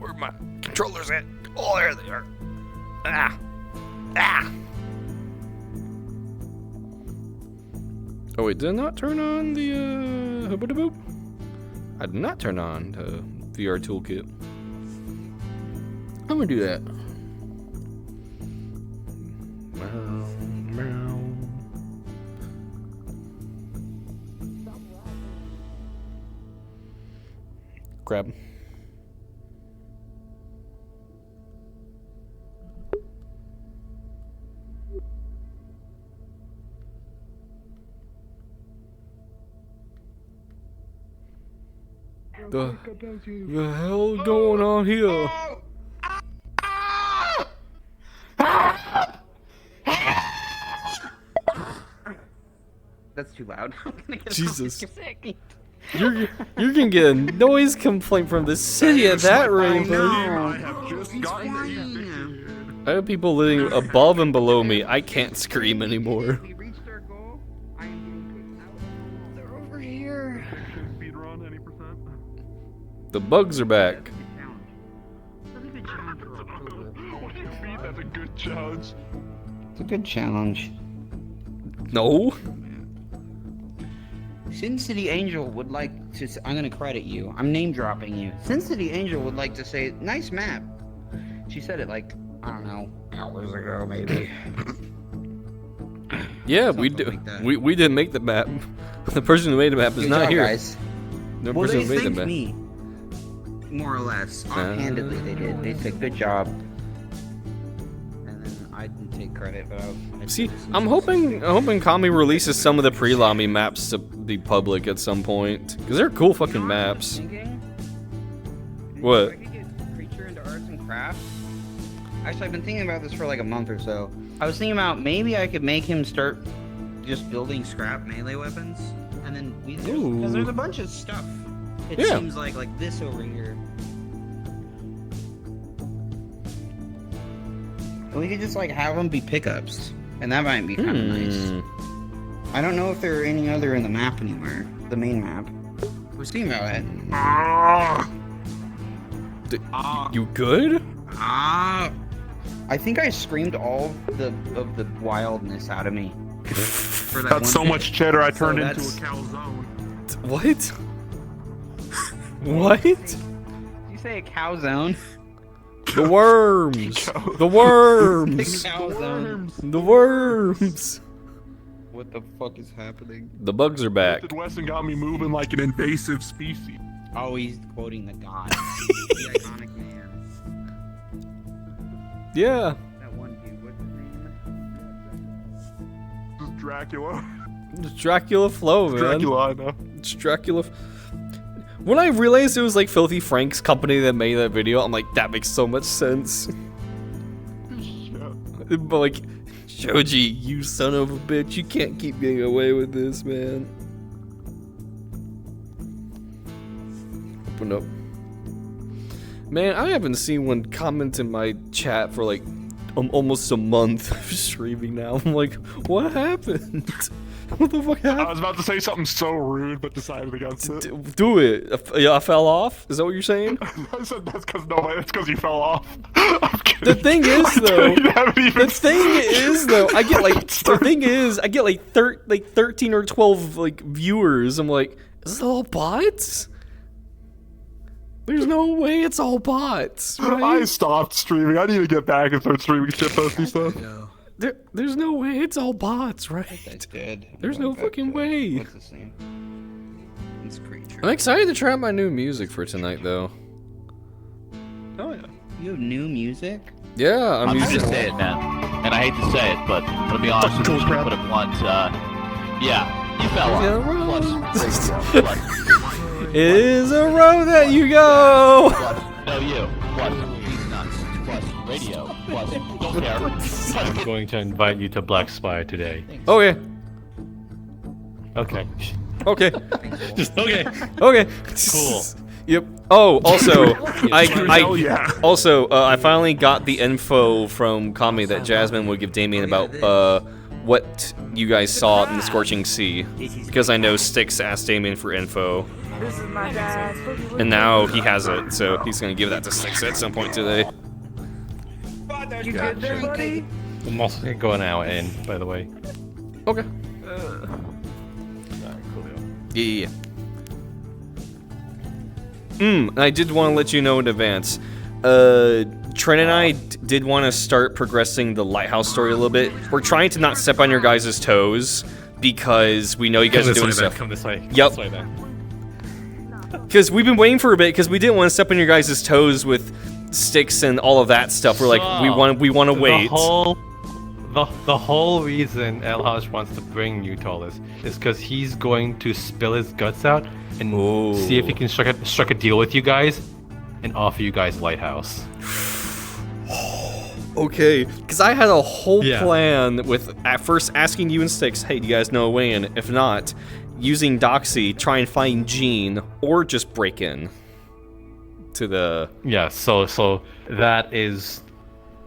Where are my controllers at? Oh, there they are. Ah. Ah. Oh wait, did I not turn on the boop? I did not turn on the VR toolkit. I'm gonna do that. Meow, meow. Grab. The hell going on here? That's too loud. Jesus. You're gonna get a noise complaint from the city at that rate, buddy. I have people living above and below me. I can't scream anymore. We reached our goal. I am getting kicked out. They're over here. Speed run, any percent? The bugs are back. That's a good challenge. What do you mean that's a good challenge? It's a good challenge. No. Sin City Angel would like to. I'm gonna credit you. I'm name dropping you. Sin City Angel would like to say, "Nice map." She said it like, I don't know, hours ago maybe. Yeah, Something we do. like that. We didn't make the map. The person who made the map is Good not job, here. guys. The Well, person they who made the thanked map. me, more or less. Offhandedly, they did. They said, "Good job." And then I didn't take credit, but I See, I'm hoping Kami releases some of the pre-Lami maps to the public at some point, because they're cool fucking maps. What? If I could get Creature into arts and crafts. Actually, I've been thinking about this for like a month or so. I was thinking about maybe I could make him start just building scrap melee weapons, and then because there's a bunch of stuff. It Yeah. seems like this over here. And we could just like have them be pickups, and that might be kind of nice. I don't know if there are any other in the map anywhere, the main map. I was thinking about it. You good? I think I screamed all of the wildness out of me. For that That's one so day. much cheddar I turned into that's- a calzone. What? What? Did you say a cow zone? The worms. The worms. The cow zone. The worms. What the fuck is happening? The bugs are back. David Weston got me moving like an invasive species. Oh, he's quoting the god. The iconic man. Yeah. That one dude, what's his name? Just Dracula. It's Dracula flow, man. Dracula, I know. It's Dracula. When I realized it was like Filthy Frank's company that made that video, I'm like, that makes so much sense. Yeah. But like, Shoji, you son of a bitch, you can't keep getting away with this, man. Open up. Man, I haven't seen one comment in my chat for like almost a month of streaming now. I'm like, what happened? What the fuck I happened? was about to say something so rude, but decided against it. Do it. I fell off? Is that what you're saying? I said that's because you fell off. I'm kidding. The thing is, though, You haven't even the thing is, though, I get like, the thing is, I get like 13 or 12 like viewers. I'm like, is it all bots? There's no way it's all bots, I right? stopped streaming. I need to get back and start streaming shitposting stuff. There's no way it's all bots, right? That's dead. There's no fucking way. What's his name? It's Creature. I'm excited to try out my new music for tonight, though. Oh yeah. You have new music? Yeah, I'm just gonna say it, man. And I hate to say it, but I'm gonna be honest with you, just to put it blunt, yeah, you fell off. Plus, plus, is a road that you go. plus, no you, plus, he's nuts, plus, radio, plus, don't care. I'm going to invite you to Black Spire today. Okay. Okay. Okay. Just okay. Okay. Cool. Yep. Oh, also, I Hell yeah. I finally got the info from Kami that Jasmine would give Damien about what you guys saw in the Scorching Sea, because I know Styx asked Damien for info. This is my dad. And now he has it, so he's gonna give that to Six at some point today. You good there, buddy? I'm also gonna go now in, by the way. Okay. Alright, coolio. Yeah. And I did want to let you know in advance. Trent and I did want to start progressing the lighthouse story a little bit. We're trying to not step on your guys' toes because we know you guys are doing stuff. Come this way. Yep. This way then. Because we've been waiting for a bit because we didn't want to step on your guys' toes with sticks and all of that stuff. We're like, we want to wait. The whole reason El-Haj wants to bring you to all this is because he's going to spill his guts out and see if he can strike a deal with you guys and offer you guys Lighthouse. Okay, because I had a whole plan with at first asking you and Sticks, hey, do you guys know a way in? If not, using Doxy, try and find Gene, or just break in to the... Yeah, so that is,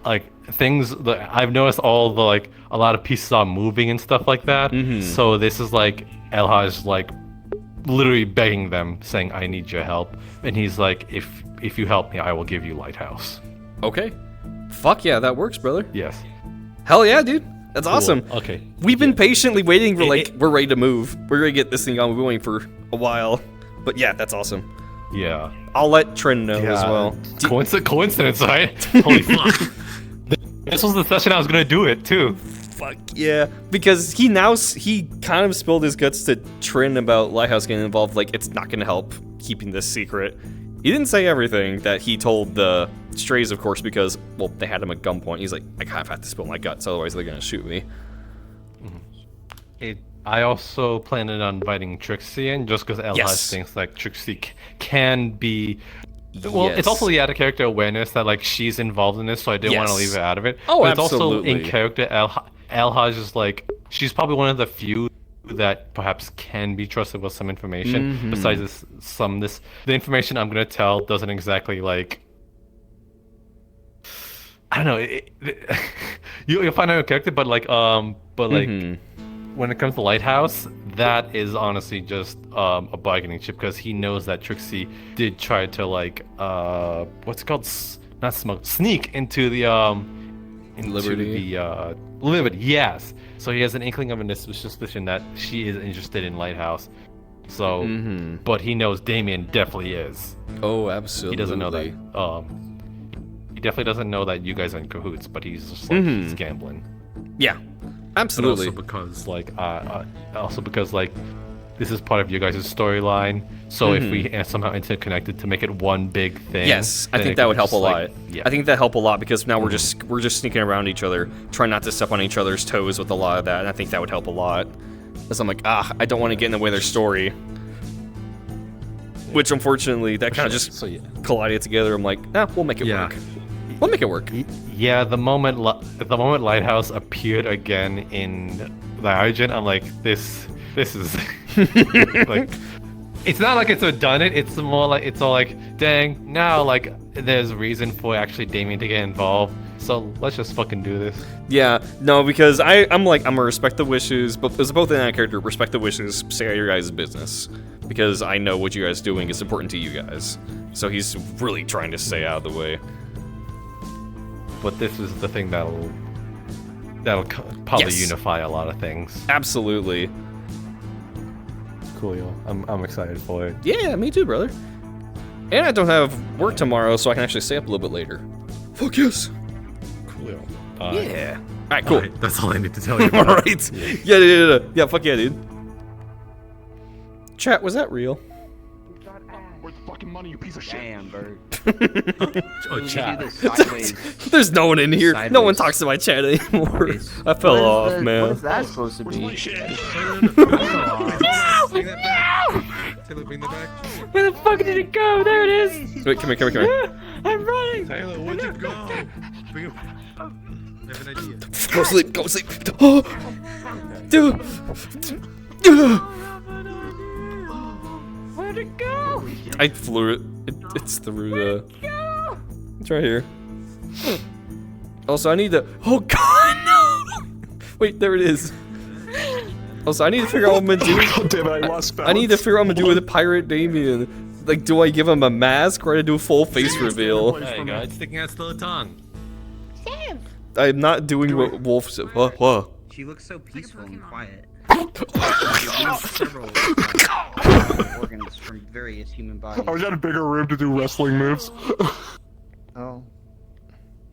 like, things that I've noticed all the, like, a lot of pieces are moving and stuff like that. So this is, like, El-Haj, like, literally begging them, saying, I need your help. And he's like, if you help me, I will give you Lighthouse. Okay. Fuck yeah, that works, brother. Yes. Hell yeah, dude. That's awesome. Okay. We've been patiently waiting for, like, we're ready to move. We're ready to get this thing on. We've been waiting for a while. But yeah, that's awesome. Yeah. I'll let Trent know as well. Coincidence, right? Holy fuck. This was the session I was gonna do it, too. Fuck yeah. Because he kind of spilled his guts to Trin about Lighthouse getting involved. Like, it's not gonna help keeping this secret. He didn't say everything that he told the strays, of course, because, well, they had him at gunpoint. He's like, I kind of have to spill my guts, otherwise they're gonna shoot me. I also planned on inviting Trixie in, just because El-Haj thinks, like, Trixie can be... Well, it's also the out of character awareness that, like, she's involved in this, so I didn't want to leave her out of it. Oh, but absolutely. It's also in character, El-Haj is, like, she's probably one of the few that perhaps can be trusted with some information. Besides the information I'm gonna tell doesn't exactly, like, I don't know. You'll find out a character, but like, when it comes to Lighthouse, that is honestly just a bargaining chip because he knows that Trixie did try to, like, what's it called? Not smoke, sneak into the Liberty. Liberty. Yes. So he has an inkling of a suspicion that she is interested in Lighthouse. So, but he knows Damien definitely is. Oh, absolutely. He doesn't know that. He definitely doesn't know that you guys are in cahoots, but he's just like he's gambling. Yeah, absolutely. And also because like this is part of you guys' storyline. So if we somehow interconnected to make it one big thing, yes, I think that would help a lot. Yeah. I think that help a lot because now we're just sneaking around each other, trying not to step on each other's toes with a lot of that, and I think that would help a lot. Because I'm like, I don't want to get in the way of their story. Which unfortunately, that kind of just collided together. I'm like, we'll make it work. We'll make it work. Yeah, the moment Lighthouse appeared again in the Origin, I'm like, this is like, it's not like it's redundant. It's more like it's all like, dang, now like there's reason for actually Damien to get involved. So let's just fucking do this. Yeah, no, because I'm gonna respect the wishes, but as both in that character, respect the wishes, stay out of your guys' business. Because I know what you guys are doing is important to you guys. So he's really trying to stay out of the way. But this is the thing that'll probably unify a lot of things. Absolutely. Cool, yo. I'm excited for it. Yeah, me too, brother. And I don't have work tomorrow, so I can actually stay up a little bit later. Fuck yes. Cool, yo. Yeah. Alright, cool. Right, that's all I need to tell you. Alright. Yeah, fuck yeah, dude. Chat, was that real? Where's the fucking money, you piece of shit? Damn, Bert. Oh, chat. There's no one in here. Sideways. No one talks to my chat anymore. I fell off, man. What is that supposed to be? Where the fuck did it go? There it is. Wait, come here. I'm running. Taylor, where'd you go? I have an idea. Go sleep. Oh, dude. Where'd it go? I flew it. It's through the. It's right here. Also, I need to. Oh God, no! Wait, there it is. Also, I need to figure out what I'm gonna do. God damn it, I lost balance. I need to figure out what I'm gonna do with the pirate Damien. Like, do I give him a mask or do I do a full face reveal? There you go. It's sticking out still a tongue. I'm not doing what Wolf said. What? She looks so peaceful and quiet. Several organs from various human bodies. I was in a bigger room to do wrestling moves. Oh.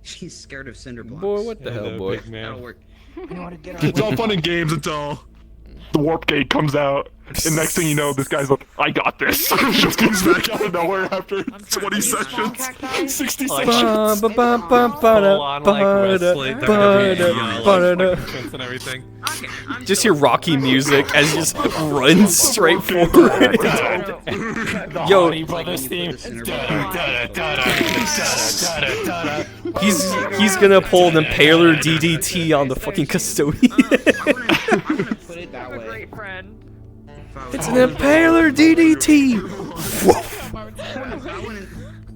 She's scared of cinder blocks. Boy, what the hell, boy? That'll work. You know how to get her It's all fun and games until the warp gate comes out, and next thing you know, this guy's like, "I got this." Just comes back out of nowhere after 20 sessions, 60 sessions. Full on, like, wrestling, WWE, and everything. Just hear Rocky music as he just runs straight forward. Yo, he's gonna pull an impaler DDT on the fucking custodian. I'm gonna put it that way. Great friend. It's an impaler DDT.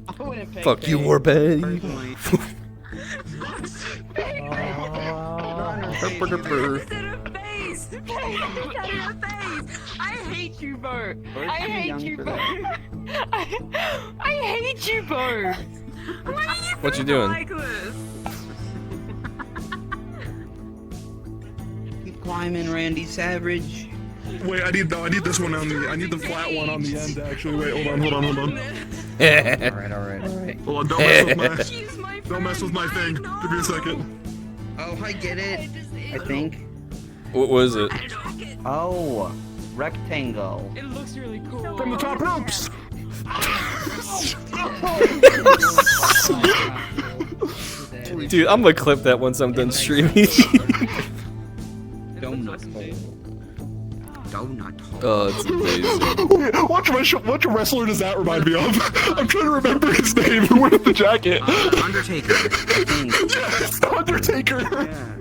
I wouldn't pick Fuck you, Faye, Warbay. personally. Instead of face. Instead of face. I hate you both. I hate you both. I hate you both. Why are you What you both doing? like this? Keep climbing, Randy Savage. Wait, I need this one on the. I need the flat one on the end. Actually, wait, hold on. Alright. Hold on, don't mess with my. She's my Don't mess with my thing. Give me a second. Oh, I get it. I think. What was it? Oh, rectangle. It looks really cool. From the top ropes. Dude, I'm gonna clip that once I'm done streaming. Donut hole. Donut hole. Oh, it's amazing. Which wrestler does that remind me of? I'm trying to remember his name. Who wears the jacket? Undertaker. I think. It's the Undertaker. Yeah.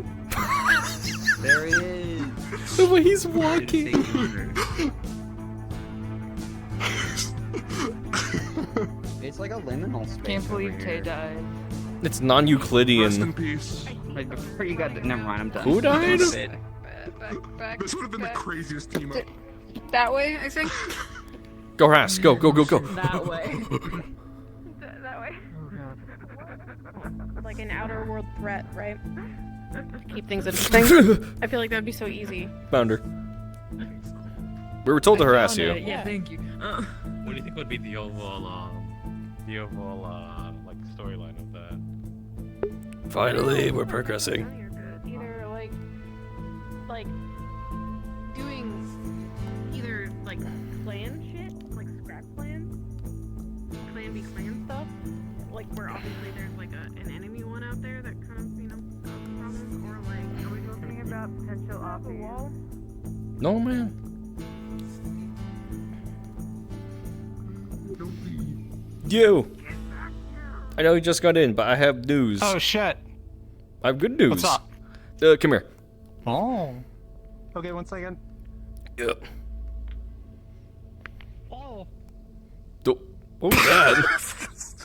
There he is. The way he's walking. It's like a liminal space. Can't believe over Tay here. died. It's Rest in non-Euclidean. peace. Like before you got. Never mind. I'm done. Who died? Back. This would have been the craziest team up. That way, I think. Go, Ras. Go, go, go, go. That way. That way. Like an outer world threat, right? Keep things interesting. I feel like that'd be so easy. Found her. We were told to harass you. Yeah, thank you. What do you think would be the overall, like storyline of that? Finally, we're progressing. Either like doing either like clan shit, like scrap plans, clan v clan stuff, like where obviously there's like an enemy one out there that kind of causes problems, or like are we talking about potential off the wall? No, man. You. I know you just got in, but I have news. Oh shit. I have good news. What's up? Come here. Oh. Okay, 1 second. Yeah. Oh. What was that?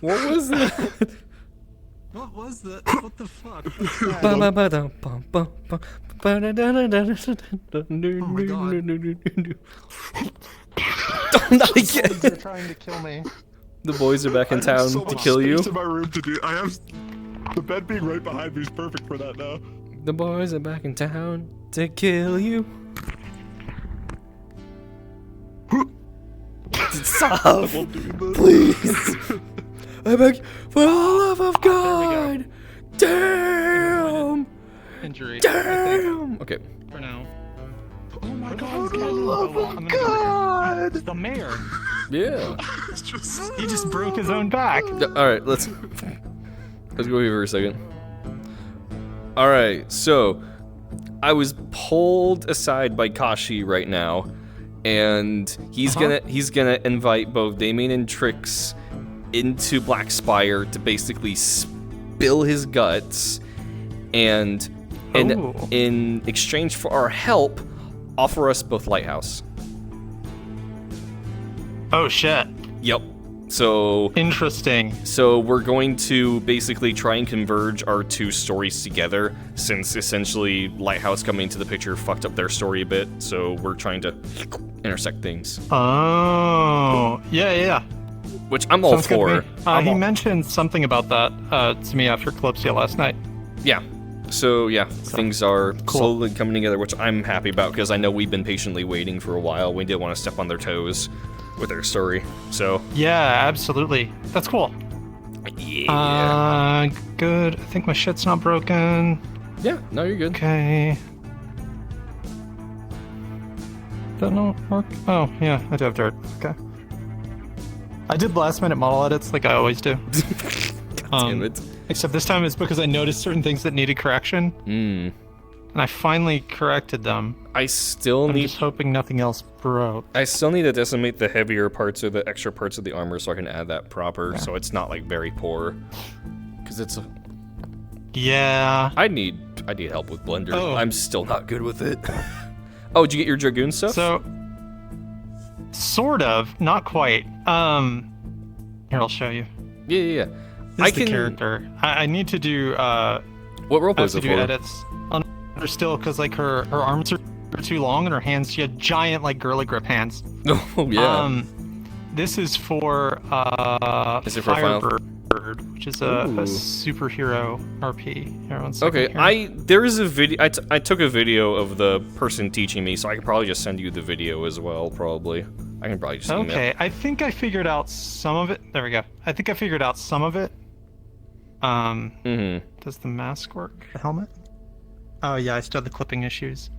What was that? What was that? What the fuck? Not again. They're trying to kill me. The boys are back in I have town so to much kill you. space in my room to do. I have the bed being right behind me is perfect for that now. The boys are back in town to kill you. Stop, please. I beg for the love of God. Damn. Injury. Damn. Okay. For now. Oh my god. For the love of God. It's the mayor. Yeah. He just broke his own back. All right. Let's go here for a second. All right. So I was pulled aside by Kashi right now, and he's gonna invite both Damien and Trix into Black Spire to basically spill his guts, and in exchange for our help, offer us both Lighthouse. Oh shit. Yep. So Interesting. So we're going to basically try and converge our two stories together, since essentially Lighthouse coming into the picture fucked up their story a bit. So we're trying to intersect things, Oh, yeah. which I'm all Sounds good to for. me. He mentioned something about that to me after Calypsia last night. Yeah. So yeah, things are slowly coming together, which I'm happy about because I know we've been patiently waiting for a while. We didn't want to step on their toes with their story. So Yeah, absolutely. That's cool. yeah. Good. I think my shit's not broken. Yeah. No, you're good. Okay. That not work? Oh, yeah, I do have dirt. Okay. I did last minute model edits like I always do. Damn it. Except this time it's because I noticed certain things that needed correction. Mm. And I finally corrected them. I still I'm need. just hoping nothing else broke. I still need to decimate the heavier parts or the extra parts of the armor so I can add that proper, so it's not like very poor. Because it's. Yeah. I need help with Blender. Oh. I'm still not good with it. Oh, did you get your Dragoon stuff? So, sort of, not quite. Here, I'll show you. Yeah. This is the character. I need to do, What roleplay I have is to it do for? edits on her still, because, like, her arms are too long, and her hands, she had giant, like, girly grip hands. Oh, yeah. This is for, Is it for Final- Firebird, which is a superhero RP. Here, one second Okay, here. there is a video. I took a video of the person teaching me, so I could probably just send you the video as well. Probably, I can probably just email. Okay, I think I figured out some of it. There we go. I think I figured out some of it. Does the mask work? The helmet? Oh yeah, I still have the clipping issues.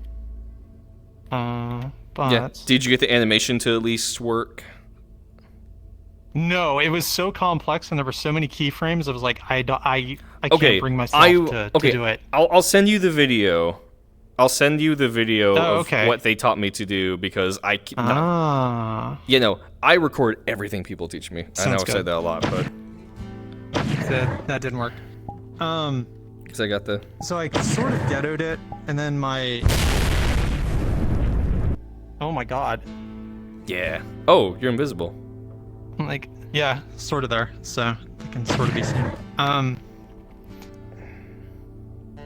But Yeah. Did you get the animation to at least work? no, it was so complex and there were so many keyframes. I was like, I Okay, can't bring myself to do it. I'll send you the video. I'll send you the video of okay. what they taught me to do because I, I record everything people teach me. I know Sounds I've good. said that a lot, but That didn't work. because I got the. So I sort of ghettoed it, and then my. Oh my god. Yeah. Oh, you're invisible. Like, yeah, sort of there, so it can sort of be seen.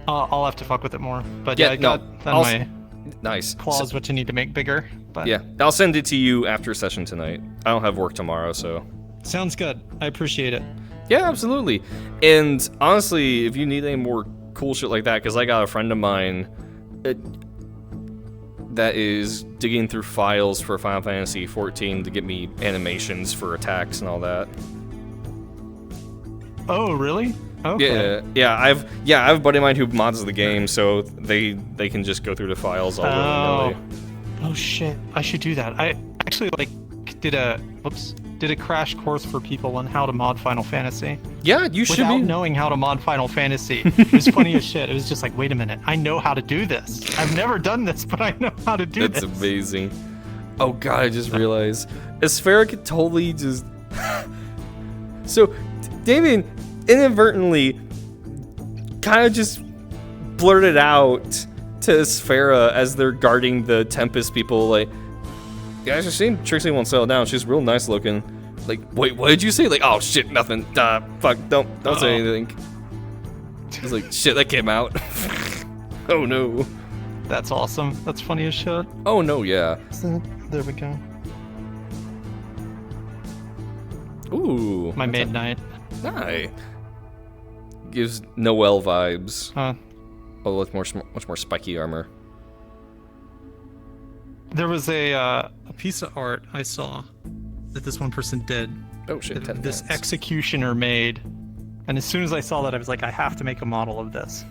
I'll have to fuck with it more, but yeah, I got then my Nice. claws, which I need to make bigger. But Yeah, I'll send it to you after session tonight. I don't have work tomorrow, so. sounds good. I appreciate it. Yeah, absolutely. And honestly, if you need any more cool shit like that, because I got a friend of mine that is digging through files for Final Fantasy XIV to get me animations for attacks and all that. Oh, really? Okay. Yeah, I have a buddy of mine who mods the game, so they can just go through the files all willy-nilly. Oh shit! I should do that. I actually did a crash course for people on how to mod Final Fantasy. Yeah, you should Without be. knowing how to mod Final Fantasy. It was funny as shit. It was just like, wait a minute, I know how to do this. I've never done this, but I know how to do That's this. amazing. Oh god, I just realized. Aspheric could totally just... So, Damien inadvertently kind of just blurted out to Sphera as they're guarding the Tempest people, like, guys, I've seen Trixie won't settle down. She's real nice looking. Like, wait, what did you say? Like, oh shit, nothing. Fuck, don't say anything. He's like, shit, that came out. Oh no. That's awesome. That's funny as shit. Oh no, yeah. So, there we go. Ooh. My midnight. Nice. Gives Noelle vibes. Huh. Oh, much more spiky armor. There was a piece of art I saw that this one person did. Oh shit, That this executioner made, and as soon as I saw that, I was like, I have to make a model of this.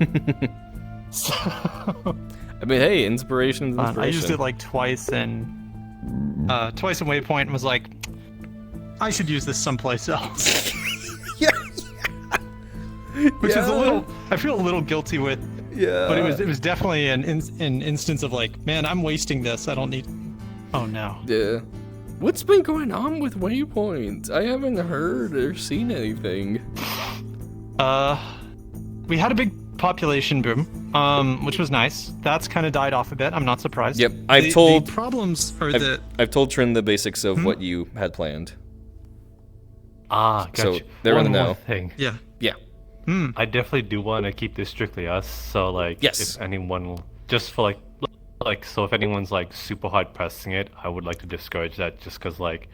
So, I mean, hey, inspiration's inspiration. I used it like twice in Waypoint, and was like, I should use this someplace else. Which is a little, I feel a little guilty with. Yeah. But it was definitely an instance of like, man, I'm wasting this. I don't need. Oh no. Yeah. What's been going on with Waypoint? I haven't heard or seen anything. We had a big population boom, which was nice. That's kind of died off a bit. I'm not surprised. Yep, I've told the problems are that I've told Trin the basics of what you had planned. Ah, So gotcha. they're in One the more know. thing. Yeah. Yeah. I definitely do want to keep this strictly us. So like, Yes. if anyone, just for like, so if anyone's like super hard pressing it, I would like to discourage that, just because like,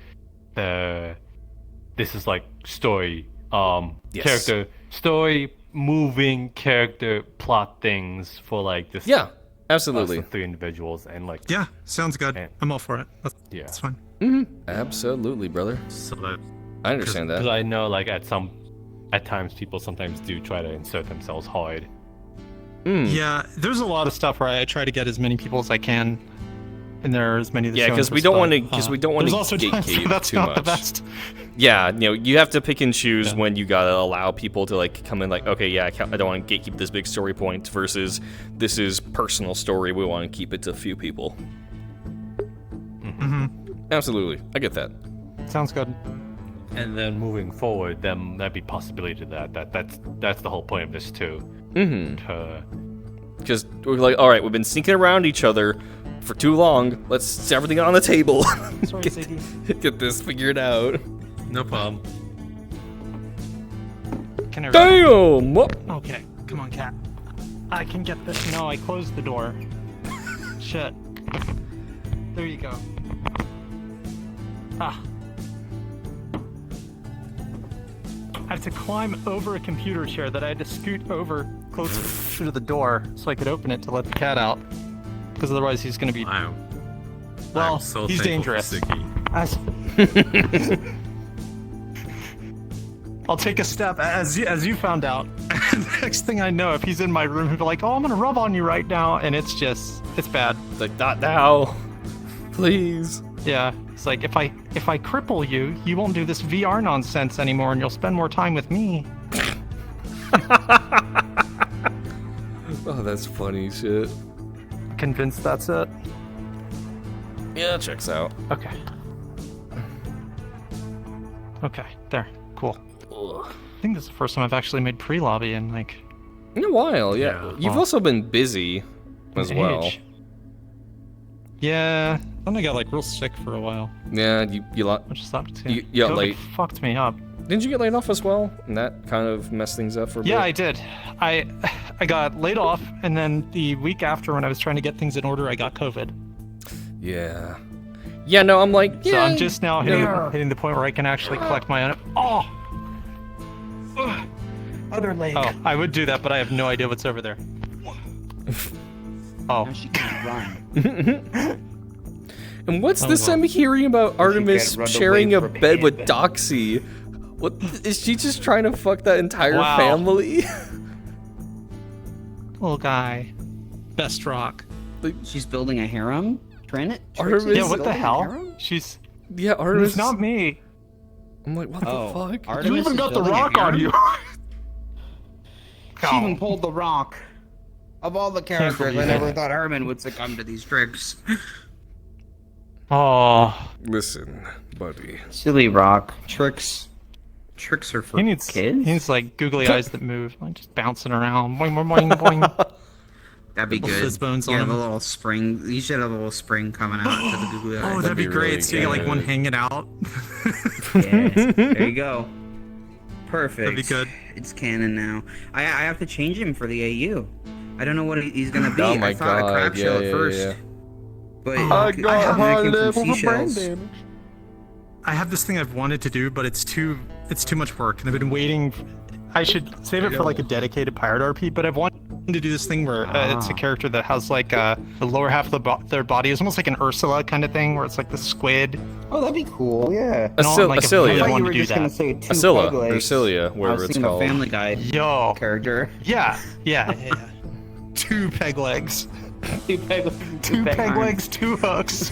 this is like story, Yes. character, story, moving character, plot things for like this. Yeah, us, absolutely. the 3 individuals, and like, Yeah, sounds good. Man. I'm all for it. yeah. That's fine. Absolutely, brother. So that I understand Because that. I know like at times people sometimes do try to insert themselves hard. yeah, there's a lot of stuff where I try to get as many people as I can, and there are as many. That Yeah, show because interest, we don't but, want to. Because we don't want there's to also times gatekeep that's too not much. the best. Yeah, you have to pick and choose when you gotta allow people to like come in. Like, okay, yeah, I don't want to gatekeep this big story point versus this is personal story. We want to keep it to a few people. Absolutely, I get that. Sounds good. And then moving forward, then that'd be possibility to that's the whole point of this too. Because we're like, all right, we've been sneaking around each other for too long. Let's set everything on the table. Sorry, Ziggy. Get this figured out. No problem. Can I? Damn! Okay, come on, cat. I can get this. No, I closed the door. Shit. There you go. Ah. I have to climb over a computer chair that I had to scoot over closer to the door so I could open it to let the cat out. Because otherwise he's going to be... Wow. Well, I'm so he's thankful for dangerous. Ziggy. I'll take a step, as you found out. The next thing I know, if he's in my room, he'll be like, oh, I'm going to rub on you right now. And it's bad. It's like, not now. Please. Yeah, it's like, if I cripple you, you won't do this VR nonsense anymore and you'll spend more time with me. Oh, that's funny shit. Convinced that's it? Yeah, that checks out. Okay. Okay, there. Cool. Ugh. I think this is the first time I've actually made pre-lobby in, like... In a while, yeah. You've well, also been busy as an well. age. Yeah, then I got, like, real sick for a while. Yeah, you Which stopped too. You got COVID late. fucked me up. Didn't you get laid off as well? And that kind of messed things up for a bit? Yeah, I did. I got laid off, and then the week after, when I was trying to get things in order, I got COVID. Yeah. Yeah, no, I'm like, yeah. So I'm just now hitting the point where I can actually collect my own. Oh! Ugh. Other leg. Oh, I would do that, but I have no idea what's over there. Oh. Now she can't run. And what's this I'm hearing about Artemis run away sharing a from bed with him. Doxy? What is she just trying to fuck that entire Wow. family? Little guy. Best rock. She's building a harem? Trent? Artemis- Yeah, what the building a hell? harem? She's... Yeah, Artemis. It's not me. I'm like, what Oh, the fuck? Artemis You even is got the building a rock on harem? you. She even pulled the rock. Of all the characters, I believe never it. thought Herman would succumb to these tricks. Oh. Listen, buddy. Silly rock. Tricks. Tricks are for He needs kids? He needs like googly eyes that move, like just bouncing around. Boing, boing, boing, boing. That'd be Little good. fizz bones yeah, on the him. little spring. You should have a little spring coming out to the googly eyes. Oh, that'd be be great. really So you got like one good. hanging out. Yeah, there you go. Perfect. That'd be good. It's canon now. I have to change him for the AU. I don't know what he's gonna be. Oh my I thought a crab God, shell yeah, at first. yeah. But I got I high came from level of brain seashells. damage. I have this thing I've wanted to do, but it's too much work, and I've been waiting. I should save it for like a dedicated pirate RP, but I've wanted to do this thing where it's a character that has like the lower half of their body is almost like an Ursula kind of thing, where it's like the squid. Oh, that'd be cool. Yeah. Like, if I Acilia. really wanted to do that. say Ascilla, or Cilia, I was wherever it's thinking of called. Family Guy Yo. character. Yeah. 2 peg legs. 2 peg 2 peg legs, 2 hooks,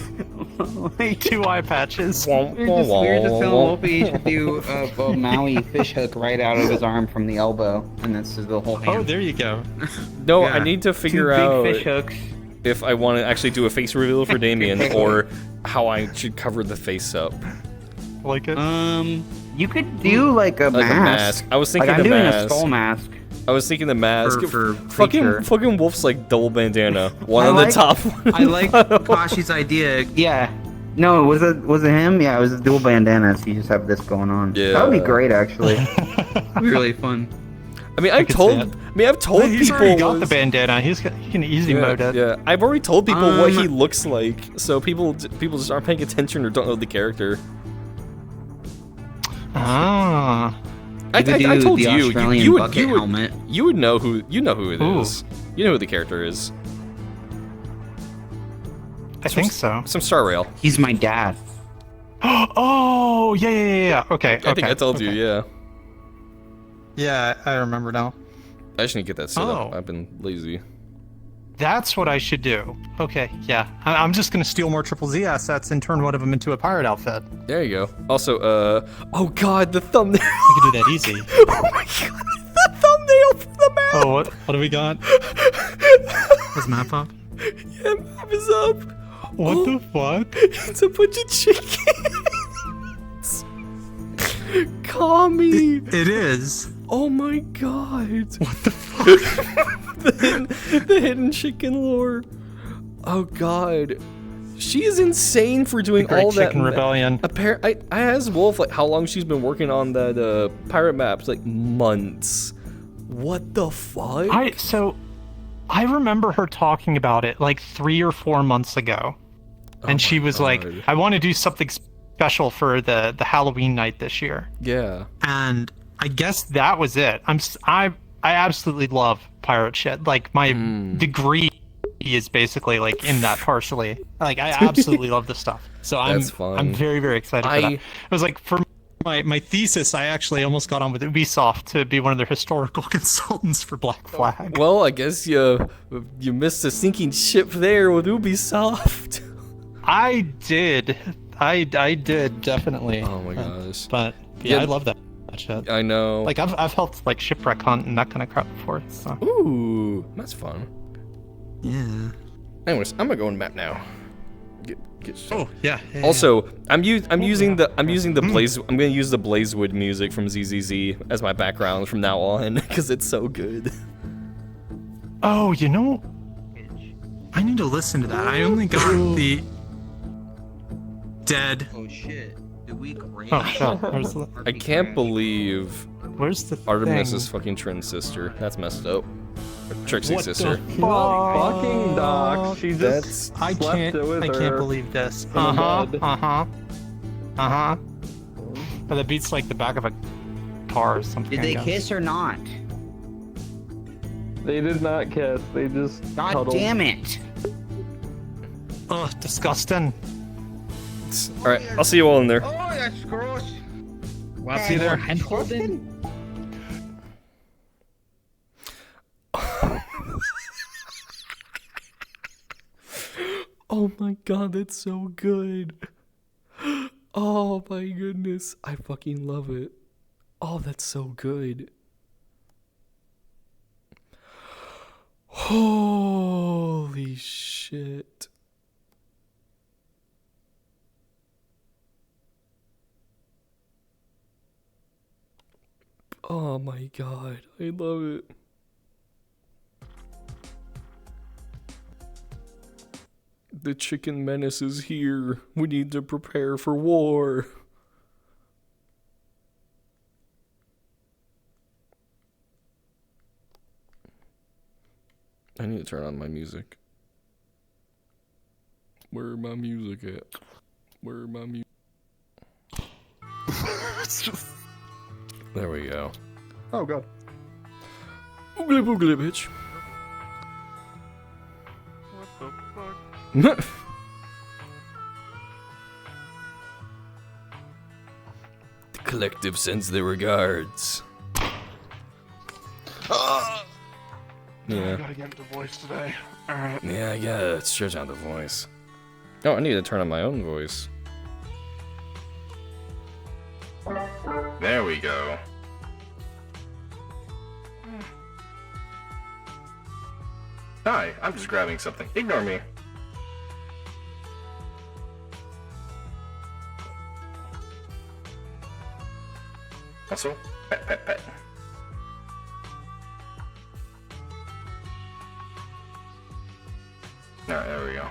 2 eye patches. We were just telling Wolfie to do a Maui fish hook right out of his arm from the elbow, and that's the whole hand. Oh, there you go. No, Yeah. I need to 2 figure big out fish hooks. if I want to actually do a face reveal for Damien or how I should cover the face up. Like it? You could do like a Like mask. a mask. I was thinking like I'm the doing mask. a skull mask. I was thinking the mask. For creature. fucking Wolf's like double bandana. One I on like- the top. I like Kashi's idea. Yeah. No, was it him? Yeah, it was dual bandanas. You just have this going on. Yeah. That would be great, actually. Really fun. I mean, I've told He's people. already got the bandana. He can easy mode it. Yeah, I've already told people what he looks like, so people just aren't paying attention or don't know the character. Ah. I told the you, Australian you would bucket helmet. you would know who it Ooh. is. You know who the character is. I think so. Some Star Rail. He's my dad. Oh, yeah. Okay. I think I told you, yeah. Yeah, I remember now. I just need to get that set up. Oh. I've been lazy. That's what I should do. Okay, yeah. I'm just gonna steal more Triple Z assets and turn one of them into a pirate outfit. There you go. Also, oh god, the thumbnail. I can do that easy. Oh my god, the thumbnail for the map. Oh, what do we got? Is map up? Yeah, map is up. What the fuck? It's a bunch of chickens. Kami. It is. Oh my god. What the fuck? the hidden chicken lore. Oh god. She is insane for doing Great all that. Chicken Rebellion. I asked Wolf like how long she's been working on that pirate maps, like months. What the fuck? I remember her talking about it like 3 or 4 months ago. And she was like, I want to do something special for the Halloween night this year. Yeah. And I guess that was it. I absolutely love pirate shit. Like my degree is basically like in that partially. Like I absolutely love this stuff. So That's fun. I'm very, very excited for that. It was like for my thesis, I actually almost got on with Ubisoft to be one of their historical consultants for Black Flag. Well, I guess you missed a sinking ship there with Ubisoft. I did definitely. Oh my gosh. But yeah, I love that shit. I know. Like I've helped like shipwreck hunt and that kind of crap before. So. Ooh, that's fun. Yeah. Anyways, I'm gonna go on map now. Get Oh yeah. Also, I'm using the Blaze. I'm gonna use the Blazewood music from ZZZ as my background from now on because it's so good. Oh, you know, I need to listen to that. I only got the dead. Oh shit. Did we great? Oh shit. I can't believe Where's the Artemis thing? is fucking Trin's sister. That's messed up. Or Trixie's sister. Fucking Doc. She just I slept can't with her. believe this. the mud. But that beats like the back of a car or something. Did I they guess. kiss or not? They did not kiss. They just God cuddled. damn it. Ugh, disgusting. All right, I'll see you all in there. Oh, that's gross. Well, see there, hand holding. Oh my god, that's so good. Oh my goodness, I fucking love it. Oh, that's so good. Holy shit. Oh my god, I love it. The chicken menace is here. We need to prepare for war. I need to turn on my music. Where my music at? Where my music? There we go. Oh god. Oogly boogly, bitch. The collective sends their regards. Yeah. Gotta get the voice today. Alright. Yeah, I gotta stretch out the voice. Oh, I need to turn on my own voice. There we go. Hi, I'm just grabbing something. Ignore me. Also, pet, pet, pet. Alright, there we go.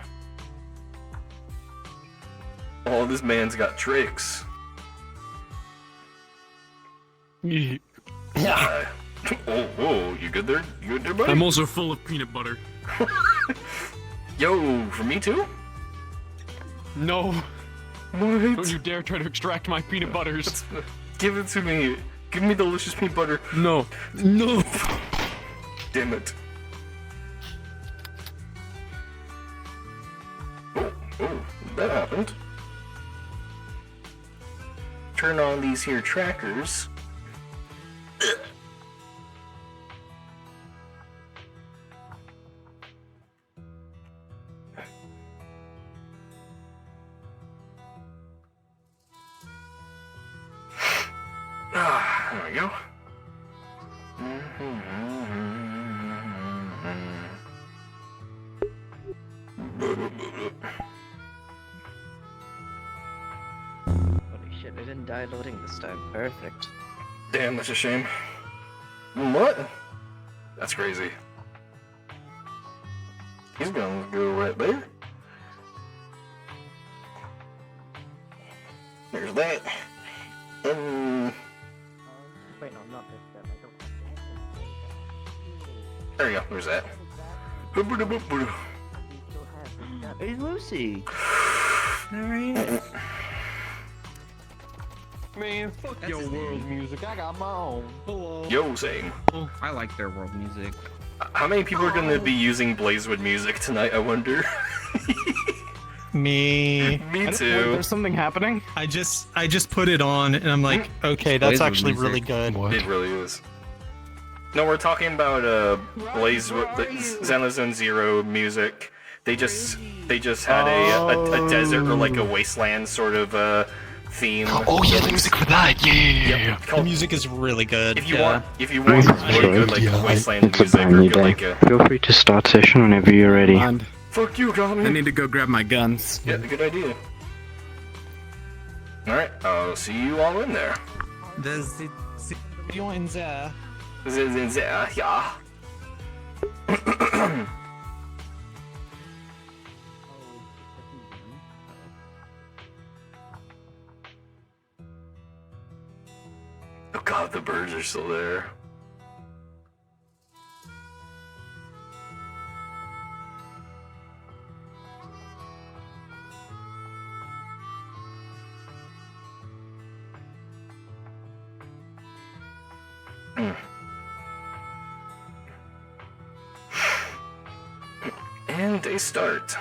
Oh, this man's got tricks. Yeah. Oh, you good there? You good there, buddy? I'm also full of peanut butter. Yo, for me too? No, What? don't you dare try to extract my peanut butters. Give it to me. Give me delicious peanut butter. No. No. Damn it. Oh, that happened. Turn on these here trackers. There we go. Holy shit, I didn't die loading this time. Perfect. Damn, that's a shame. What? That's crazy. He's gonna go right there. There's that. Wait, no, not this time. I don't. There you go. There's that. Hey, Lucy. Alright. Man, fuck That's your his world name. music. I got my own. Hello. Yo, same. I like their world music. How many people are gonna be using Blazewood music tonight, I wonder? Me. Me too. There's something happening. I just put it on and I'm like, okay, that's Blazewood actually music. really good. It really is. No, we're talking about Blazewood, Xenozone Zero music. They just had a desert or like a wasteland sort of theme. Oh yeah, the music for that. Yeah. The music is really good. If you want really good like wasteland music or good like a Feel free to start session whenever you're ready. fuck you, Tommy. I need to go grab my guns. Yeah, good idea. All right, I'll see you all in there. You're in there. Yeah. Oh god, the birds are still there. And they start.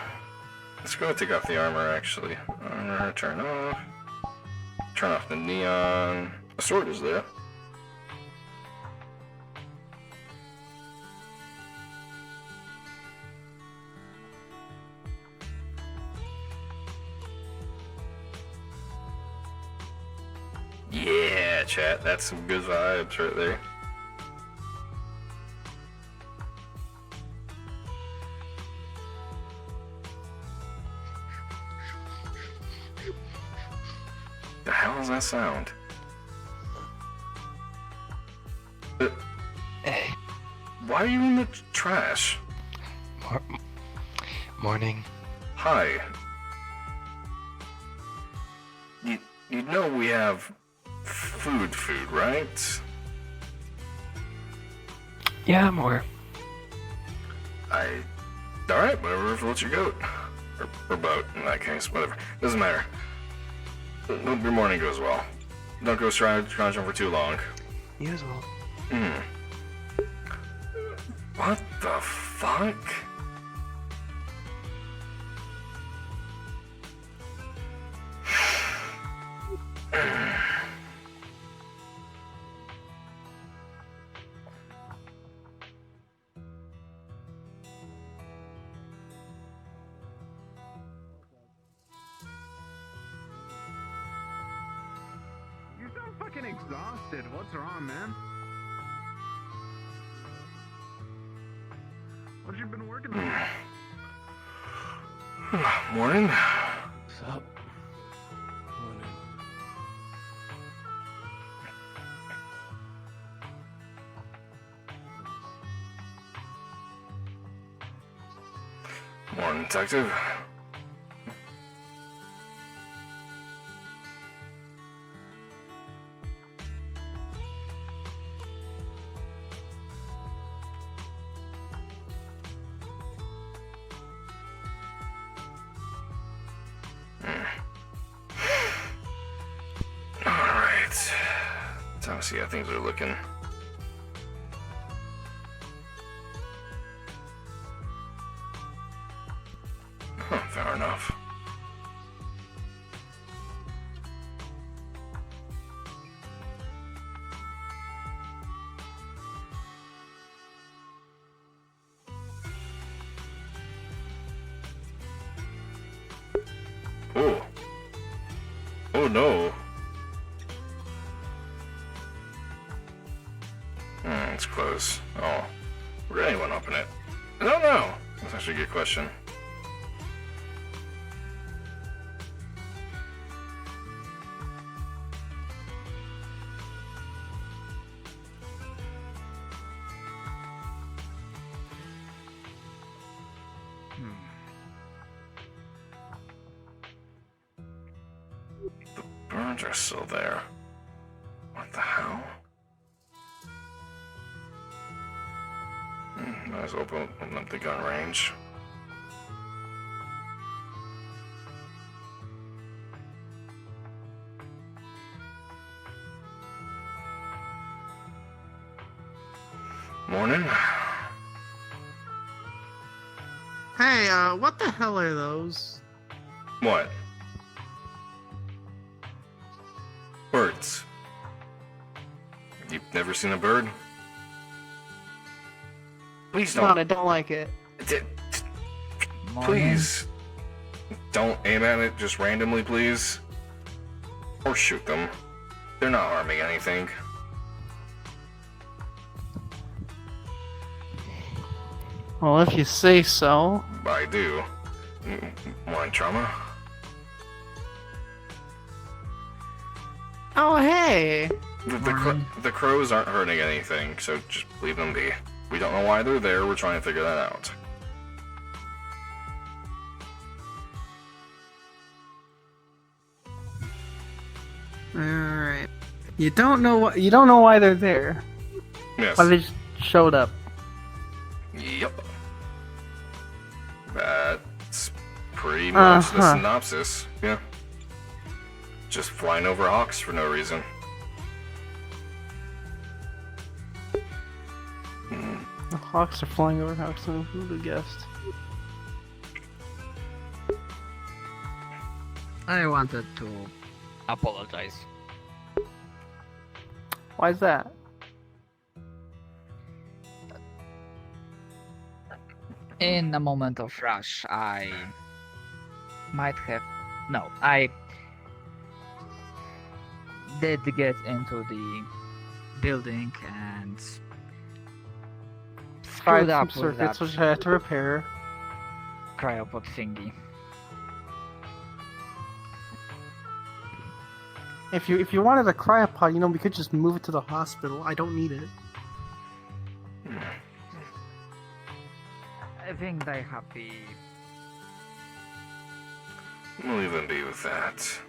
Let's go take off the armor, actually. Armor, turn off. Turn off the neon. The sword is there. Yeah, chat, that's some good vibes right there. The hell is that sound? Why are you in the trash? Morning. Hi. You know we have food, right? Yeah, more. Alright, whatever floats your goat. Or boat, in that case, whatever. Doesn't matter. Hope your morning goes well. Don't go scrounging for too long. You as well. What the fuck? You sound fucking exhausted. What's wrong, man? What you been working on? Morning? What's up? Morning, detective. see how things are looking. Huh, fair enough. Oh. Oh no. It's close. Oh. Would anyone open it? I don't know. That's actually a good question. The birds are still there. What the hell? Might as well open up the gun range. Morning. Hey, what the hell are those? What? Birds. You've never seen a bird? Please don't. I don't like it. Please. Don't aim at it just randomly, please. Or shoot them. They're not harming anything. Well, if you say so. I do. Want trauma? Oh, hey! The crows aren't hurting anything, so just leave them be. We don't know why they're there, we're trying to figure that out. Alright. You don't know why they're there. Yes. Why they just showed up. Yep. That's pretty much the synopsis. Yeah. Just flying over hawks for no reason. The hawks are flying over hawks, so who would have guessed? I wanted to apologize. Why's that? In a moment of rush, I did get into the building and Fried screwed some up with that circuits which I had to repair. cryopod thingy. If you wanted a cryopod, we could just move it to the hospital. I don't need it. I think they're happy. We'll even be with that.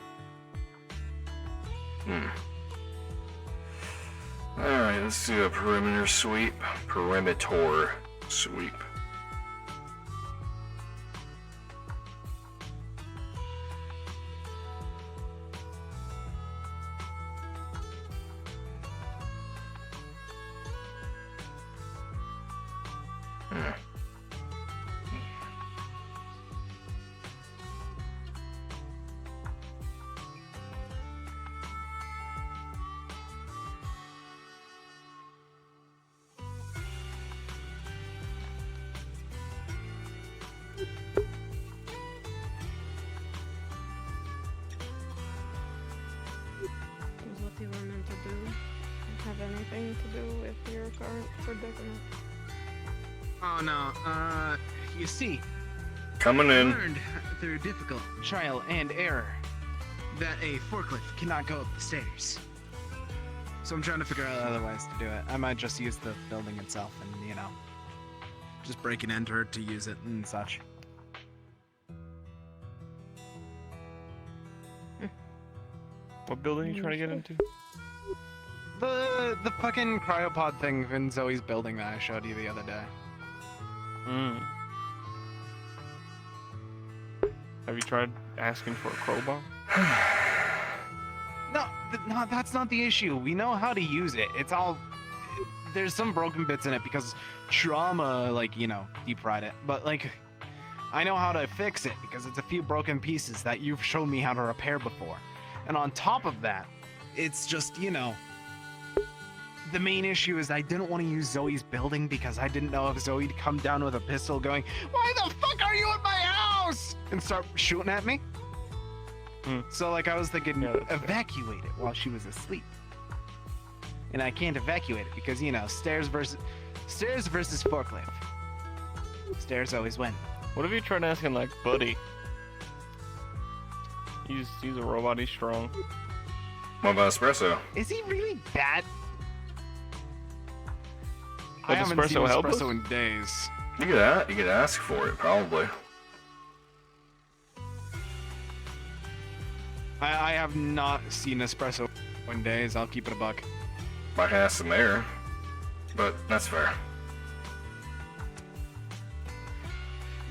Alright, let's do a perimeter sweep. Perimeter sweep. What you were meant to do have anything to do with your current predicament? Oh no, you see, Coming in. learned through difficult trial and error that a forklift cannot go up the stairs. So I'm trying to figure out other ways to do it. I might just use the building itself and, just break and enter to use it and such. What building are you trying to get into? The fucking cryopod thing in Zoe's building that I showed you the other day. Have you tried asking for a crowbar? No, no, that's not the issue. We know how to use it. It's all there's some broken bits in it because trauma, like, you know, deep fried it. But like, I know how to fix it because it's a few broken pieces that you've shown me how to repair before. And on top of that, it's just, you know, the main issue is I didn't want to use Zoe's building because I didn't know if Zoe'd come down with a pistol going, "Why the fuck are you in my house?" and start shooting at me. So like I was thinking, evacuate it while she was asleep. And I can't evacuate it because, you know, stairs versus forklift. Stairs always win. What if you tried asking like Buddy? He's a robot, he's strong. What about espresso? Is he really that? Would I haven't seen espresso help espresso us? in days. You could ask for it, probably. I have not seen espresso in days. I'll keep it a buck. Might ask the mayor, but that's fair.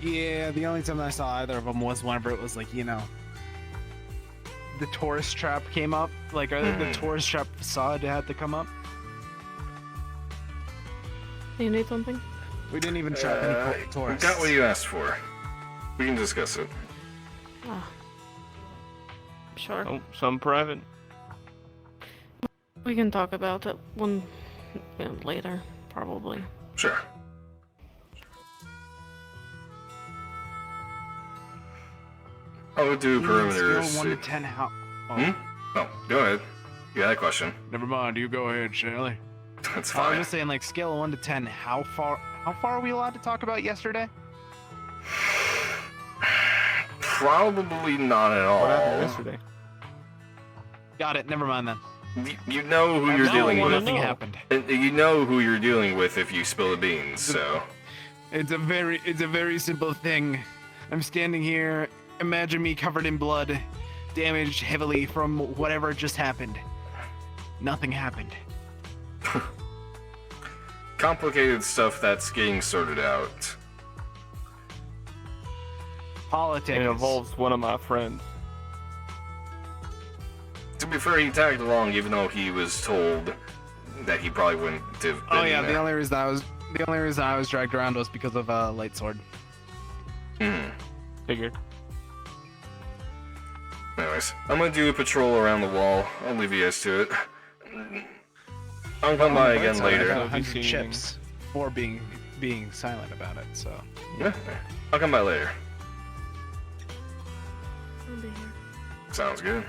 Yeah, the only time I saw either of them was whenever it was like, you know, the tourist trap came up, like the tourist trap facade had to come up. You need something? We didn't even trap any We tourists. got what you asked for. We can discuss it. Ah. Sure. Oh, some private. We can talk about it later, probably. Sure. I would do perimeters. Scale 1 to 10, how? Oh. Oh, go ahead. You had a question. Never mind. You go ahead, Shirley. That's I fine. was just saying, like, scale of 1 to 10. How far are we allowed to talk about yesterday? Probably not at all. What happened yesterday? Got it. Never mind then. You know who you're No, dealing with. nothing happened. And you know who you're dealing with if you spill the beans. So. It's a very simple thing. I'm standing here. Imagine me covered in blood, damaged heavily from whatever just happened. Nothing happened. Complicated stuff that's getting sorted out. Politics. It involves one of my friends. To be fair, he tagged along even though he was told that he probably wouldn't have been Oh yeah, there. the only reason I was dragged around was because of light sword. Figured. Anyways, I'm gonna do a patrol around the wall. I'll leave you guys to it. I'll come by again I later. got 100 chips for being silent about it. So Yeah, I'll come by later. I'll be here. Sounds good.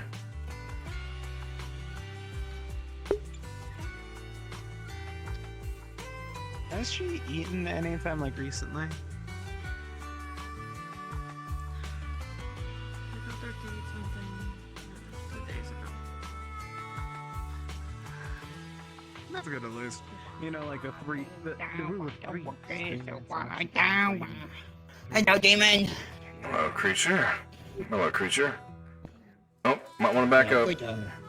has she eaten anytime like recently? I got her to eat something 2 days ago. That's good at least. You know, like the rule of three. Hello, demon. Hello, creature. Hello, creature. Oh, might want to back up.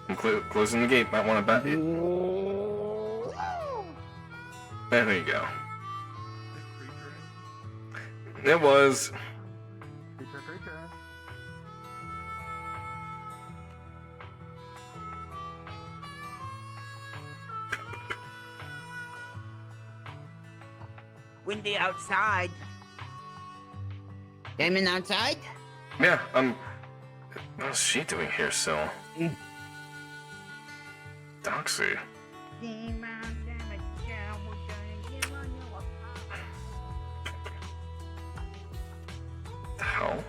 I'm closing the gate. Might want to back. There you go. It was. Windy outside. Damon outside? Yeah, what's she doing here still? Doxy. The hell?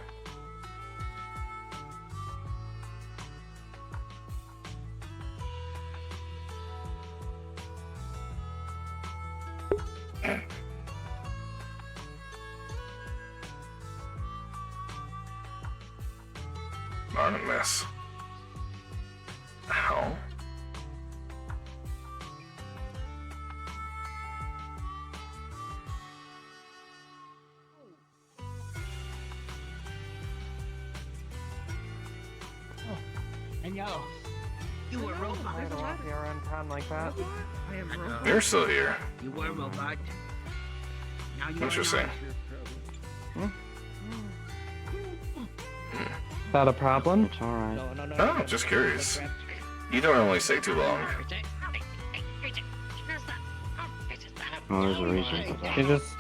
Not a mess. The hell? And yo, you were a robot. Around town like that. I am a robot. You're still here. You were a robot. Now you Interesting. Is that a problem? It's alright. No. Oh, just curious. You don't normally stay too long. Oh, there's a reason for that. You just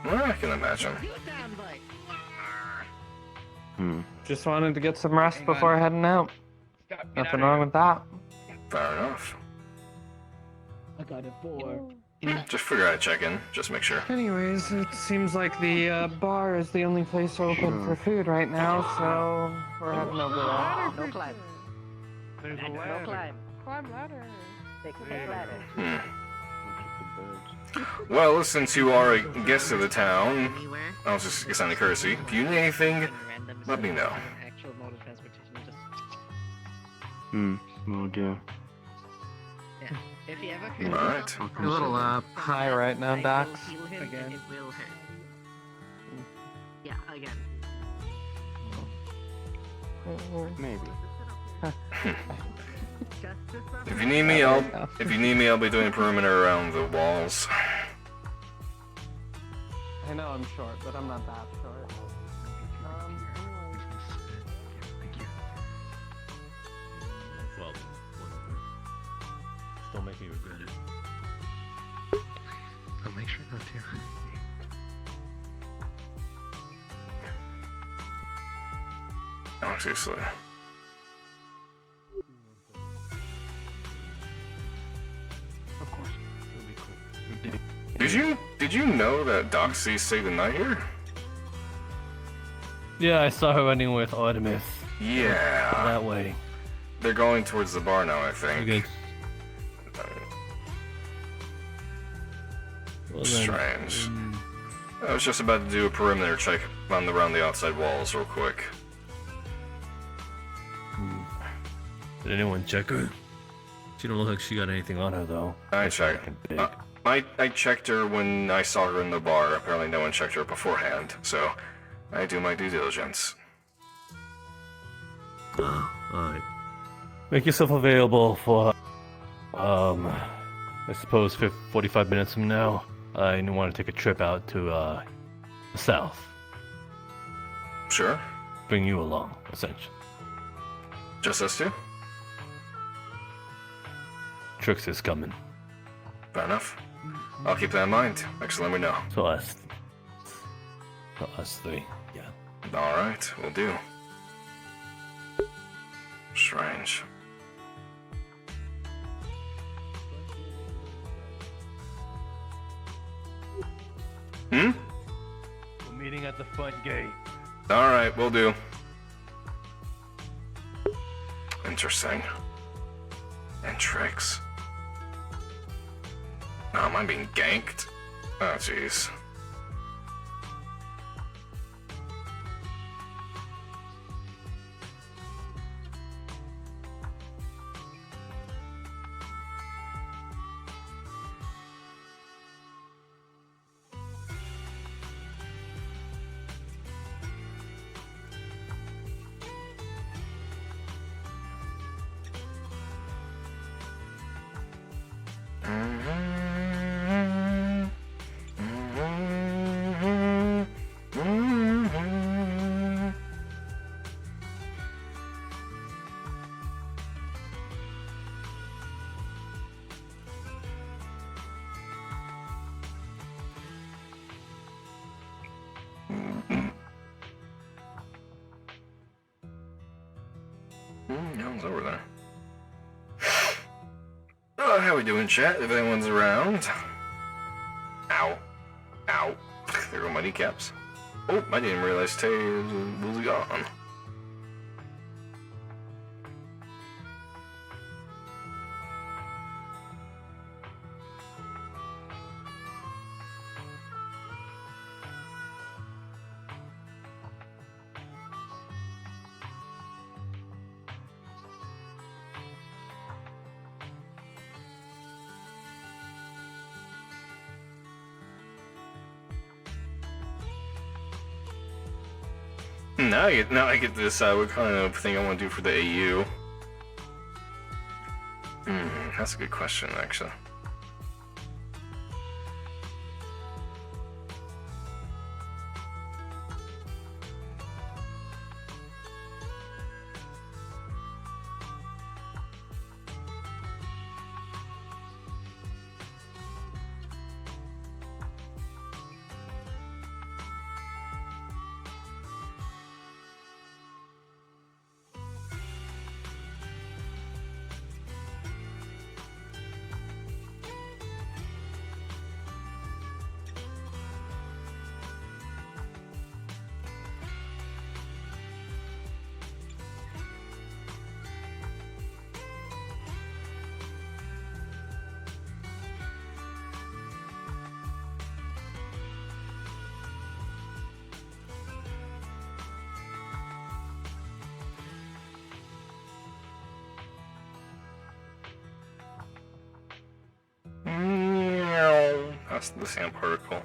Well, I can imagine. just wanted to get some rest before heading out. Nothing wrong with that. Fair enough. I got a 4. Just figure out check in, just make sure. Anyways, it seems like the bar is the only place open for food right now, so we're heading over there. No climb. There's a No ladder. climb. Climb ladder. Take the ladder. Well, since you are a guest of the town, I'll just guess on the courtesy. If you need anything, let me know. Actual mode of transportation. Just Oh dear. yeah. If you ever feel Alright. You're a little high right now, Docs. Heal him and Again. it will hurt. Yeah, again. Maybe. If you need me, I'll be doing perimeter around the walls. I know I'm short, but I'm not that short. Well, still making you regret it. I'll make sure not to. No, seriously. Of course. Did you know that Doxy stayed the night here? Yeah, I saw her running with Artemis. Yeah. That way. They're going towards the bar now, I think. Okay. Well, then, Strange. I was just about to do a perimeter check around the outside walls real quick. Did anyone check her? She don't look like she got anything on her though. I checked. I checked her when I saw her in the bar. Apparently no one checked her beforehand, so I do my due diligence. Alright. Make yourself available for, I suppose 45 minutes from now. I want to take a trip out to, the south. Sure. Bring you along, essentially. Just us two? Trix is coming. Fair enough. I'll keep that in mind. Actually, let me know. So us three, yeah. Alright, we'll do. Strange. Hmm? We're meeting at the front gate. Alright, we'll do. Interesting. And tricks. Oh, am I being ganked? Oh, jeez. No one's over there. Oh, how we doing, chat? If anyone's around. Ow. Ow. There go my kneecaps. Oh, I didn't realize Tay was gone. Now I get to decide what kind of thing I want to do for the AU. That's a good question, actually. That's the sand particle.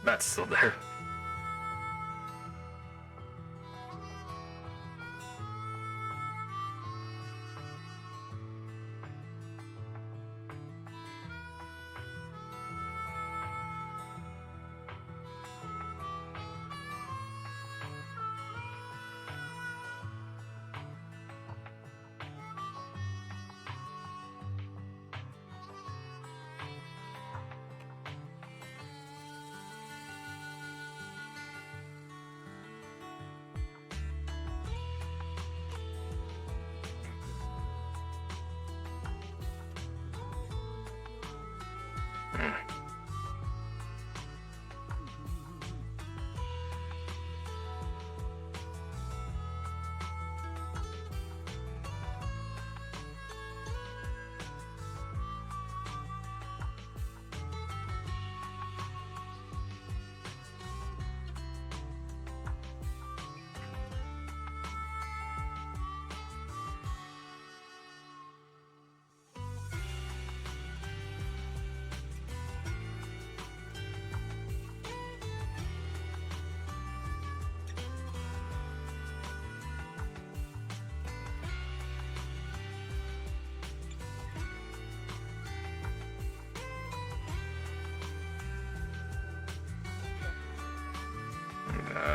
That's still there.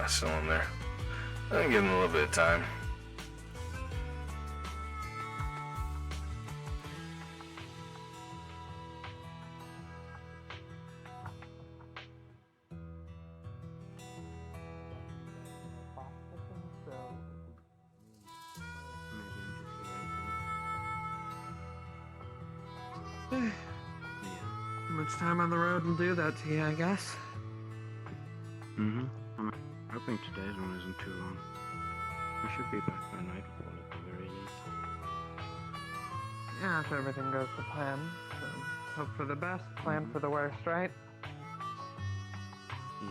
Still in there. I give him a little bit of time. How much time on the road will do that to you, I guess. Mm-hmm. I'm hoping today's one isn't too long. I should be back by nightfall at the very least. Yeah, if everything goes to plan. So, hope for the best, plan for the worst, right? Yeah,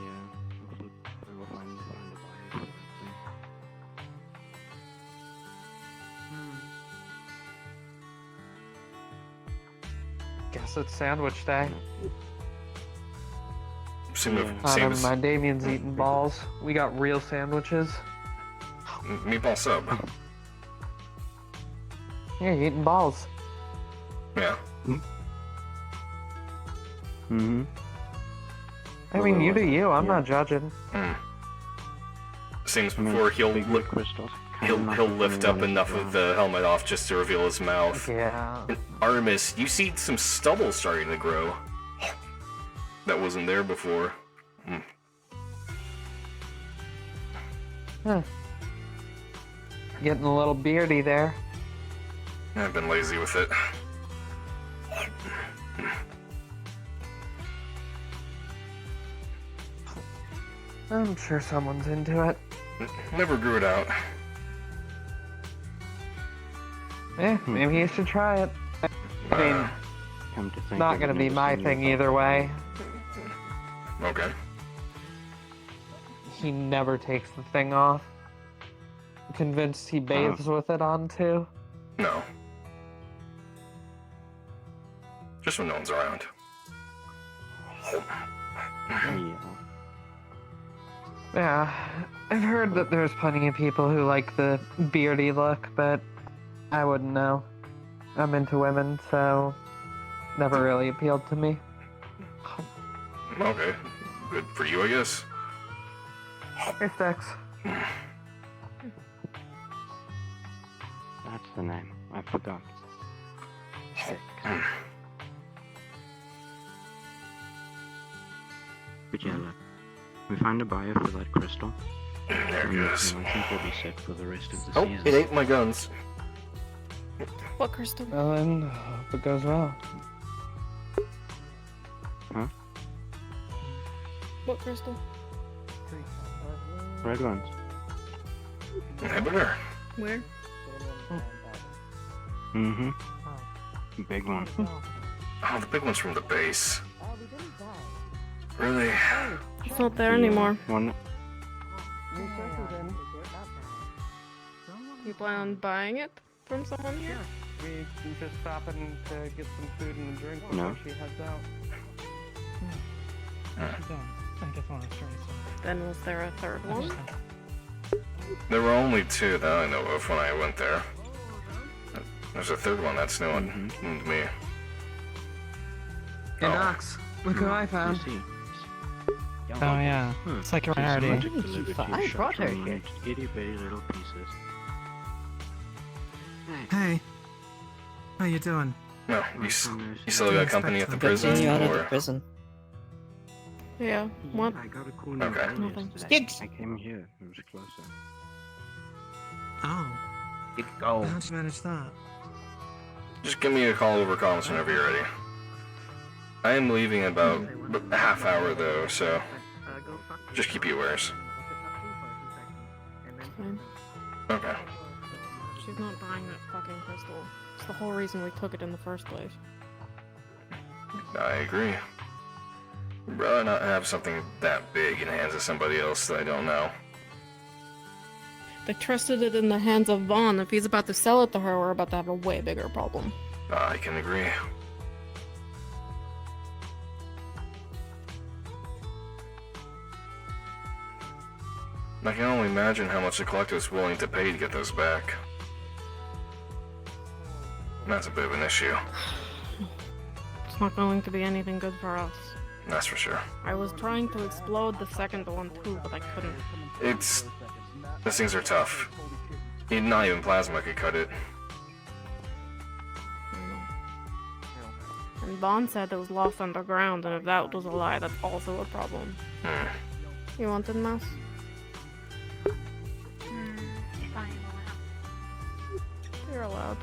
I will find a buyer for that thing. Guess it's sandwich day. My Damien's eating balls. We got real sandwiches. Meatball sub. Yeah, you're eating balls. Yeah. Mm-hmm. I mean, you do you. I'm not judging. Seems before he'll lift up enough of the helmet off just to reveal his mouth. Yeah. And Artemis, you see some stubble starting to grow. That wasn't there before. Getting a little beardy there. I've been lazy with it. I'm sure someone's into it. Never grew it out. Maybe you should try it. I mean, not gonna be my thing either way. Okay. He never takes the thing off. I'm convinced he bathes with it on too. No. Just when no one's around. Yeah, I've heard that there's plenty of people who like the beardy look, but I wouldn't know. I'm into women, so never really appealed to me. Okay. Good for you, I guess. Hey, Stix. That's the name. I forgot. But yeah, look. We find a buyer for that crystal. There it goes. I think we'll be set for the rest of the Oh, season. it ate my guns. What crystal? Well, then, hope it goes well. Huh? What crystal? Red ones. Inhibitor. Where? Mm-hmm. Big one. Oh, the big one's from the base. Really? It's not there anymore. One. You plan on buying it from someone here? maybe just stopping to get some food and a drink before No. she heads out. I guess I'll try some. Then was there a third one? There were only two that I know of when I went there. There's a third one that's new one to me. Hey, Knox, look what I found. Oh yeah, it's like a rarity. I brought her here. Itty bitty little pieces. Hey, how you doing? No, you still got company at the prison, Getting you out of the or? prison. Yeah. What? I got a cool new Okay. car Nothing. yesterday. I came here. It was closer. Oh, Go. how'd you manage that? Just give me a call over comms whenever you're ready. I am leaving in about a half hour though, so just keep you wares. Fine. Okay. She's not buying that fucking crystal. It's the whole reason we took it in the first place. I agree. I'd rather not have something that big in the hands of somebody else that I don't know. They trusted it in the hands of Vaughn. If he's about to sell it to her, we're about to have a way bigger problem. I can agree. I can only imagine how much the collector is willing to pay to get those back. That's a bit of an issue. It's not going to be anything good for us. That's for sure. I was trying to explode the second one too, but I couldn't. Those things are tough. Not even plasma could cut it. And Vaughn said it was lost underground, and if that was a lie, that's also a problem. You wanted mouse? You're allowed.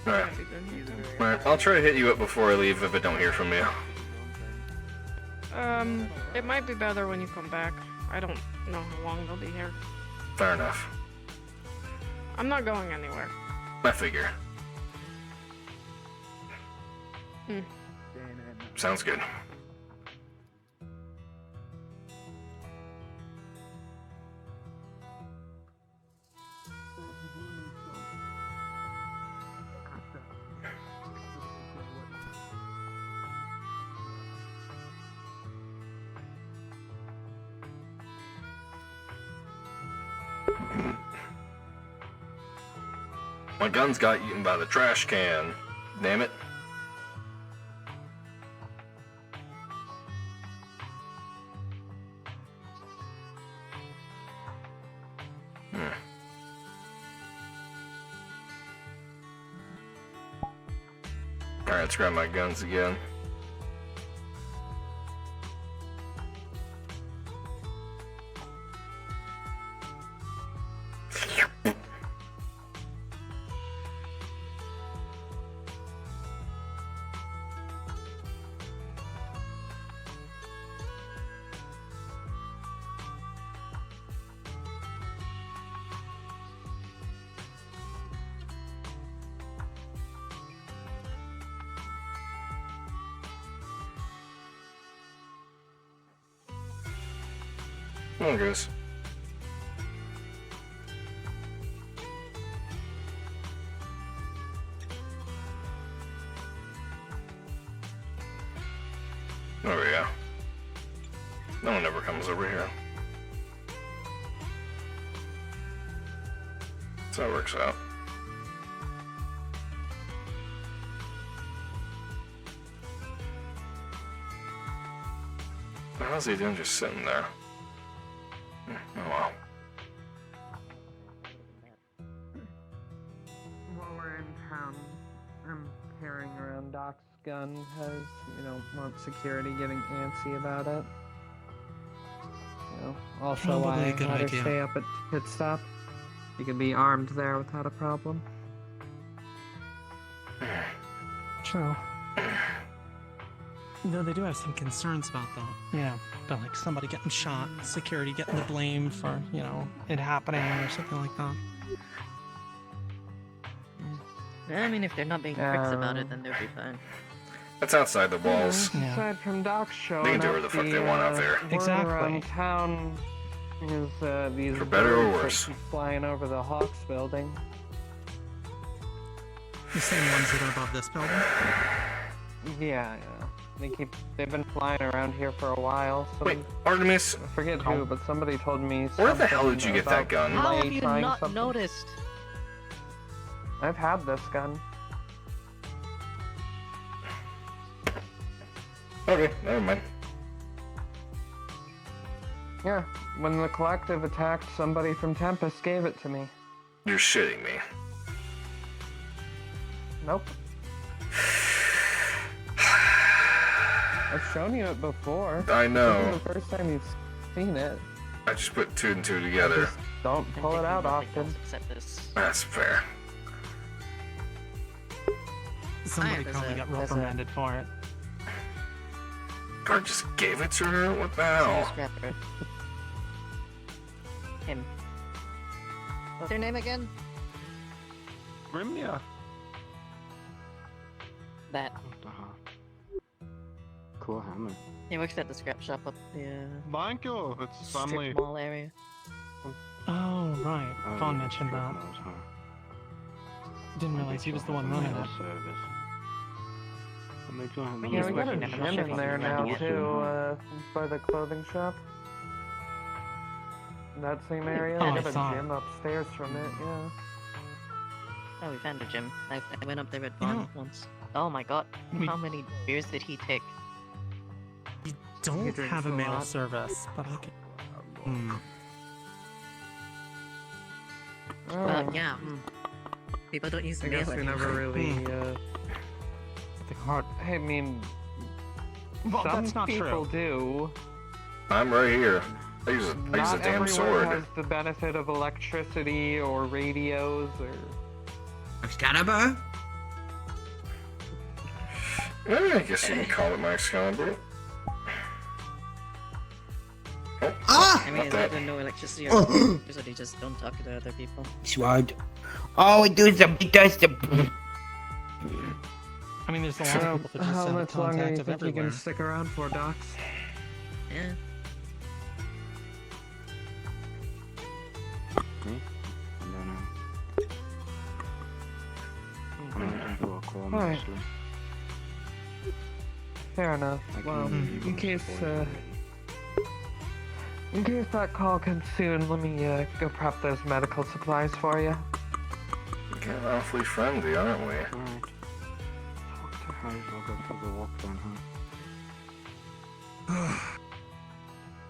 Alright. Alright, I'll try to hit you up before I leave if I don't hear from you. It might be better when you come back. I don't know how long they'll be here. Fair enough. I'm not going anywhere. I figure. Sounds good. My guns got eaten by the trash can. Damn it. Alright, let's grab my guns again. Come on, guys. There we go. No one ever comes over here. So it works out. How's he doing just sitting there? Oh well. While we're in town, I'm carrying around Doc's gun because, want security getting antsy about it. Also Probably why I a good had her idea. stay up at pit stop. You can be armed there without a problem. True. Though they do have some concerns about that. Yeah, about like somebody getting shot, security getting the blame for, it happening or something like that. I mean, if they're not being pricks about it, then they'll be fine. That's outside the walls. Aside from Doc showing They can do up, whatever the fuck they want out there. word around town Is these For better or birds that worse. keep flying over the Hawks building. The same ones that are above this building? Yeah. They've been flying around here for a while. Wait, Artemis. I forget who, but somebody told me. Where the hell did you get that gun? How have you not something. noticed? I've had this gun. Okay, never mind. Yeah, when the collective attacked, somebody from Tempest gave it to me. You're shitting me. Nope. I've shown you it before. I know. This is the first time you've seen it. I just put 2 and 2 together. Just don't pull it out often. Except this. That's fair. Somebody there's probably a- got there's a- reprimanded for it. God just gave it to her? What the hell? Scrapper. Him. What's your name again? Grimnia. That. Cool hammer. He works at the scrap shop up the Thank you. It's strip family. mall area. Oh, right. Oh, Vaughn yeah, mentioned strip that. malls, huh? Didn't realize he was the one running it. Service. Yeah, we got a gym in there now too, by the clothing shop. In that same area, Oh, we I got saw a it. gym upstairs from it, yeah. Oh, we found a gym. I went up there with You Vaughn know- once. Oh my god. We- How many beers did he take? Don't drinks have a a mail lot. service, but I can. Oh, Yeah. People don't use I mail guess we anymore. never really, I mean, Well, some that's not people true. do. I'm right here. I use a Not damn everyone sword. has the benefit of electricity or radios or... Excalibur? I guess you can call it my Excalibur. Oh, Ah! I mean, not is that. there no electricity or Oh. so they just don't talk to other people? Sword. Oh, it does the... I mean, there's a lot of people that just How have much longer do contact you of think you everywhere. can stick around for, Docs? Yeah. Me? I don't know. I'm waiting for a call, Alright. mostly. Fair enough. I can Well, leave in on case, support already. in case that call comes soon, let me, go prep those medical supplies for you. We're getting awfully friendly, aren't we? Alright. Might as well go for the walk then, huh?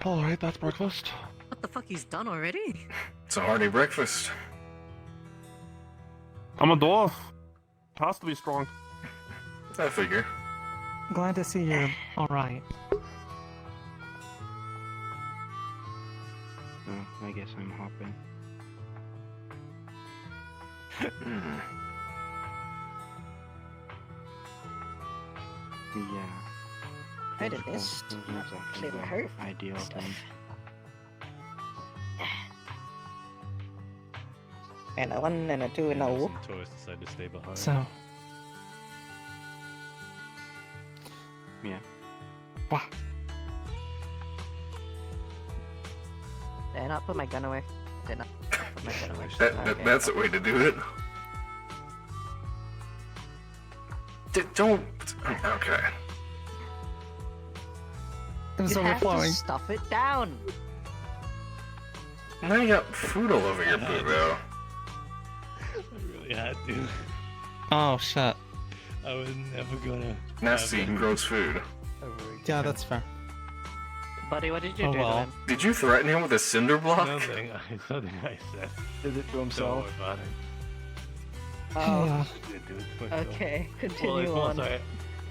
Alright, that's breakfast. What the fuck, he's done already? It's a hearty breakfast. I'm a dwarf. Has to be strong. I figure. Glad to see you're alright. Oh, I guess I'm hopping. Hmm. Yeah. How did Of this course, isn't exactly clear the her ideal stuff? thing. And a 1 and a 2 and a whoop. Tourists decide to stay behind. So, Yeah. wow. Did I not put my gun away? Did not put my gun away. Okay. That's a way to do it. Don't. Okay. It was You have to overflowing. stuff it down. Now you got food all over your boot, though. I really had to. Oh, shit. I was never gonna. Nasty and gross food. Yeah, that's fair. Buddy, what did you Oh, do to well. him? Did you threaten him with a cinder block? Nothing I said. Did it to Don't himself. worry about it. Oh, Yeah. I did do it to myself. okay. Well, Continue it's on. also,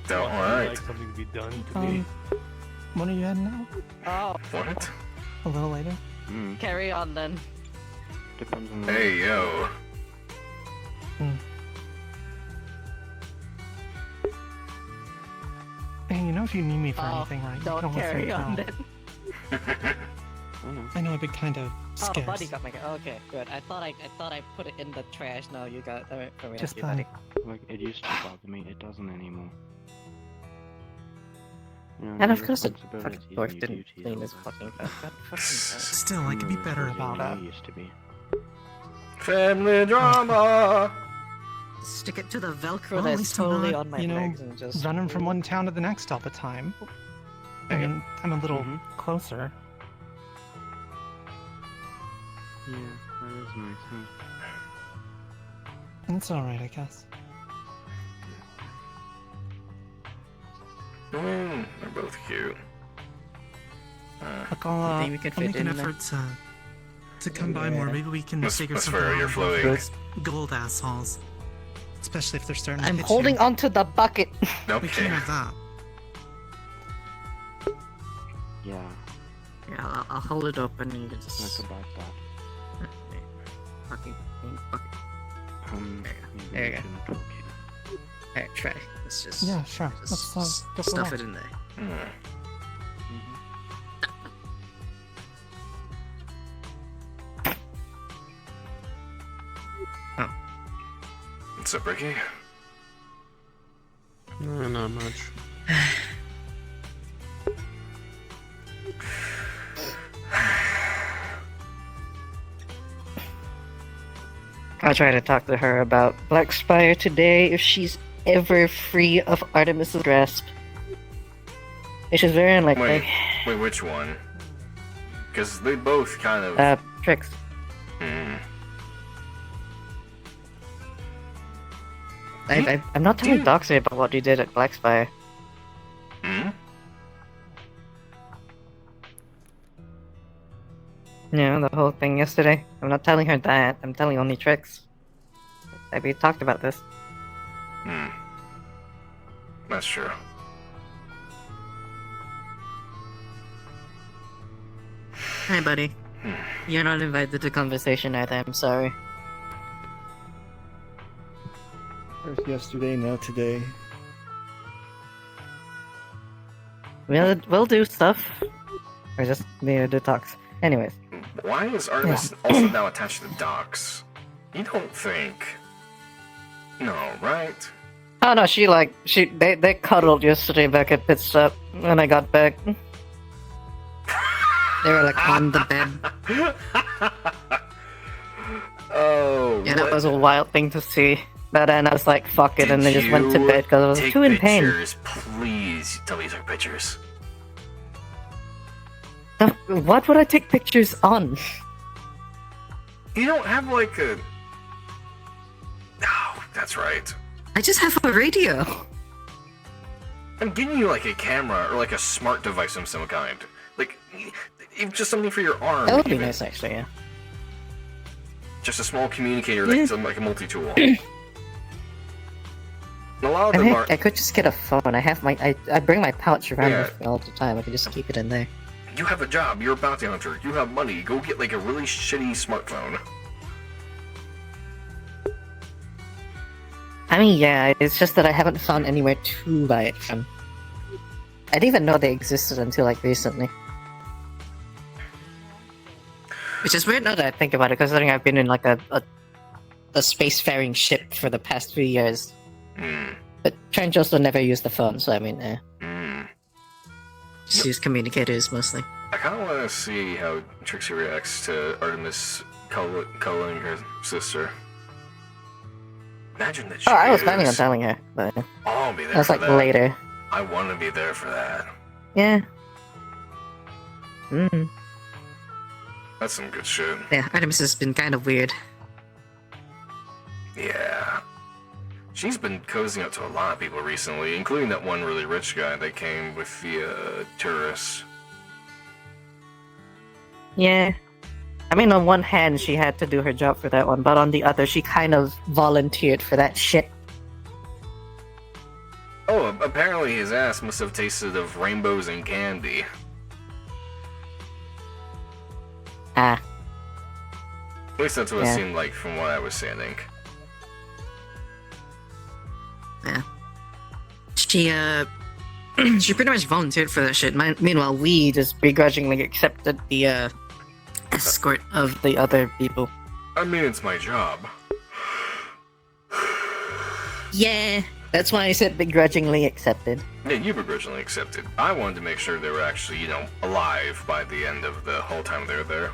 Don't also alright. like something to be done to me. When are you heading out? Oh, What? A little later? Mm, carry on then. depends on the Hey, yo. Hey, you know if you need me for Oh, anything, right? You don't can always carry let me on know. then. Oh no. I know I've been kind of Oh, scarce. buddy got my gun. Okay, good. I thought I put it in the trash. No, you got it. Alright, for me. Just you, buddy. Like, it used to bother me, it doesn't anymore. And of course the fucking dwarf didn't clean his fucking Still, I could be better about it. Used to be. Family drama. Stick it to the Velcro Well, at that's least I'm totally not, on my you know, legs and just running from one town to the next all the time. I mean, I'm a little Mm-hmm. closer. Yeah, that is nice, huh? It's alright, I guess. They're both cute. Look, I'll think we could make fit an in there? effort to come by more. Maybe we can That's figure fair, something you're out floating. with those gold assholes. Especially if they're starting to I'm hit holding you. onto the bucket. We Okay. can't have that. Yeah, Yeah, I'll hold it open and you can just talk about that. fucking bucket. Maybe There you we go. shouldn't talk here. Alright, try. Let's just Yeah, sure. just Let's go for stuff that. it in there. What's up, Ricky? Not much. I'll try to talk to her about Black Spire today if she's ever free of Artemis's grasp. Which is very unlikely. Wait, which one? Because they both kind of. Tricks. Hmm. I'm not telling Doxy about what you did at Black Spire. Hmm? Yeah, the whole thing yesterday. I'm not telling her that. I'm telling only Tricks. We talked about this. Hmm. That's true. Hi, buddy. You're not invited to conversation either, I'm sorry. First yesterday, now today. We'll do stuff. Or just need to talks. Anyways. Why is Artemis also now attached to the docks? You don't think. No, right? Oh no, they cuddled yesterday back at Pit Stop when I got back. They were like on the bed. Oh, yeah, that was a wild thing to see. But then I was like, fuck it, and they just went to bed because I was Take too in pain. pictures, please. Tell me you took pictures. What would I take pictures on? You don't have like a. Oh, that's right. I just have a radio. I'm getting you like a camera or like a smart device of some kind. Like, just something for your arm. That would be even. nice, actually, yeah. Just a small communicator that's like a multi-tool. A lot of I them are. I could just get a phone. I have I bring my pouch around Yeah. with me all the time. I can just keep it in there. You have a job. You're a bounty hunter. You have money. Go get like a really shitty smartphone. I mean, yeah, it's just that I haven't found anywhere to buy it from. I didn't even know they existed until like recently. Which is weird now that I think about it, considering I've been in like a spacefaring ship for the past 3 years. But Trent also never used the phone, so I mean, just use communicators mostly. I kind of want to see how Trixie reacts to Artemis calling her sister. Imagine that she Oh, I was is. planning on telling her, but I'll be there that's for like that. later. I want to be there for that. Yeah. Mm. That's some good shit. Yeah, Artemis has been kind of weird. Yeah. She's been cozying up to a lot of people recently, including that one really rich guy that came with the tourists. Yeah. I mean, on one hand, she had to do her job for that one, but on the other, she kind of volunteered for that shit. Oh, apparently his ass must have tasted of rainbows and candy. Ah. At least that's what Yeah. it seemed like from what I was saying. Yeah. She, she pretty much volunteered for that shit. Meanwhile, we just begrudgingly accepted the, escort of the other people. I mean, it's my job. Yeah. That's why I said begrudgingly accepted. Yeah, you begrudgingly accepted. I wanted to make sure they were actually, you know, alive by the end of the whole time they were there.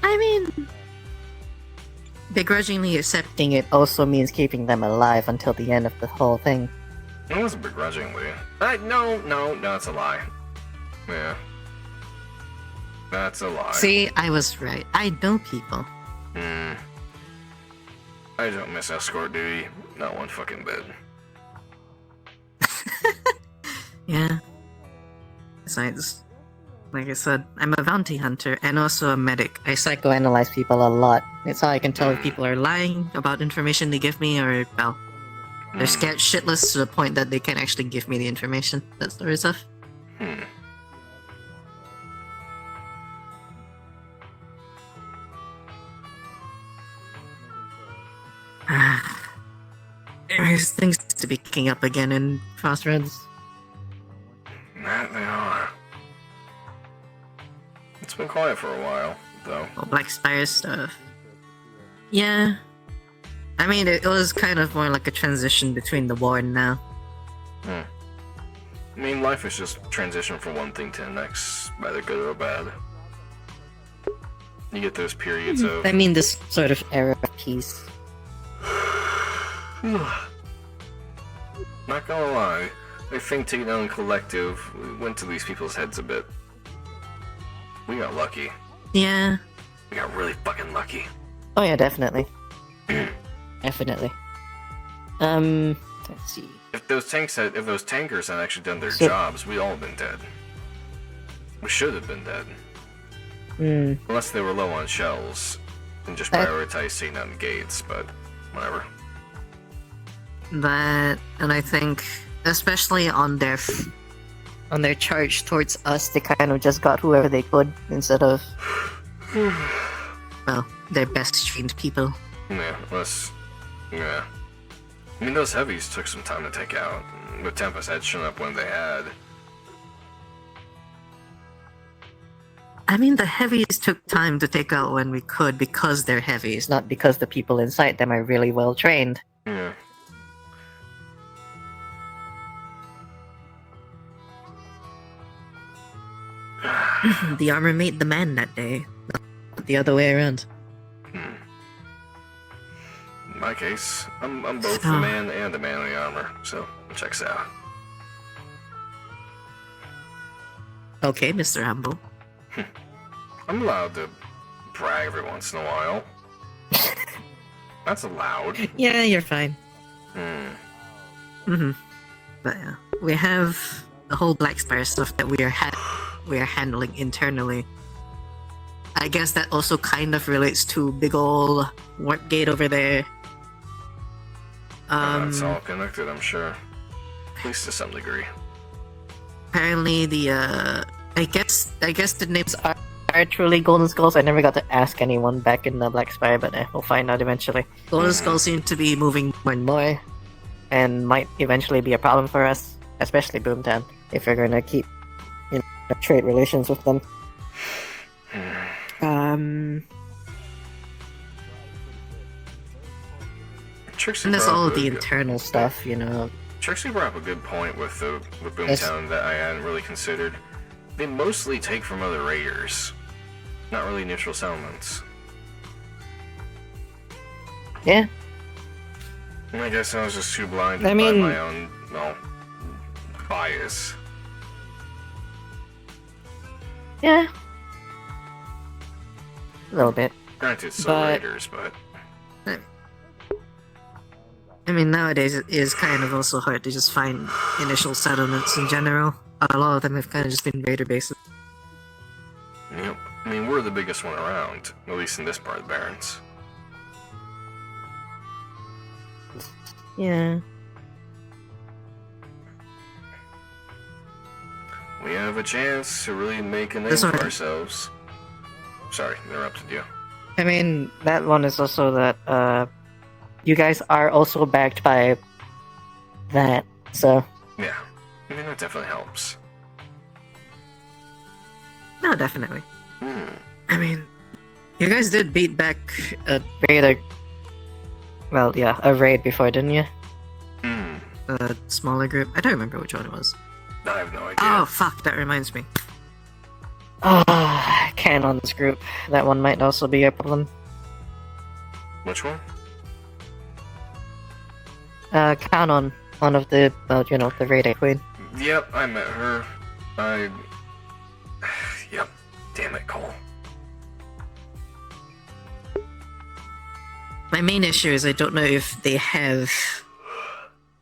I mean, begrudgingly accepting it also means keeping them alive until the end of the whole thing. It wasn't begrudgingly. No, that's a lie. Yeah. That's a lie. See, I was right. I know people. I don't miss escort duty. Not one fucking bit. Yeah. Besides, like I said, I'm a bounty hunter and also a medic. I psychoanalyze people a lot. It's how I can tell if people are lying about information they give me or, well, they're scared shitless to the point that they can't actually give me the information. That sort of stuff. There's things to be kicking up again in Crossroads. That they are. It's been quiet for a while, though. Well, Black Spire stuff. Yeah. I mean, it was kind of more like a transition between the war and now. I mean, life is just transition from one thing to the next, either good or bad. You get those periods of... I mean, this sort of era of peace. Not gonna lie, I think taking down Collective went to these people's heads a bit. We got lucky. Yeah. We got really fucking lucky. Oh yeah, definitely. Definitely. Let's see. If those tankers had actually done their jobs, we'd all have been dead. We should have been dead. Unless they were low on shells and just prioritized taking down the gates, but whatever. That, and I think, especially on their charge towards us, they kind of just got whoever they could instead of, well, their best trained people. Yeah. I mean, those heavies took some time to take out. But Tempest had shown up when they had. I mean, the heavies took time to take out when we could because they're heavies, not because the people inside them are really well trained. Yeah. The armor made the man that day, not the other way around. In my case, I'm both the man and the man in the armor, so it checks out. Okay, Mr. Humble. I'm allowed to brag every once in a while. That's allowed. Yeah, you're fine. But yeah, we have the whole Black Spire stuff that we are handling internally. I guess that also kind of relates to big ol' warp gate over there. It's all connected, I'm sure. At least to some degree. Apparently the I guess the names are truly Golden Skulls. I never got to ask anyone back in the Black Spire, but we'll find out eventually. Golden Skulls seem to be moving more and more, and might eventually be a problem for us, especially Boomtown, if we're gonna keep, trade relations with them. Trixie And that's brought all up the a good- internal stuff, Trixie brought up a good point with Boomtown that I hadn't really considered. They mostly take from other raiders, not really neutral settlements. Yeah. And I guess I was just too blinded I mean- by my own, bias. Yeah. A little bit. Granted, some raiders, but... I mean, nowadays it is kind of also hard to just find initial settlements in general. A lot of them have kind of just been raider bases. Yep. I mean, we're the biggest one around, at least in this part of the Barrens. Yeah. We have a chance to really make a name This for one- ourselves. Sorry, interrupted you. I mean, that one is also that, you guys are also backed by that, so... Yeah. I mean, that definitely helps. No, definitely. I mean, you guys did beat back a raider well, yeah, a raid before, didn't you? Hmm. A smaller group. I don't remember which one it was. I have no idea. Oh, fuck, that reminds me. Ah, Canon's group. That one might also be a problem. Which one? Canon. One of the, well, you know, the raid queen. Yep, I met her. Yep. Damn it, Cole. My main issue is I don't know if they have...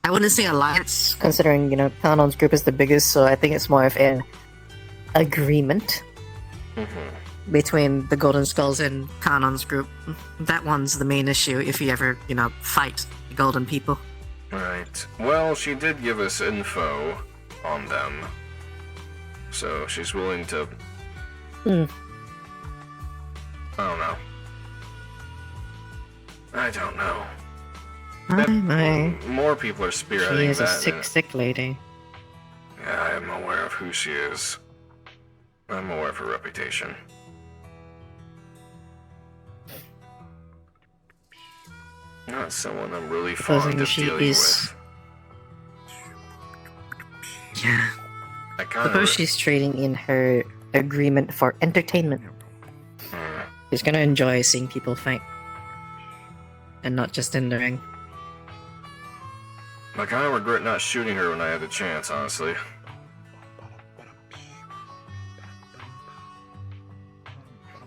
I wouldn't say alliance, considering, you know, Canon's group is the biggest, so I think it's more of an agreement between the Golden Skulls and Canon's group. That one's the main issue if you ever, you know, fight the Golden people. Right. Well, she did give us info on them. So she's willing to... I don't know. I don't know. My. More people are spearheading She is a that. sick lady. Yeah, I am aware of who she is. I'm aware of her reputation. Not someone I'm really fond of she dealing is... with. Yeah. I kind Suppose of... she's trading in her agreement for entertainment. She's gonna enjoy seeing people fight. And not just in the ring. I kind of regret not shooting her when I had the chance, honestly.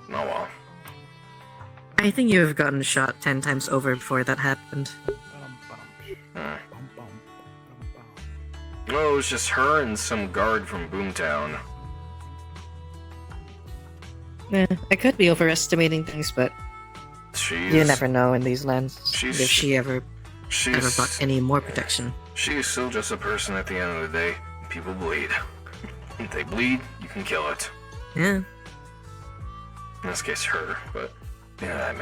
Oh well. I think you have gotten shot 10 times over before that happened. Well, it was just her and some guard from Boomtown. Yeah, I could be overestimating things, but you never know in these lands if she ever got any more protection. She's still just a person at the end of the day. People bleed. If they bleed, you can kill it. Yeah. In this case, her, but you know what I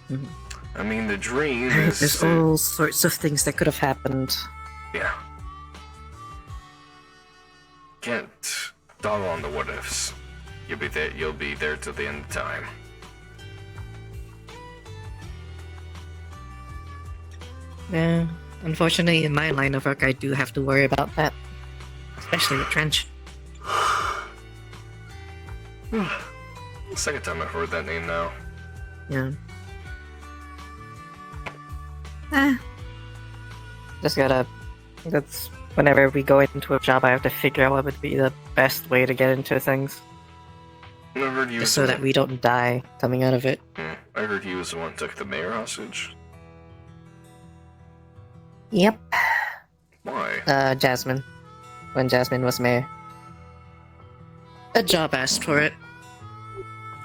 mean. I mean, the dream is... There's all sorts of things that could have happened. Yeah. Can't dwell on the what ifs. You'll be there till the end of time. Yeah. Unfortunately, in my line of work, I do have to worry about that. Especially with Trench. Second time I've heard that name now. Yeah. Just gotta... That's... Whenever we go into a job, I have to figure out what would be the best way to get into things. I heard you Just so that we don't die coming out of it. I heard he was the one who took the mayor hostage. Yep. Why? Jasmine. When Jasmine was mayor. A job asked for it.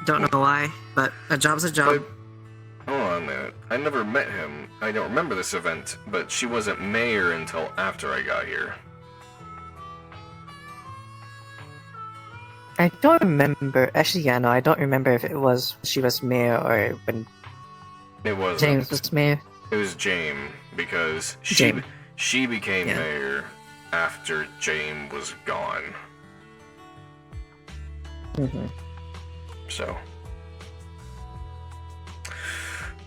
Don't know why, but a job's a job. Hold on a minute. I never met him. I don't remember this event, but she wasn't mayor until after I got here. I don't remember. Actually, yeah, no, I don't remember if it was she was mayor or when It wasn't. James was mayor. It was James, because James. she became mayor after James was gone. So.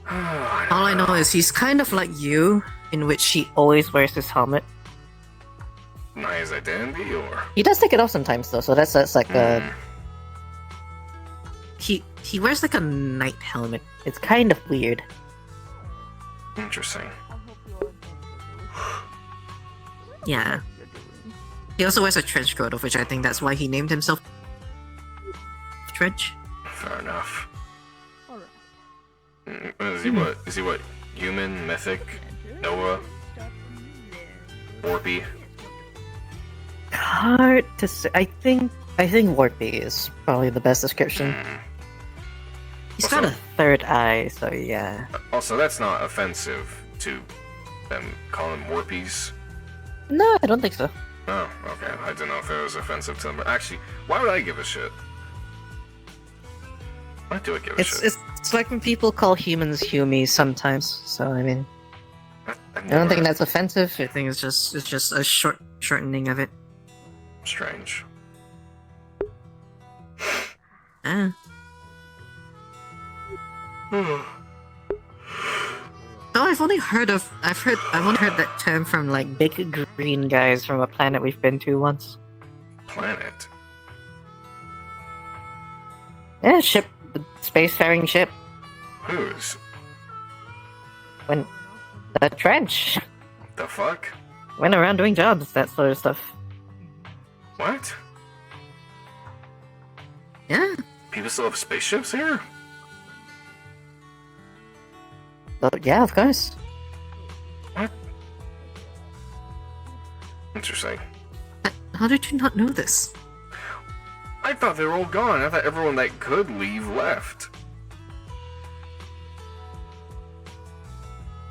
All I know is he's kind of like you, in which he always wears his helmet. Not his identity, or? He does take it off sometimes, though, so that's like a... He wears like a knight helmet. It's kind of weird. Interesting. Yeah. He also wears a trench coat, of which I think that's why he named himself Trench. Fair enough. Is he what? Human, mythic, Noah, Warpy? Hard to say. I think Warpy is probably the best description. He's got a third eye, so yeah. Also, that's not offensive to them calling them Warpies. No, I don't think so. Oh, okay. I didn't know if it was offensive to them. But actually, why would I give a shit? Why do I give a shit? It's like when people call humans humies sometimes. So I mean, I don't think that's offensive. I think it's just a shortening of it. Strange. No, I've only heard that term from like big green guys from a planet we've been to once. Planet? Yeah, ship, spacefaring ship. Whose? When the trench The fuck? went around doing jobs, that sort of stuff. What? Yeah. People still have spaceships here? Yeah, of course. What? Interesting. How did you not know this? I thought they were all gone. I thought everyone that could leave left.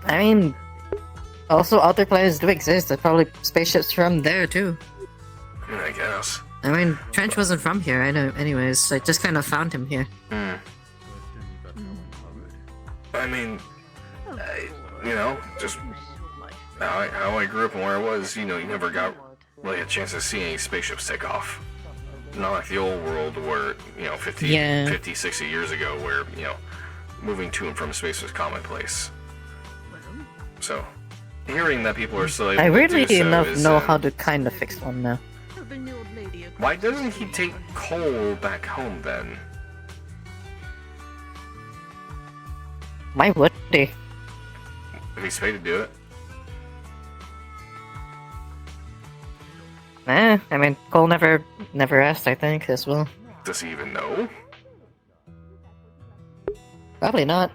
I mean, also other planets do exist. There's probably spaceships from there too. I guess. I mean, Trench wasn't from here, I know. Anyways, I just kind of found him here. Hmm. I mean, you know, just how I grew up and where I was, you know, you never got really a chance to see any spaceships take off. Not like the old world where, you know, 50, 60 years ago where, you know, moving to and from space was commonplace. So, hearing that people are still able I to weirdly do so enough is, know how to kind of fix one now. why doesn't he take coal back home then? Why would he? If he's paid to do it? I mean, Cole never asked, I think, as well. Does he even know? Probably not.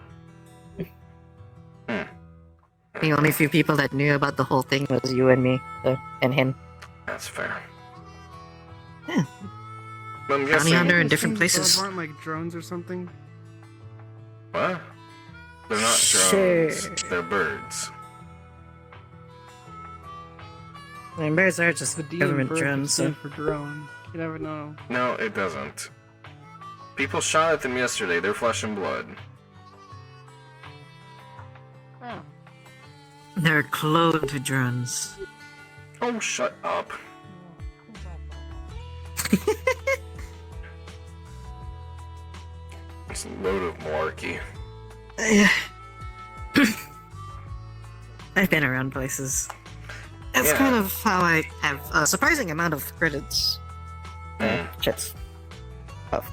The only few people that knew about the whole thing was you and me, so, and him. That's fair. Yeah. I'm Bounty guessing... hunter in different places. Aren't like drones or something? What? They're not Sure. drones. They're birds. I mean, birds are just The D government in bird drones, so... stand for drone. You never know. No, it doesn't. People shot at them yesterday. They're flesh and blood. They're clothed drones. Oh, shut up. It's a load of malarkey. I've been around places. That's Yeah. kind of how I have a surprising amount of credits. Chips. Both.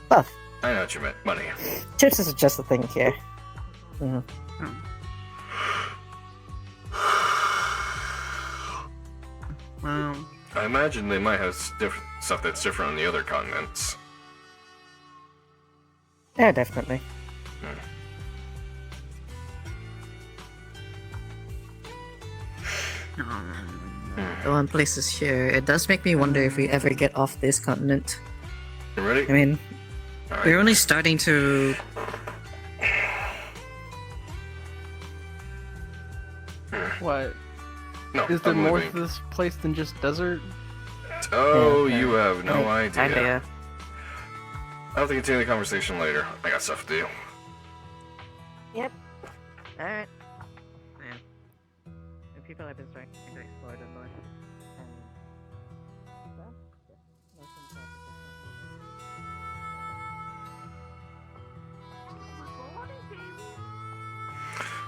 Both. I know what you meant. Money. Chips is just a thing here. Mhm. I imagine they might have stuff that's different on the other continents. Yeah, definitely. Go on places here. It does make me wonder if we ever get off this continent. You ready? I mean, All we're right. only starting to... What? No, Is there I'm more moving. to this place than just desert? Oh, Yeah, you have no idea. idea. I'll have to continue the conversation later. I got stuff to do. Yep. Alright. Yeah. The people have been starting to explore the north.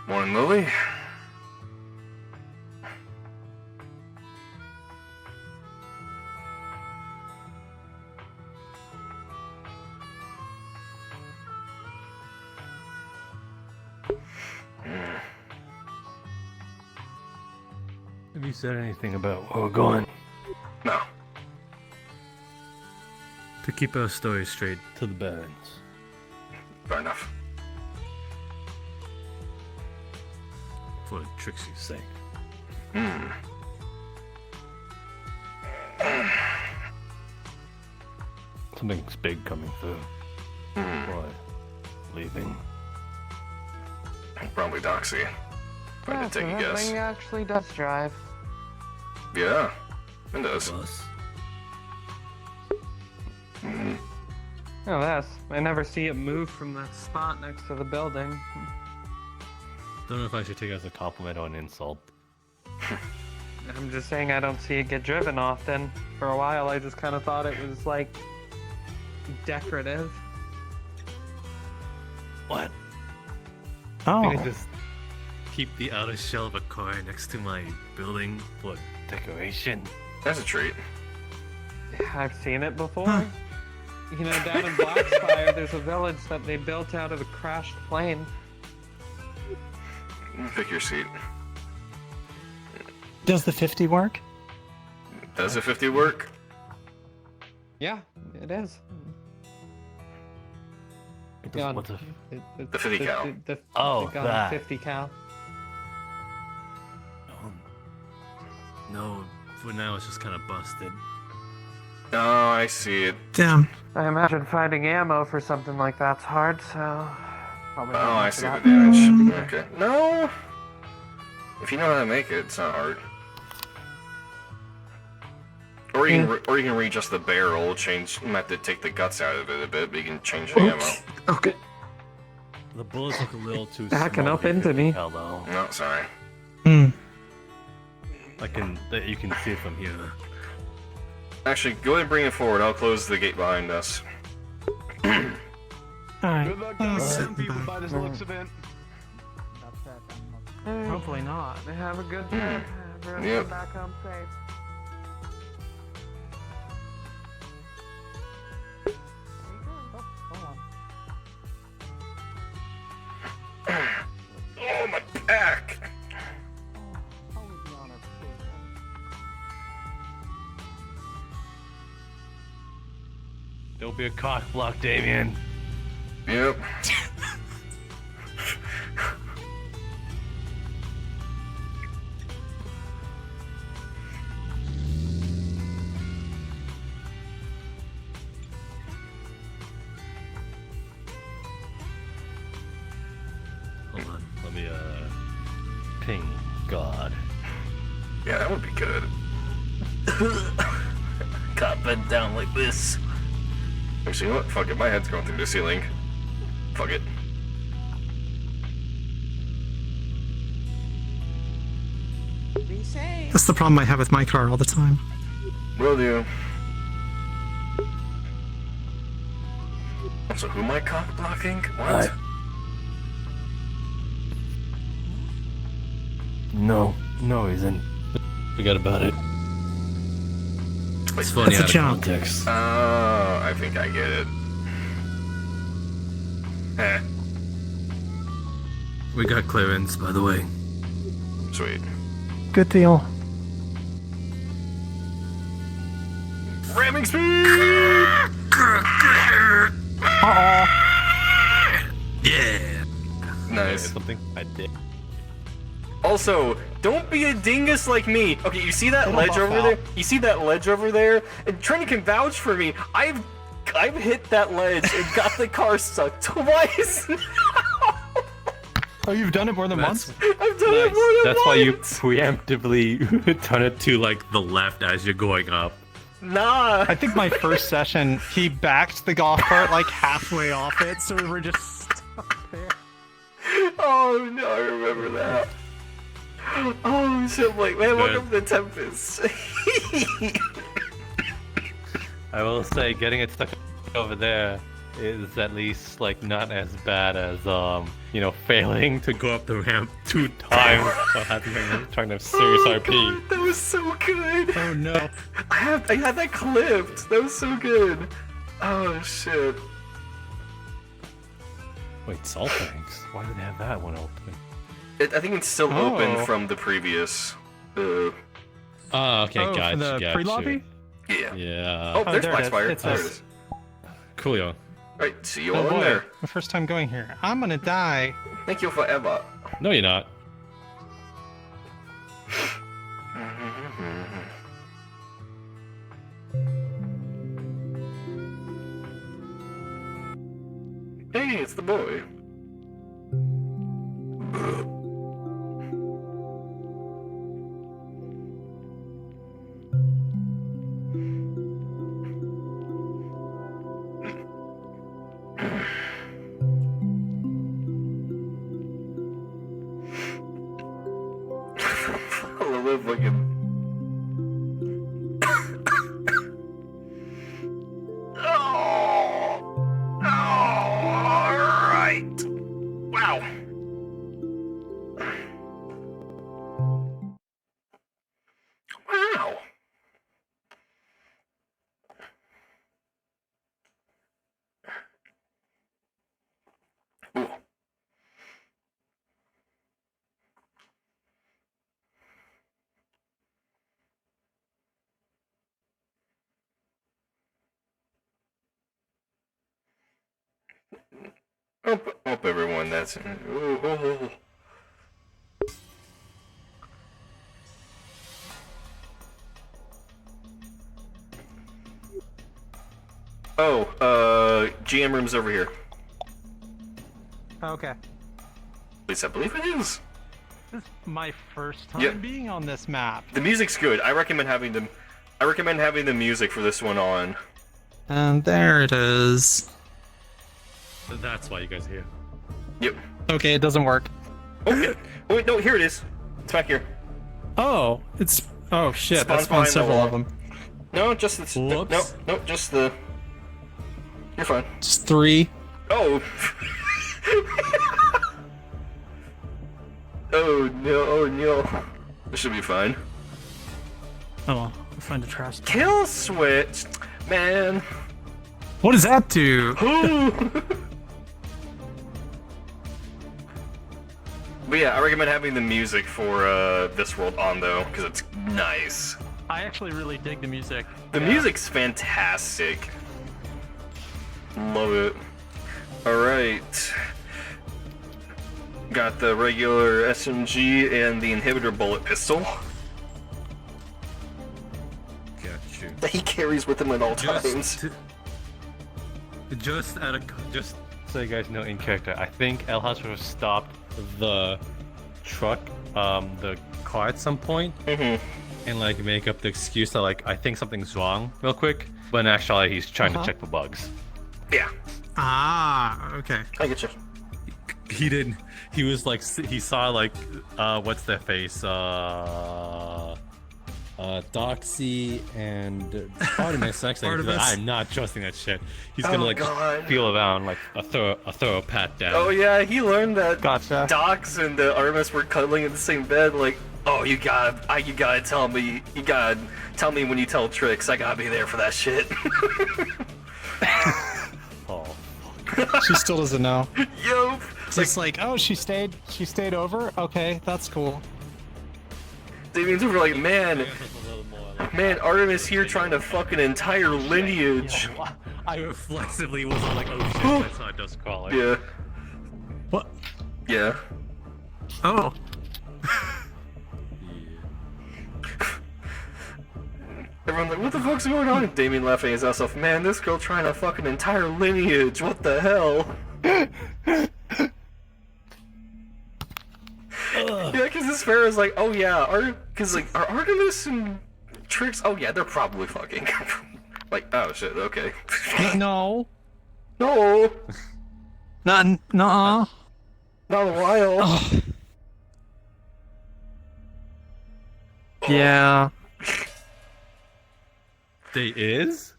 Morning, Lily. Have you said anything about where we're going? No. To keep our story straight to the Barrens. Fair enough. For Trixie's sake. Something's big coming through. Why? Leaving. Probably Doxy. If I Yeah, had to so take a that guess. thing actually does drive. Yeah, it does. Oh, that's. I never see it move from the spot next to the building. Don't know if I should take it as a compliment or an insult. I'm just saying I don't see it get driven often. For a while, I just kind of thought it was like decorative. What? Oh. I think it just keep the outer shell of a car next to my building for decoration. That's a treat. I've seen it before. You know, down in Blackspire, there's a village that they built out of a crashed plane. Pick your seat. Does the 50 work? Does a 50 work? Yeah, it is. What the? The 50 cal. Oh, the gun, that. 50 cal. No, for now it's just kind of busted. Oh, I see it. Damn. I imagine finding ammo for something like that's hard, so... probably Oh, not I much see of the that. damage. Okay. No! If you know how to make it, it's not hard. Or you can readjust the barrel, change. You might have to take the guts out of it a bit, but you can change the ammo. Okay. The bullets look a little too Backing small up to be into 50 me. cal, though. No, sorry. You can see it from here. Actually, go ahead and bring it forward. I'll close the gate behind us. Alright. Good luck down people by this looks event. Hopefully not. Have a good time. Everyone Yep. come back home safe. Oh, my back! Don't be a cock block, Damien. Yep. Hold on, let me ping God. Yeah, that would be good. Got bent down like this. Actually, you know what? Fuck it. My head's going through the ceiling. Fuck it. Be safe. That's the problem I have with my car all the time. Will do. So who am I cock blocking? What? No, he isn't. Forget about it. It's funny That's a out of joke. context. Oh, I think I get it. Eh, We got clearance, by the way. sweet. Good deal. Ramming speed! Yeah. Nice. Something I did. Also, don't be a dingus like me. Okay, you see that It'll ledge buff over out. there? You see that ledge over there? And Trini can vouch for me. I've hit that ledge and got the car stuck twice. Oh, you've done it more than once? I've done it more than That's why you once. preemptively turn it to like the left as you're going up. Nah. I think my first session, he backed the golf cart like halfway off it, so we were just stuck there. Oh no, I remember that. Oh shit, like, man, welcome to Tempest. I will say, getting it stuck over there is at least like not as bad as failing to go up the ramp 2 times while trying to have serious Oh, RP. God, that was so good. Oh no. I had that clipped. That was so good. Oh shit. Wait, salt tanks? Why did they have that one open? I think it's still Oh. open from the previous. Oh, okay, Oh, gotcha. the gotcha. pre-lobby? Yeah. Yeah. Oh, there's there it is. Blackspire. It's There it us. is. Coolio. Alright, see you Oh all in boy, there. my first time going here. I'm gonna die. Thank you forever. No, you're not. Hey, it's the boy. I love that fucking. Alright. Wow. help everyone. That's. GM room's over here. Okay. At least I believe it is. This is my first time being on this map. The music's good. I recommend having the music for this one on. And there it is. That's why you guys are here. Yep. Okay, it doesn't work. Okay. Oh, wait, no, here it is. It's back here. Oh, it's. Oh shit, Spawn that's spawned behind the several wall. of them. No, just the. No, just the. You're fine. Just 3. Oh. Oh no. This should be fine. Oh, well, I'll find a trash. Kill switch, man. What does that do? But yeah, I recommend having the music for this world on though, because it's nice. I actually really dig the music. The music's fantastic. Love it. Alright. Got the regular SMG and the inhibitor bullet pistol. Got you. That he carries with him at all times. Just so you guys know in character, I think El House would have stopped the truck, the car at some point, and like make up the excuse that like I think something's wrong real quick, but in actuality he's trying to check for bugs. Yeah. Ah, okay. I get you. He didn't. He was like, he saw like, what's their face? Doxy and Artemis. Actually, he's like, I'm not trusting that shit. He's gonna like feel around, like a thorough pat down. Oh yeah, he learned that Gotcha. Dox and Artemis were cuddling in the same bed. Like, oh, you gotta tell me, when you tell tricks. I gotta be there for that shit. Oh. She still doesn't know. Yup. It's like, oh, she stayed over. Okay, that's cool. Damien's over like, man, Artemis here trying to fuck an entire lineage. Yeah, I reflexively wasn't like, oh shit, that's not dust crawler. Yeah. What? Yeah. Oh. Everyone's like, what the fuck's going on? Damien laughing his ass off. Man, this girl trying to fuck an entire lineage. What the hell? Yeah, because this fair is like, oh yeah, because like, are Artemis and Trix? Oh yeah, they're probably fucking. Like, oh shit, okay. No. No. Not in a while. Oh. Yeah. They is?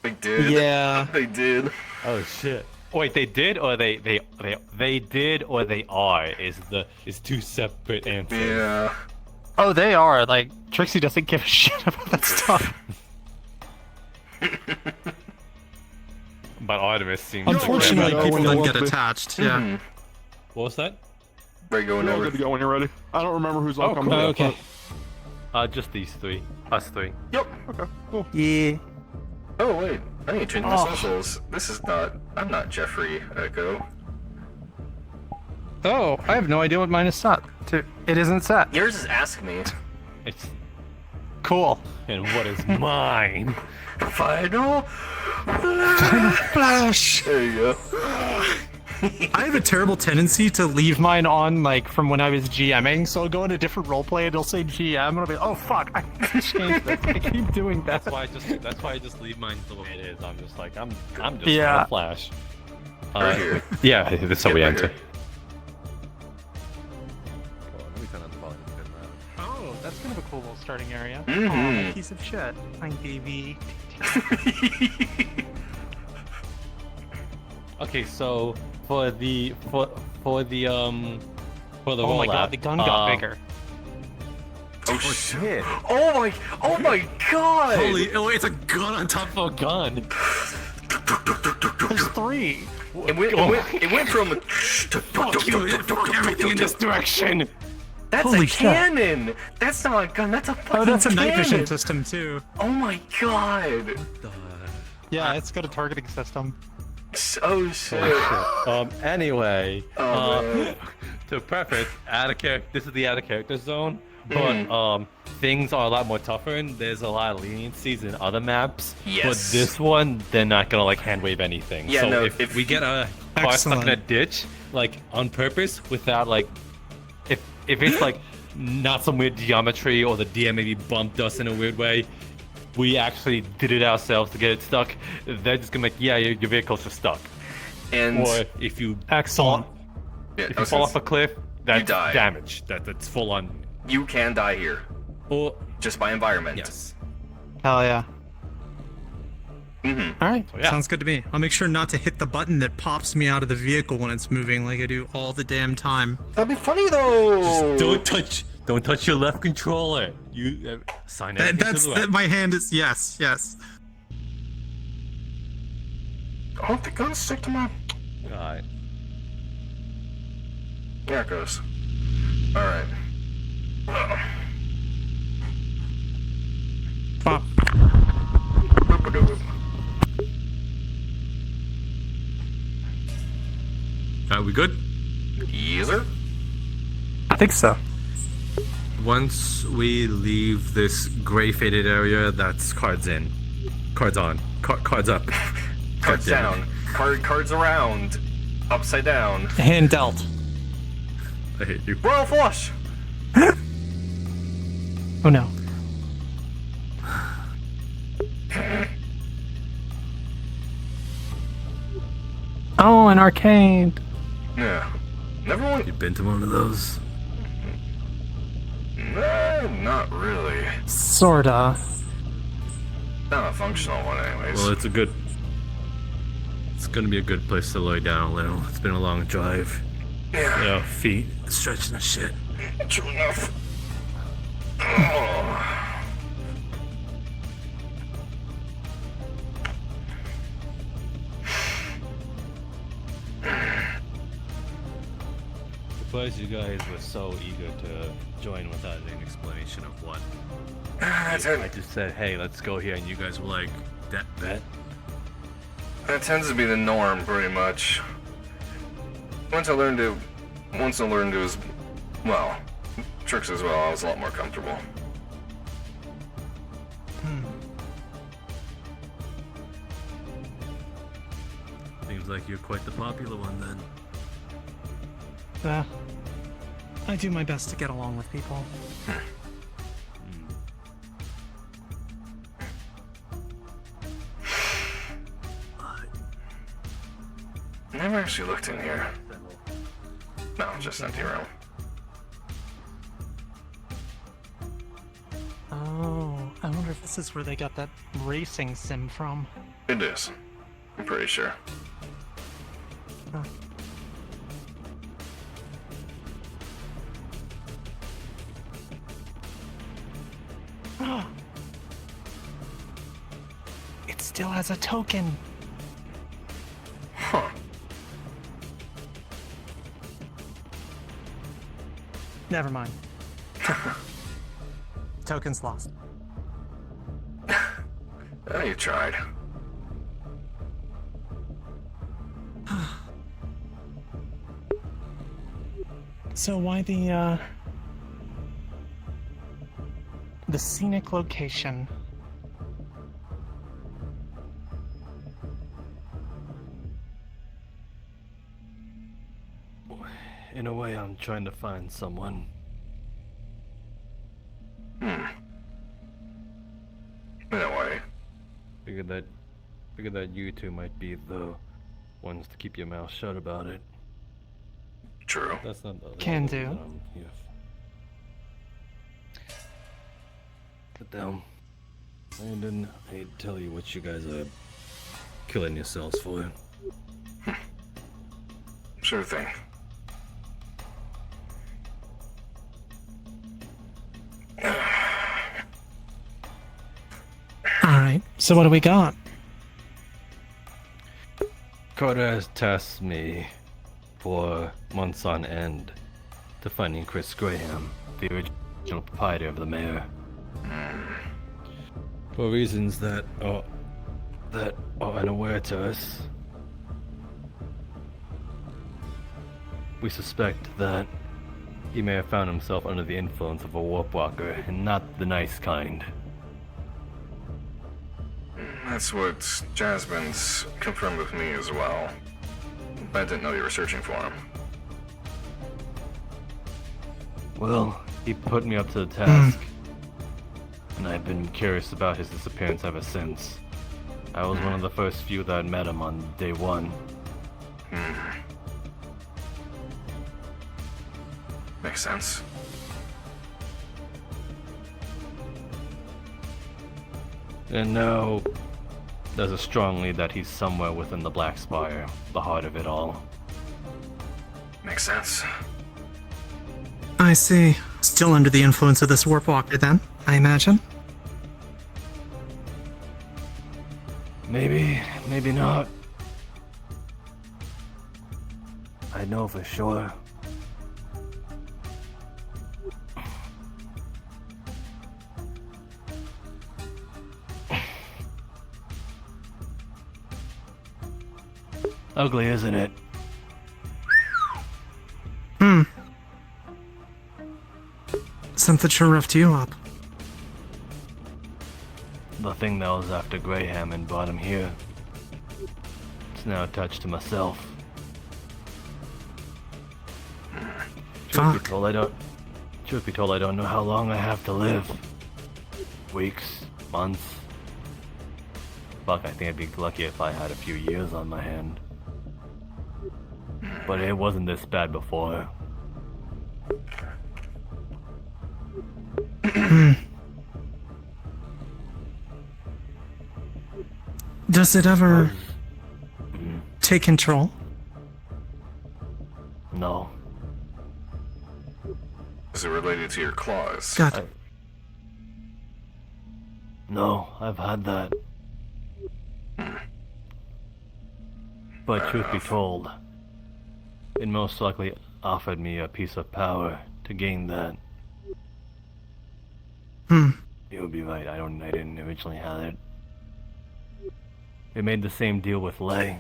They did. Yeah. They did. Oh shit. Wait, they did or they did or they are is two separate answers. Yeah. Oh, they are. Like, Trixie doesn't give a shit about that stuff. But Artemis seems. Unfortunately, people then get attached. Yeah. What was that? Ready to go whenever. Good to go when you're ready. I don't remember who's all coming. Okay. Just these three. Us three. Yep. Okay. Cool. Yeah. Oh wait, I need to change my socials. This is not. I'm not Jeffrey Echo. Oh, I have no idea what mine is set to. It isn't set. Yours is Ask Me. It's cool. And what is mine? Final Flash. There you go. I have a terrible tendency to leave mine on, like, from when I was GMing, so I'll go in a different roleplay and it'll say GM, and I'll be like, oh fuck, I changed this. I keep doing that. That's why I just leave mine the way it is. I'm just like, I'm just Yeah. Flash. Right here. Yeah, that's how we right enter. here. Let me turn on the volume. Oh, that's kind of a cool little starting area. Mhm. Oh, piece of shit. Fine, baby. Okay, so for the Oh rollout, my god, the gun got bigger. Oh shit! Oh my god! Holy! Oh, it's a gun on top of a gun. There's 3. It went from. Fuck you! It broke everything in this direction. That's Holy a shit. cannon. That's not a gun. That's a fucking Oh, that's a night cannon. vision system too. Oh my god! Yeah, it's got a targeting system. Oh shit. Anyway, man. to preface, this is the out of character zone, but things are a lot more tougher and there's a lot of leniencies in other maps. Yes. But this one, they're not gonna like hand wave anything. Yeah, so no, if we get a car stuck in a ditch, like on purpose, without like, if it's like not some weird geometry or the DM maybe bumped us in a weird way, we actually did it ourselves to get it stuck, they're just gonna be like, yeah, your vehicle's just stuck. And or if you excellent. Yeah, if you fall off a cliff, that's die. damage. That's full on. You can die here. Or just by environment. Yes. Hell yeah. Mm-hmm. All right, yeah. Sounds good to me. I'll make sure not to hit the button that pops me out of the vehicle when it's moving, like I do all the damn time. That'd be funny though. Just don't touch your left controller. You sign it. My hand is yes. Oh, the gun stick to my. Alright. There it goes. Alright. Pop. Are we good? Yes, sir. I think so. Once we leave this gray faded area, that's cards in. Cards on. Cards up. Cards down. Cards around. Upside down. Hand dealt. I hate you. Royal flush! Oh no. Oh, an arcade. Yeah. Never went. You been to one of those? Not really. Sorta. Not a functional one, anyways. Well, it's gonna be a good place to lie down a little. It's been a long drive. Yeah. You know, feet stretching and shit. True enough. Oh. Surprised you guys were so eager to join without an explanation of what. I just said, hey, let's go here, and you guys were like, that bet? That tends to be the norm, pretty much. Once I learned to as well, tricks as well, I was a lot more comfortable. Seems like you're quite the popular one then. I do my best to get along with people. Never actually looked in here. No, just empty room. Oh, I wonder if this is where they got that racing sim from. It is. I'm pretty sure. Huh. It still has a token. Huh. Never mind. Token's lost. Oh, you tried. So why the scenic location? In a way, I'm trying to find someone. In a way. Figured that you two might be the ones to keep your mouth shut about it. True. That's not the Can do. Sit down. Brandon, I tell you what you guys are killing yourselves for. Sure thing. Alright, so what do we got? Carter has tasked me for months on end to finding Chris Graham, the original proprietor of the mayor. For reasons that are unaware to us, We suspect that he may have found himself under the influence of a warp walker, and not the nice kind. That's what Jasmine's confirmed with me as well. But I didn't know you were searching for him. Well, he put me up to the task, and I've been curious about his disappearance ever since. I was one of the first few that met him on day one. Makes sense. And now, there's a strong lead that he's somewhere within the Black Spire, the heart of it all. Makes sense. I see. Still under the influence of this warp walker then, I imagine? Maybe, maybe not. I know for sure. Ugly, isn't it? Something sure roughed you up. The thing that was after Graham and brought him here. It's now attached to myself. Truth be told, I don't know how long I have to live. Weeks, months. Fuck, I think I'd be lucky if I had a few years on my hand. But it wasn't this bad before. Does it ever take control? No. Is it related to your claws? No, I've had that. But truth be told, it most likely offered me a piece of power to gain that. You would be right, I didn't originally have it. It made the same deal with Lei.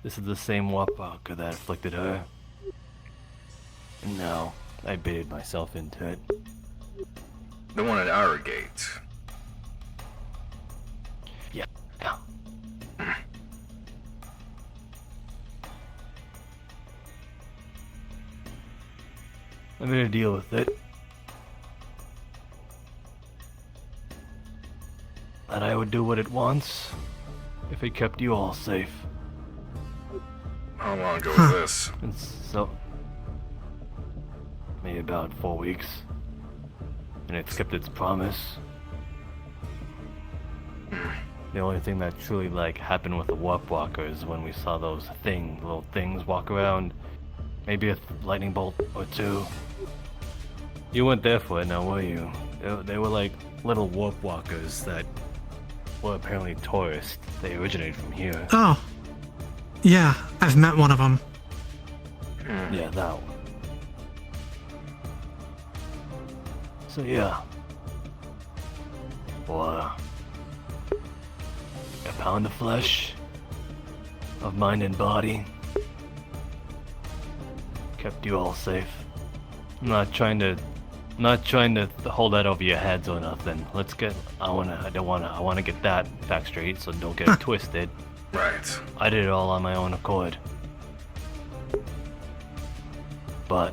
This is the same warp walker that afflicted her. And now, I baited myself into it. The one at our gate. Yeah. I made a deal with it. That I would do what it wants, if it kept you all safe. How long ago was this? It's so... maybe about 4 weeks. And it's kept its promise. The only thing that truly, happened with the warp walker is when we saw those little things walk around. Maybe a lightning bolt or two. You weren't there for it now, were you? They were like little warp walkers that were apparently tourists. They originated from here. Oh. Yeah, I've met one of them. Yeah, that one. So yeah. For a pound of flesh, of mind and body, kept you all safe. I'm not trying to hold that over your heads or nothing. I wanna get that fact straight, so don't get it twisted. Right. I did it all on my own accord. But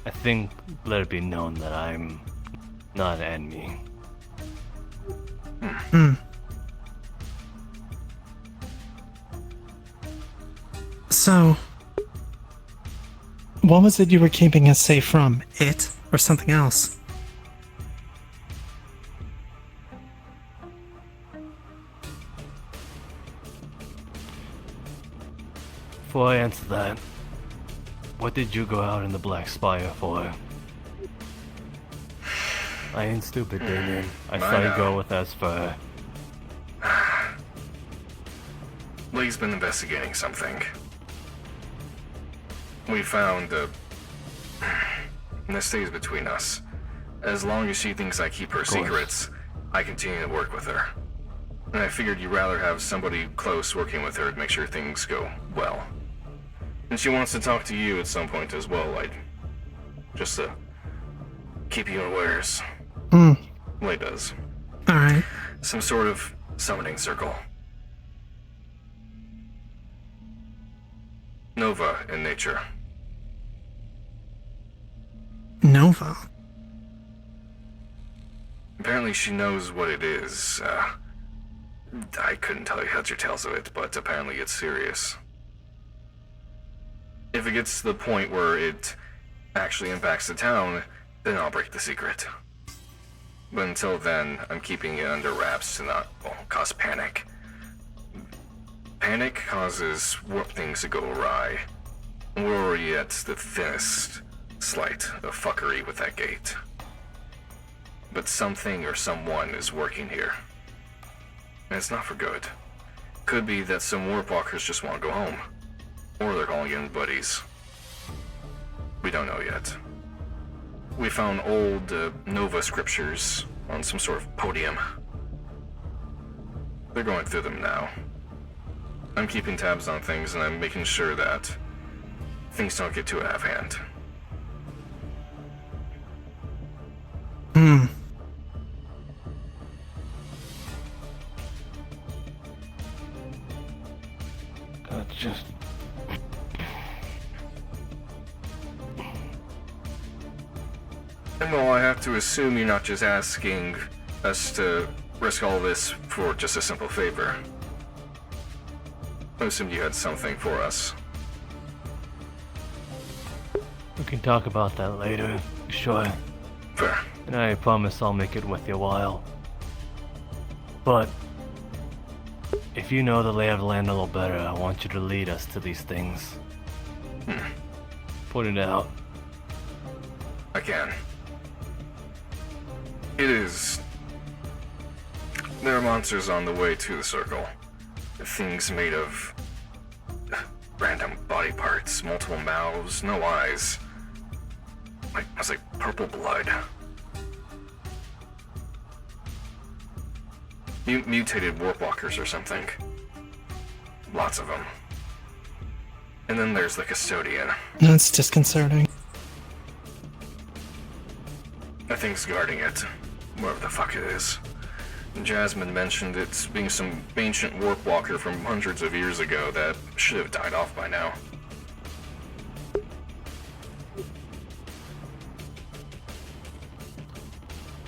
I think let it be known that I'm not an enemy. So, what was it you were keeping us safe from? It or something else? Before I answer that, what did you go out in the Black Spire for? I ain't stupid, Damien. I saw you go with us for... Lee's been investigating something. We found and this stays between us. As long as she thinks I keep her secrets, I continue to work with her. And I figured you'd rather have somebody close working with her to make sure things go well. And she wants to talk to you at some point as well, like, just to keep you unawares. Lay does. Alright. Some sort of summoning circle. Nova in nature. Nova? Apparently she knows what it is. I couldn't tell you heads or tails of it, but apparently it's serious. If it gets to the point where it actually impacts the town, then I'll break the secret. But until then, I'm keeping it under wraps to not, well, cause panic. Panic causes things to go awry. We're already at the thinnest slight of fuckery with that gate. But something or someone is working here. And it's not for good. Could be that some warpwalkers just want to go home. Or they're calling in buddies. We don't know yet. We found old Nova scriptures on some sort of podium. They're going through them now. I'm keeping tabs on things and I'm making sure that things don't get too out of hand. That's just... And well, I have to assume you're not just asking us to risk all this for just a simple favor. I assumed you had something for us. We can talk about that later, sure. Fair. And I promise I'll make it worth your while. But if you know the lay of the land a little better, I want you to lead us to these things. Point it out. I can. It is... There are monsters on the way to the circle. Things made of... random body parts, multiple mouths, no eyes. Like, it was like purple blood. Mutated warpwalkers or something. Lots of them. And then there's the custodian. That's disconcerting. I think's guarding it. Whatever the fuck it is. Jasmine mentioned it's being some ancient warpwalker from hundreds of years ago that should have died off by now.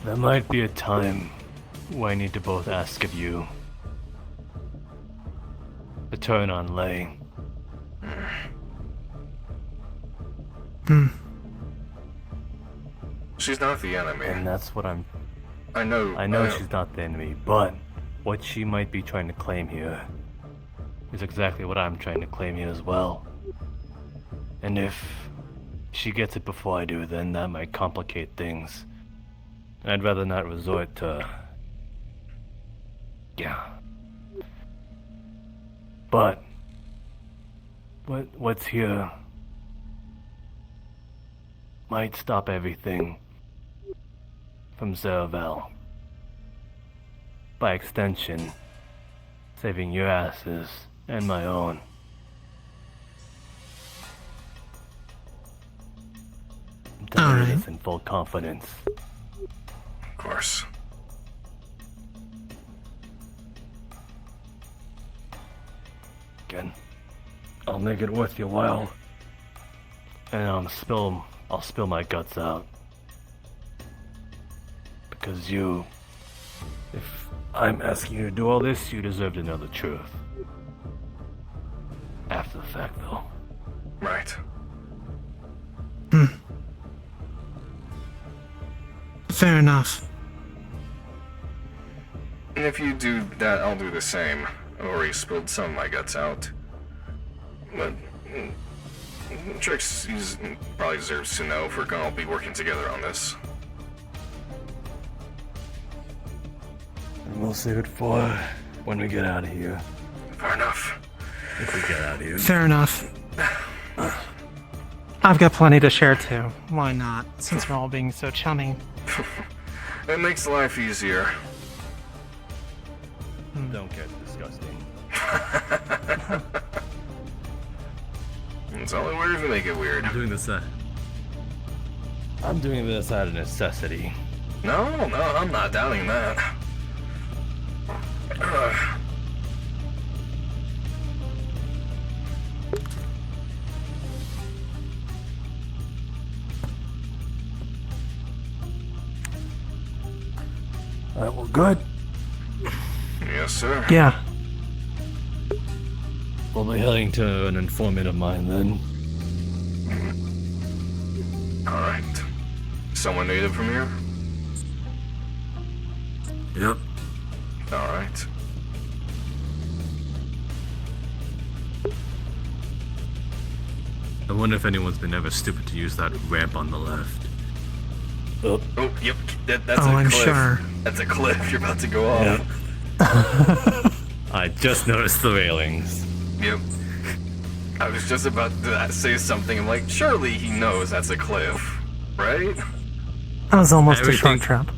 There might be a time where I need to both ask of you to turn on Lei. She's not the enemy. And that's what I'm... I know she's not the enemy, but what she might be trying to claim here is exactly what I'm trying to claim here as well. And if she gets it before I do, then that might complicate things. I'd rather not resort to... Yeah. But... what's here might stop everything from Zeravel. By extension, saving your asses and my own. I'm telling you this in full confidence. Of course. Again, I'll make it worth your while. And I'll spill my guts out. Because if I'm asking you to do all this, you deserve to know the truth. After the fact, though. Right. Fair enough. And if you do that, I'll do the same. I've already spilled some of my guts out. But... Trix probably deserves to know if we're gonna all be working together on this. And we'll save it for when we get out of here. Fair enough. If we get out of here. Fair enough. I've got plenty to share too. Why not? Since we're all being so chummy. It makes life easier. Don't get disgusting. It's only weird if you make it weird. I'm doing this out of necessity. No, I'm not doubting that. Alright, well, good. Yes, sir. Yeah. We'll be heading to an informant of mine then. Alright. Someone native from here? Yep. Alright. I wonder if anyone's been ever stupid to use that ramp on the left. Oh, yep. That's Oh, a I'm cliff. sure. That's a cliff. You're about to go off. Yep. I just noticed the railings. Yep. I was just about to say something. I'm like, surely he knows that's a cliff, right? That was almost a Everything- shark trap.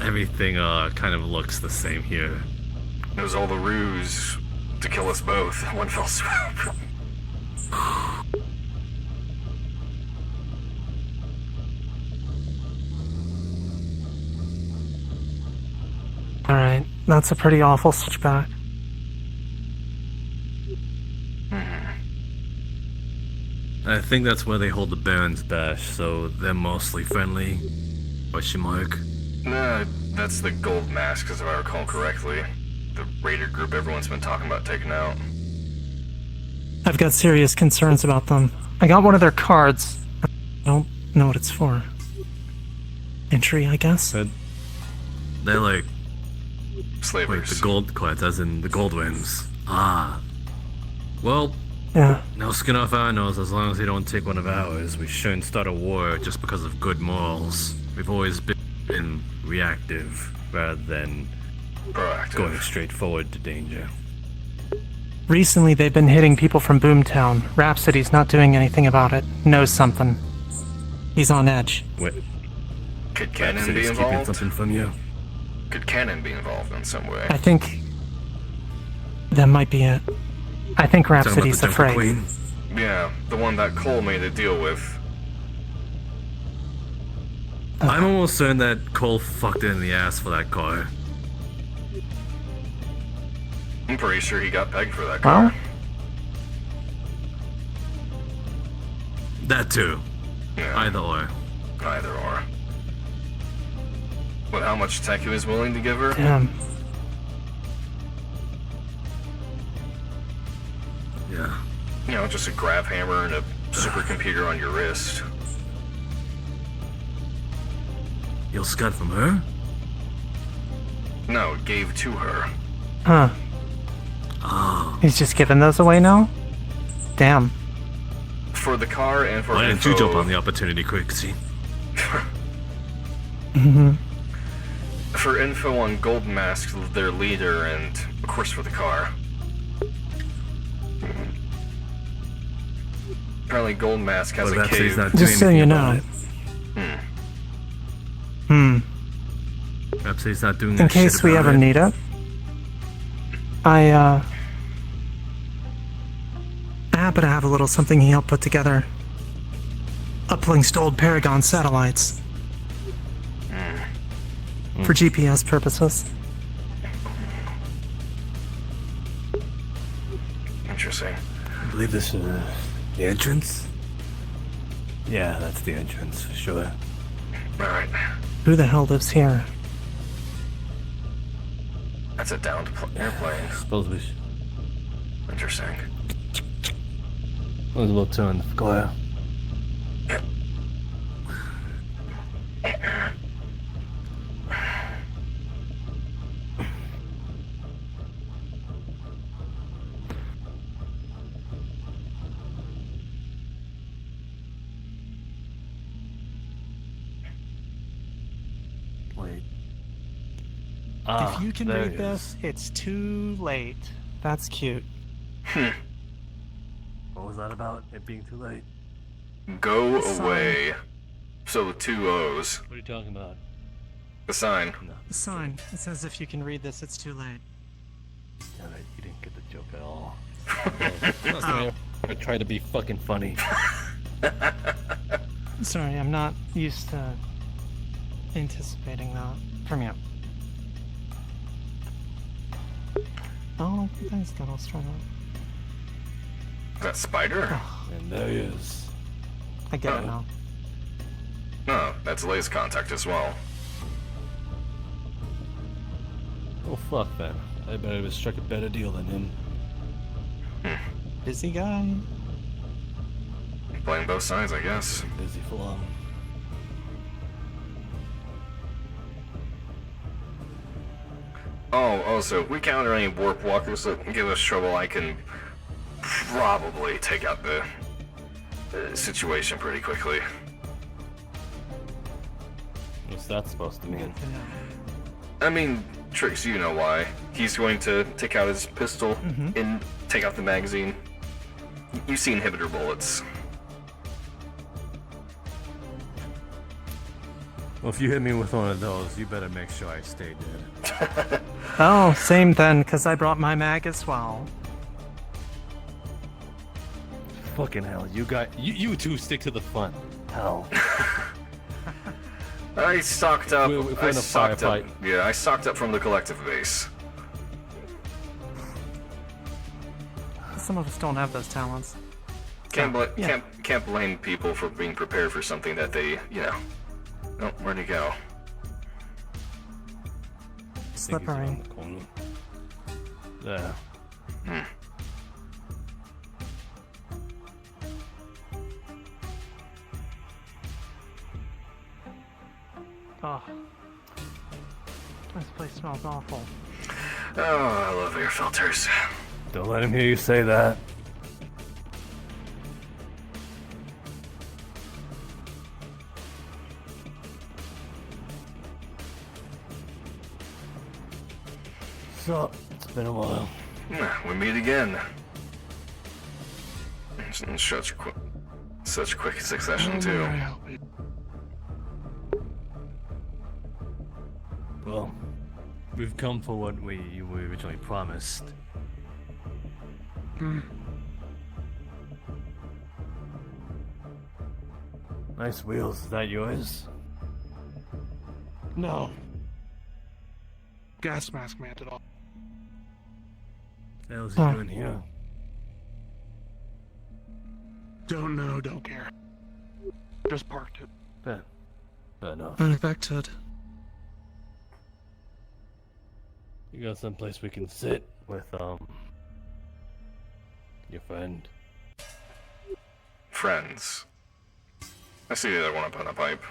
Everything kind of looks the same here. It was all the ruse to kill us both in one fell swoop. Alright, that's a pretty awful switchback. I think that's where they hold the Baron's Bash, so they're mostly friendly. Question mark. Nah, that's the gold masks, if I recall correctly. The raider group everyone's been talking about taking out. I've got serious concerns about them. I got one of their cards. I don't know what it's for. Entry, I guess? They're like... Slavers. Wait, the gold clads, as in the gold rims. Ah. Well... Yeah. No skin off our nose, as long as they don't take one of ours. We shouldn't start a war just because of good morals. We've always been reactive, rather than proactive. Going straight forward to danger. Recently, they've been hitting people from Boomtown. Rhapsody's not doing anything about it. Knows something. He's on edge. Wait. Could Cannon be Rhapsody's keeping involved? something from you? Could Cannon be involved in some way? I think that might be it. I think Rhapsody's afraid. Yeah, the one that Cole made a deal with. I'm almost certain that Cole fucked it in the ass for that car. I'm pretty sure he got pegged for that car. Well, That too. Yeah. Either or. Either or. But how much tech he was willing to give her? damn. Yeah. You know, just a grab hammer and a supercomputer on your wrist. You'll scud from her? No, gave to her. Huh. Oh. He's just giving those away now? Damn. For the car and for Why didn't you info- jump on the opportunity quick, see? Mm-hmm. For info on Gold Mask, their leader, and of course for the car. Apparently Gold Mask has Well, a Rhapsody's cave. not doing Just so anything you about know. it. Hmm. Rhapsody's not doing In that case shit we about ever it. need it. I happen to have a little something he helped put together. Uplinks to old Paragon satellites. For GPS purposes. Interesting. I believe this is the entrance? Yeah, that's the entrance, for sure. Alright. Who the hell lives here? That's a downed airplane. Suppose we should. Interesting. Let's look turn the glare. Wait. If you can there read it this, it's too late. That's cute. What was that about? It being too late? Go The sign. away. So with two O's. What are you talking about? The sign. The sign. It says if you can read this, it's too late. Damn it, you didn't get the joke at all. Oh. I try to be fucking funny. Sorry, I'm not used to anticipating that from you. Oh, thanks, God. Let's try that. That spider? And there he is. I get it now. No, that's Lay's contact as well. Oh fuck then. I better have struck a better deal than him. Busy guy. Playing both sides, I guess. Busy for long. Oh, also, if we counter any warp walkers that give us trouble, I can probably take out the situation pretty quickly. What's that supposed to mean? I mean, Trix, you know why. He's going to take out his pistol and take out the magazine. You see inhibitor bullets. Well, if you hit me with one of those, you better make sure I stay dead. Oh, same then, because I brought my mag as well. Fucking hell, you two stick to the fun. Hell. I stocked up. We're in I a stocked up. firefight. Yeah, I stocked up from the collective base. Some of us don't have those talents. Can't blame people for being prepared for something that they, you know. Oh, where'd he go? Slippery. There. Oh. This place smells awful. Oh, I love air filters. Don't let him hear you say that. So, it's been a while. We meet again. In such quick succession, too. Well, we've come for what we originally promised. Nice wheels, is that yours? No. Gas mask man did all. What the hell's he doing here? Don't know, don't care. Just parked it. Fair enough. Unexpected. You got someplace we can sit with, your friend. Friends. I see the other one up on a pipe.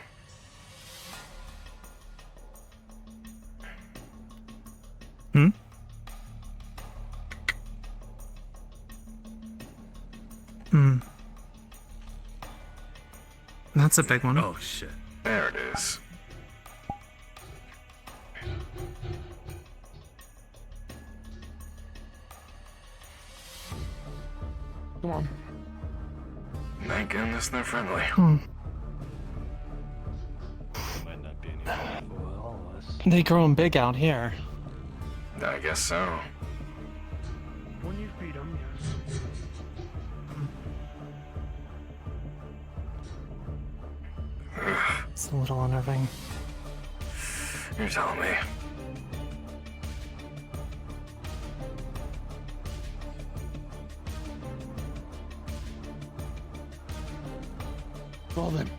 That's a big one. Oh shit. There it is. Come on. Thank goodness they're friendly. Might not be any fun for all of us. They grow 'em big out here. I guess so. When you feed them, yes. It's a little unnerving. You're telling me. Well then.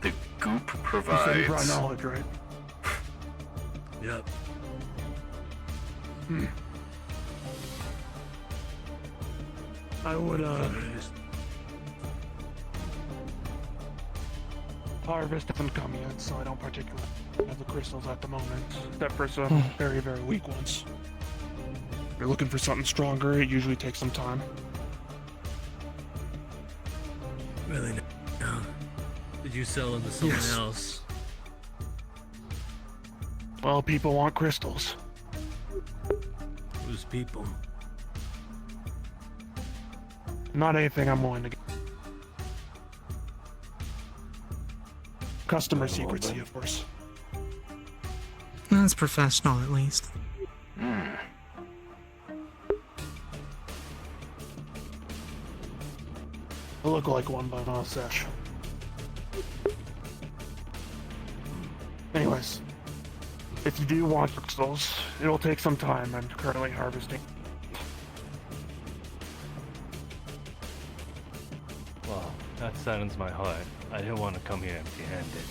The goop You said you provides. brought knowledge, right? Yep. I would, harvest hasn't come yet, so I don't particularly have the crystals at the moment, except for some very, very weak ones. If you're looking for something stronger, it usually takes some time. Really? No. Did you sell them to someone Yes. else? Well, people want crystals. Who's people? Not anything I'm willing to get. Customer secrecy, of course. That's professional, at least. I look like one by my mustache. Anyways, if you do want crystals, it'll take some time. I'm currently harvesting. Well, that saddens my heart. I didn't want to come here empty-handed.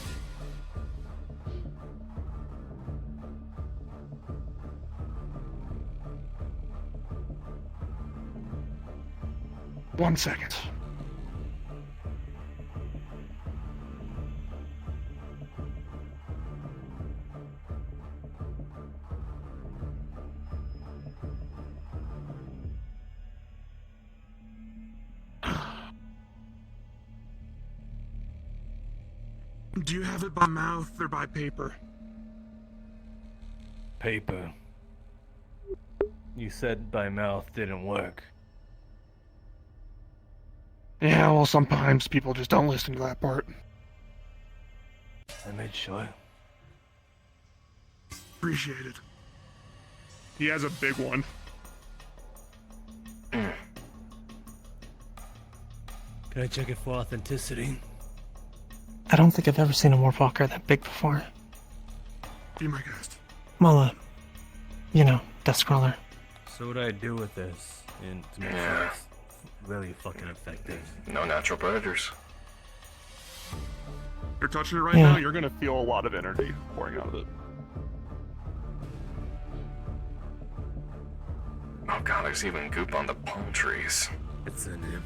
One second. Do you have it by mouth or by paper? Paper. You said by mouth didn't work. Yeah, well, sometimes people just don't listen to that part. I made sure. Appreciate it. He has a big one. Can I check it for authenticity? I don't think I've ever seen a warp walker that big before. Be my guest. Well, you know, death scroller. So what do I do with this to make sure it's really fucking effective? No natural predators. You're touching it right now, you're gonna feel a lot of energy pouring out of it. Oh god, there's even goop on the palm trees. It's an imp.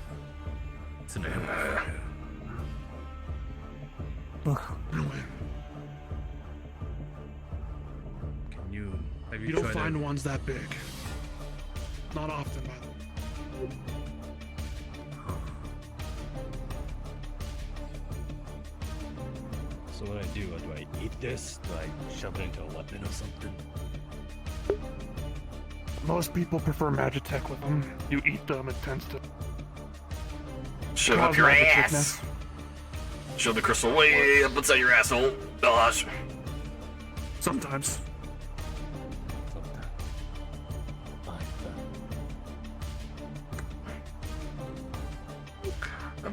It's an imp. Have You don't find ones that big. Not often, by the way. So what do? Do I eat this? Do I shove it into a weapon or something? Most people prefer Magitech with them. You eat them, it tends to Shove cause up your magic ass. sickness. Shove the crystal way up inside your asshole. Gosh. Sometimes.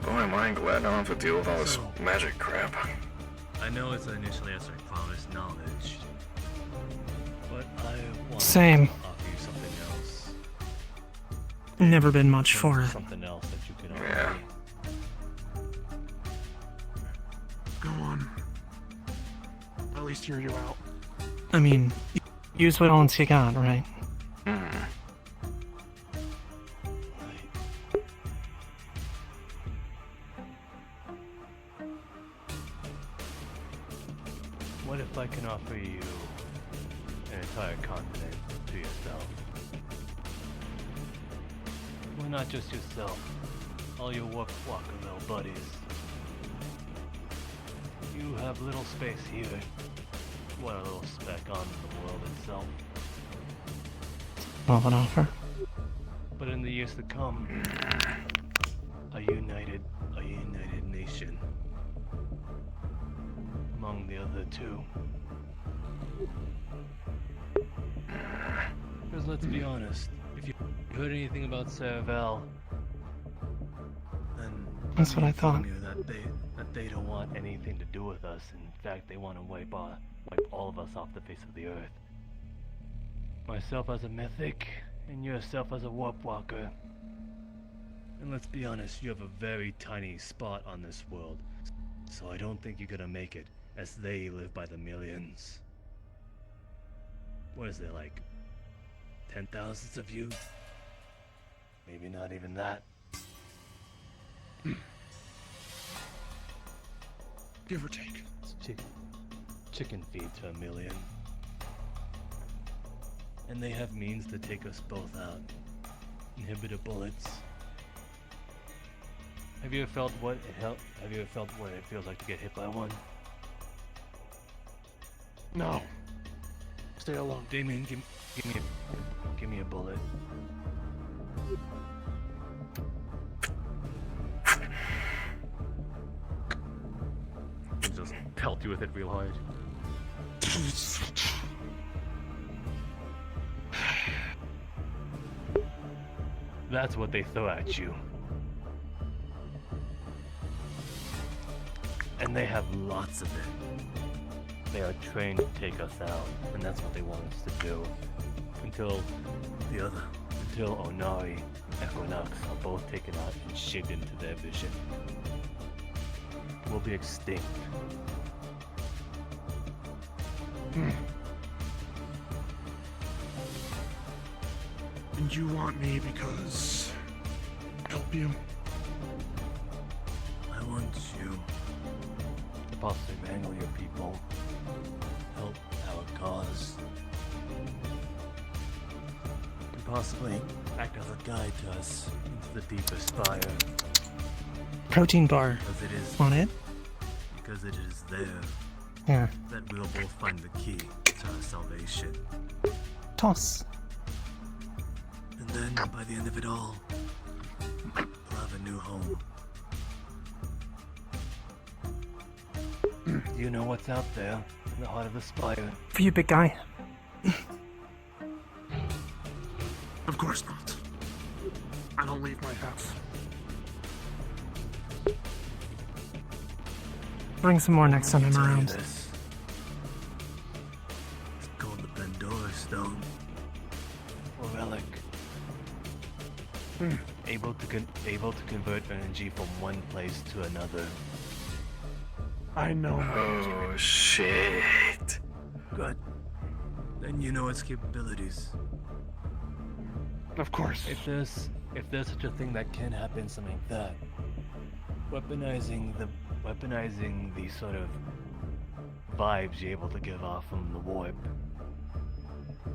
Boy, am I glad I don't have to deal with all this magic crap. I know it's initially as promised knowledge, but I want Same. to offer you something else. Never been much for it. Something else that you can offer Yeah. me. Go on. At least hear you out. I mean, use what else you got, right? What if I can offer you an entire continent to yourself? Why not just yourself? All your walker little buddies. You have little space here. What a little speck on the world itself. Well, an offer. But in the years to come, a united nation. Among the other two. Because let's be honest, if you heard anything about Saravel, then That's what I thought. knew that they don't want anything to do with us. In fact, they want to wipe all of us off the face of the earth. Myself as a mythic, and yourself as a warp walker. And let's be honest, you have a very tiny spot on this world, so I don't think you're gonna make it, as they live by the millions. What is there, like 10,000s of you? Maybe not even that. Give or take. Chicken feed to a million. And they have means to take us both out. Inhibitor bullets. Have you ever felt what it feels like to get hit by one? No. Stay alone. Damien, give me a bullet. Just pelt you with it real hard. That's what they throw at you. And they have lots of it. They are trained to take us out, and that's what they want us to do. Until Onari and Equinox are both taken out and shaped into their vision. We'll be extinct. And you want me because I help you? I want you to possibly wrangle your people, help our cause, and possibly act as a guide to us into the deepest fire. Protein bar. Because it is Want it? Because it is there Yeah. that we'll both find the key to our salvation. Toss. And then, by the end of it all, we'll have a new home. Do you know what's out there in the heart of the spire? For you, big guy. Of course not. I don't leave my house. Bring some more next time I'm around. It's called the Pandora Stone. Or relic. Able to convert energy from one place to another. I know. Oh shit. Good. Then you know its capabilities. Of course. If there's such a thing that can happen, something like that, weaponizing the sort of vibes you're able to give off from the warp,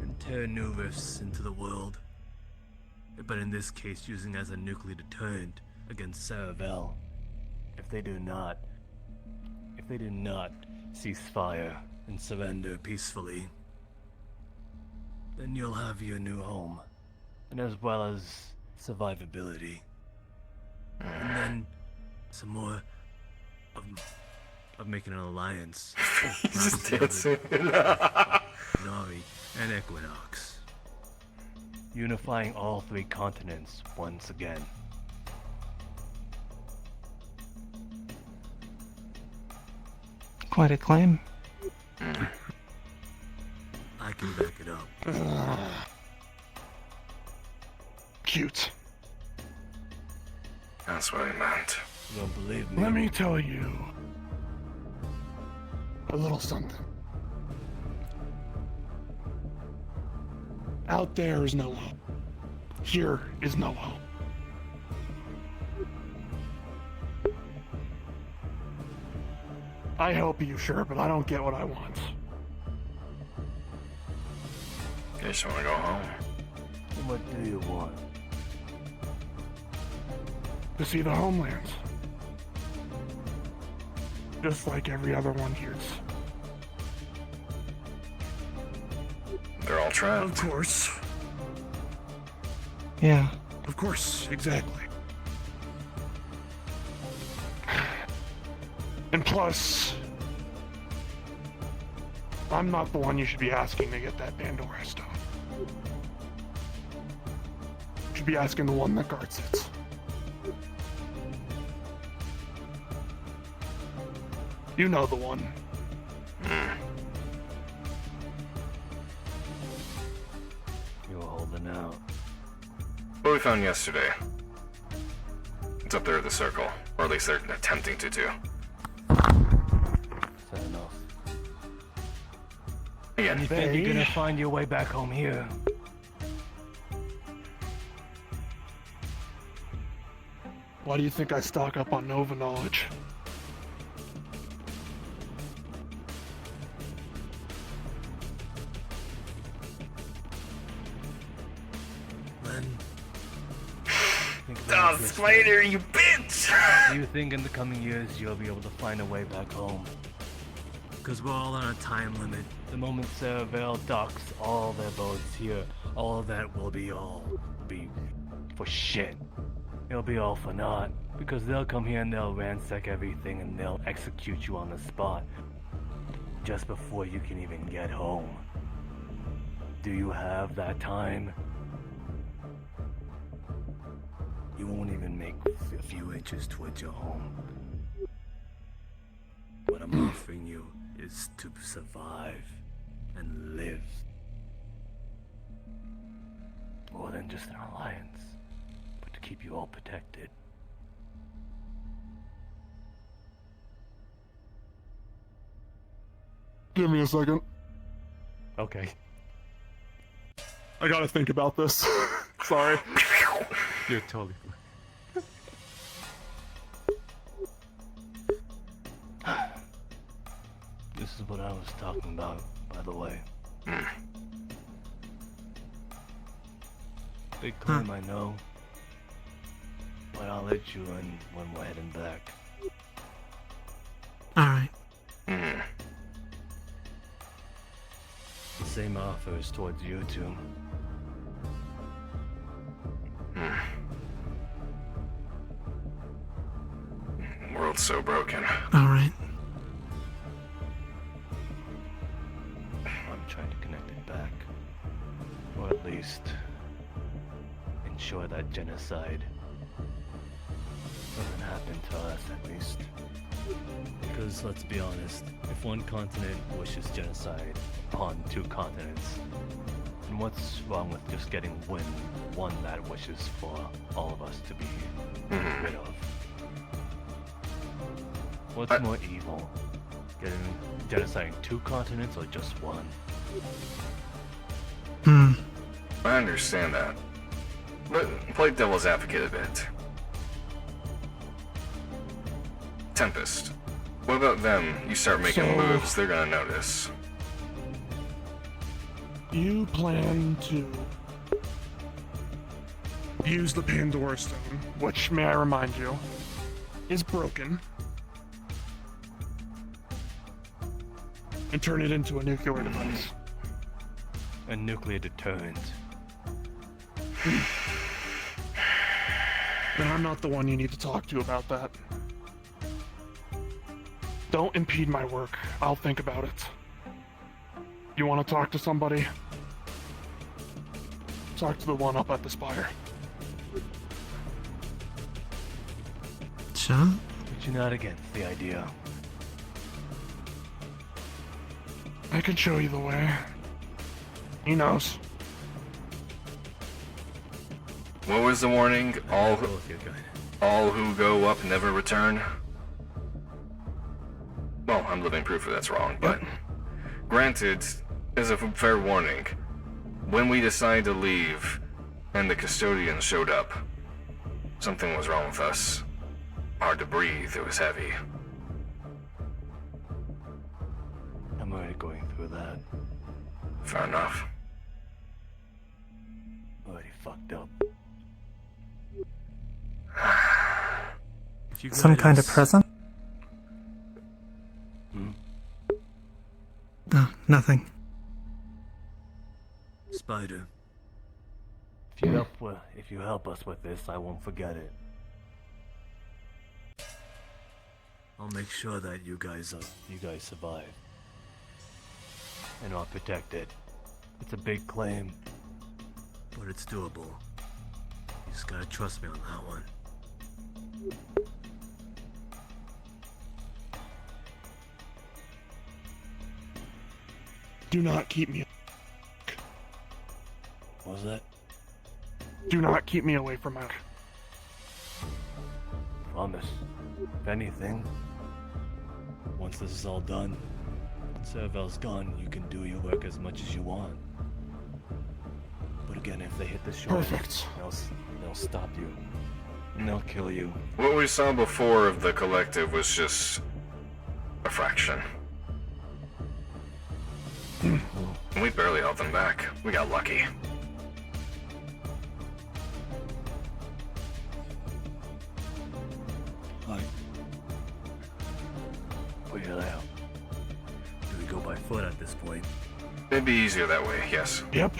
and tear new rifts into the world. But in this case, using as a nuclear deterrent against Saravel. If they do not cease fire and surrender peacefully, then you'll have your new home, and as well as survivability. And then some more of making an alliance. Just dancing. Nari and Equinox. Unifying all three continents once again. Quite a claim. I can back it up. Cute. That's what I meant. You don't believe me? Let me tell you a little something. Out there is no home. Here is no home. I help you, sure, but I don't get what I want. You just want to go home. What do you want? To see the homelands. Just like every other one here's. They're all trapped. Of course. Yeah. Of course, exactly. And plus, I'm not the one you should be asking to get that Pandora stone. You should be asking the one that guards it. You know the one. You were holding out. What we found yesterday. It's up there at the circle. Or at least they're attempting to do. Fair enough. Again, You think you're gonna find your way back home here? Why do you think I stock up on Nova knowledge? Darth Spider, you bitch! Do you think in the coming years you'll be able to find a way back home? Because we're all on a time limit. The moment Saravel docks all their boats here, all of that will be for shit. It'll be all for naught. Because they'll come here and they'll ransack everything and they'll execute you on the spot. Just before you can even get home. Do you have that time? You won't even make a few inches towards your home. I'm offering you is to survive and live. More than just an alliance, but to keep you all protected. Give me a second. Okay. I gotta think about this. Sorry. You're totally fine. This is what I was talking about, by the way. Big claim, I know. But I'll let you in when we're heading back. Alright. The same offer is towards you two. World's so broken. Alright. I'm trying to connect it back. Or at least ensure that genocide doesn't happen to us, at least. Because let's be honest, if one continent wishes genocide upon two continents, and what's wrong with just getting one that wishes for all of us to be rid of? What's more evil? Genociding two continents or just one? I understand that. But play devil's advocate a bit. Tempest. What about them? You start making moves, they're gonna notice. You plan to use the Pandora Stone, which, may I remind you, is broken, and turn it into a nuclear device. A nuclear deterrent. And I'm not the one you need to talk to about that. Don't impede my work. I'll think about it. You want to talk to somebody? Talk to the one up at the spire. Sure. But you're not against the idea. I can show you the way. He knows. What was the warning? All who go up never return? Well, I'm living proof that that's wrong, but granted, as a fair warning, when we decided to leave and the custodians showed up, something was wrong with us. Hard to breathe, it was heavy. I'm already going through that. Fair enough. Already fucked up. Some kind of present? No, nothing. Spider. If you help us with this, I won't forget it. I'll make sure that you guys survive and are protected. It's a big claim, but it's doable. You just gotta trust me on that one. Do not keep me. What was that? Do not keep me away from her. Promise. If anything, once this is all done, Serval's gone, you can do your work as much as you want. But again, if they hit the shore, they'll stop you. And they'll kill you. What we saw before of the collective was just a fraction. We barely held them back. We got lucky. Figure it out. Do we go by foot at this point? It'd be easier that way, yes. Yep.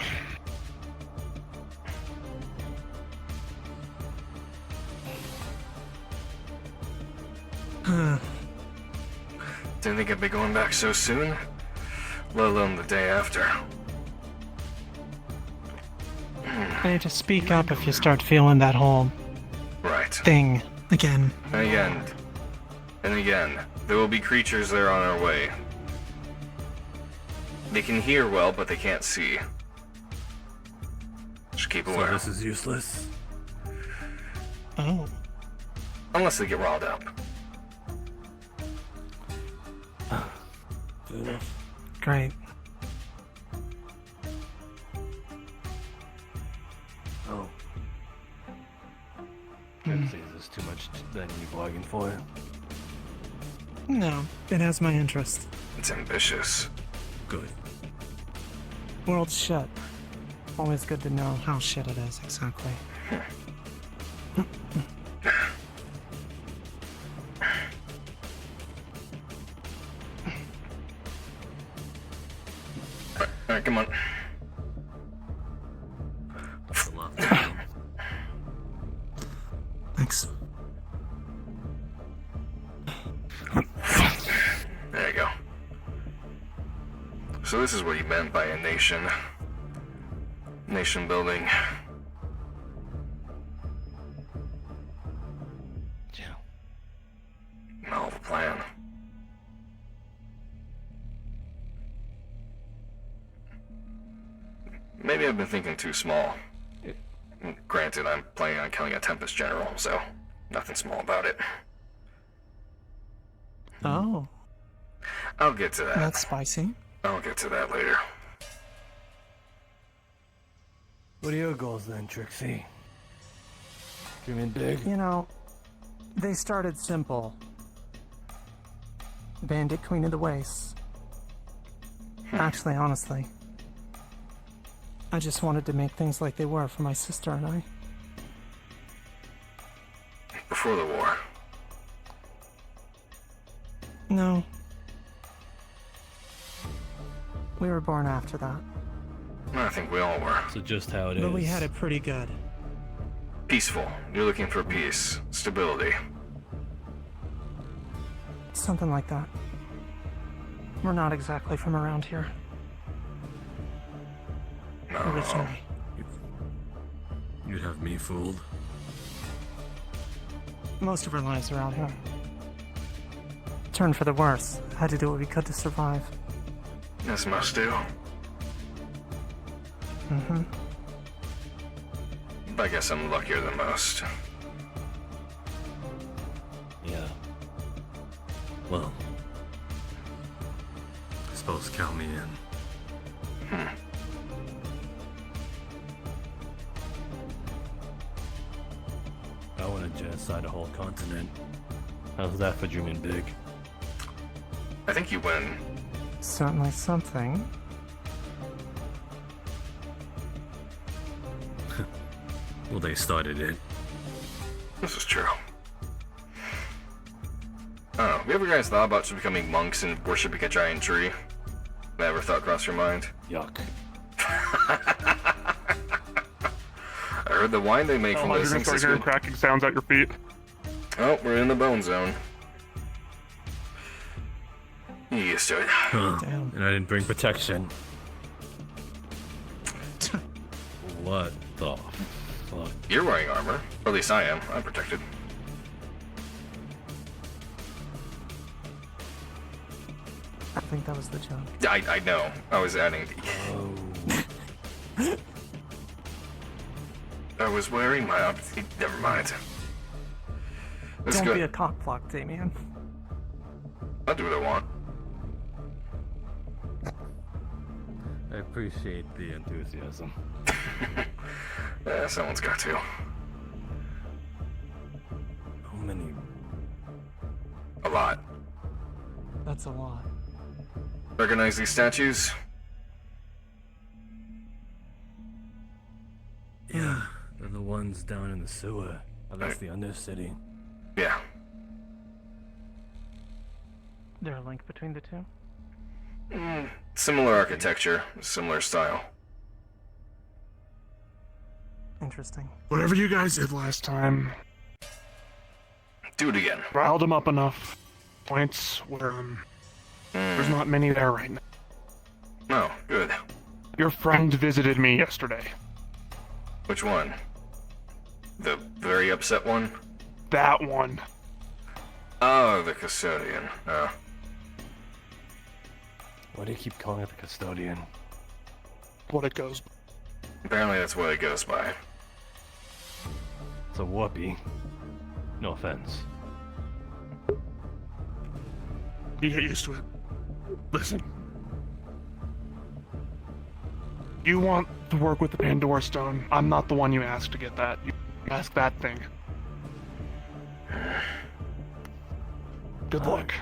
Didn't think I'd be going back so soon, let alone the day after. Hey, just speak up if you start feeling that whole Right. thing again. And again, And again, there will be creatures there on our way. They can hear well, but they can't see. Just keep aware. So this is useless. Oh. Unless they get riled up. Fair enough. Great. Oh. Is this too much than you bargained for? No, it has my interest. It's ambitious. Good. World's shit. Always good to know how shit it is, exactly. Alright, come on. That's a lot. Thanks. There you go. So this is what you meant by a nation. Nation building. Yeah. Hell of a plan. Maybe I've been thinking too small. Granted, I'm planning on killing a Tempest General, so nothing small about it. Oh. I'll get to that. That's spicy. I'll get to that later. What are your goals then, Trixie? Dreaming big? You know, they started simple. Bandit Queen of the Wastes. Actually, honestly, I just wanted to make things like they were for my sister and I. Before the war. No. We were born after that. I think we all were. So just how it is. But we had it pretty good. Peaceful. You're looking for peace. Stability. Something like that. We're not exactly from around here. No. Originally. You'd have me fooled. Most of our lives are out here. Turned for the worse. Had to do what we could to survive. As most do. Mm-hmm. I guess I'm luckier than most. Yeah. Well, I suppose count me in. I want to genocide a whole continent. How's that for dreaming big? I think you win. Certainly something. Well, they started it. This is true. Oh, have you ever guys thought about just becoming monks and worshipping a giant tree? Never thought crossed your mind? Yuck. I heard the wine they make from You're those gonna things start is hearing good. cracking sounds at your feet. Oh, we're in the bone zone. You used to it. Huh. And I didn't bring protection. What the fuck? You're wearing armor. Or at least I am. I'm protected. I think that was the joke. I know. I was adding. I was wearing my. Never mind. Let's Don't go. be a cockblock, Damien. I'll do what I want. I appreciate the enthusiasm. Yeah, someone's got to. How many? A lot. That's a lot. Recognize these statues? Yeah, they're the ones down in the sewer. Oh, that's the Undercity. Yeah. There a link between the two? Similar architecture, similar style. Interesting. Whatever you guys did last time, do it again. Riled them up enough. Points where there's not many there right now. No, good. Your friend visited me yesterday. Which one? The very upset one? That one. Oh, the custodian. Oh. Why do you keep calling it the custodian? What it goes. Apparently that's what it goes by. It's a whoopee. No offense. You get used to it. Listen. You want to work with the Pandora Stone. I'm not the one you asked to get that. You ask that thing. Good luck.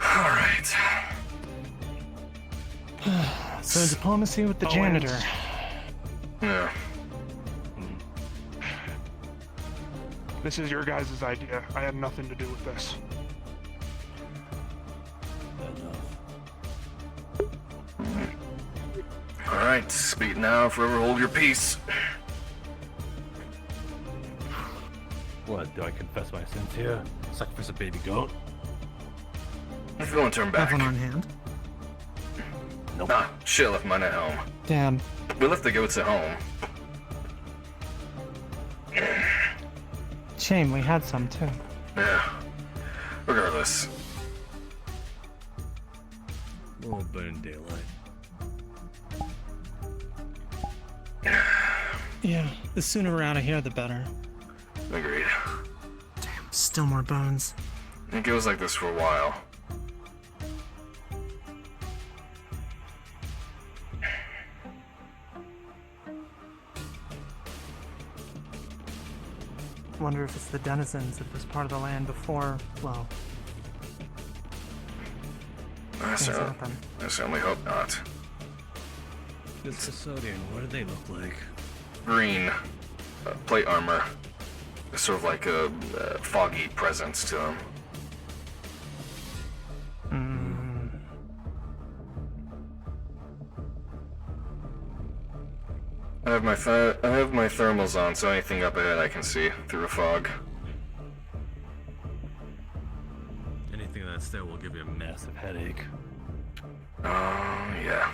Alright. So diplomacy with the janitor. Yeah. This is your guys' idea. I had nothing to do with this. Alright, speak now, forever hold your peace. What, do I confess my sins here? Sacrifice a baby goat? If you want to turn back. Have one on hand. Nope. Nah, shit, left mine at home. Damn. We left the goats at home. Shame, we had some too. Yeah. Regardless. We'll burn in daylight. Yeah, the sooner we're out of here, the better. Agreed. Damn, still more bones. It goes like this for a while. Wonder if it's the denizens of this part of the land before, well, I things happen. certainly hope not. This custodian, what do they look like? Green. Plate armor. Sort of like a foggy presence to them. I have my thermals on, so anything up ahead I can see through a fog. Anything that's there will give you a massive headache. Oh, yeah.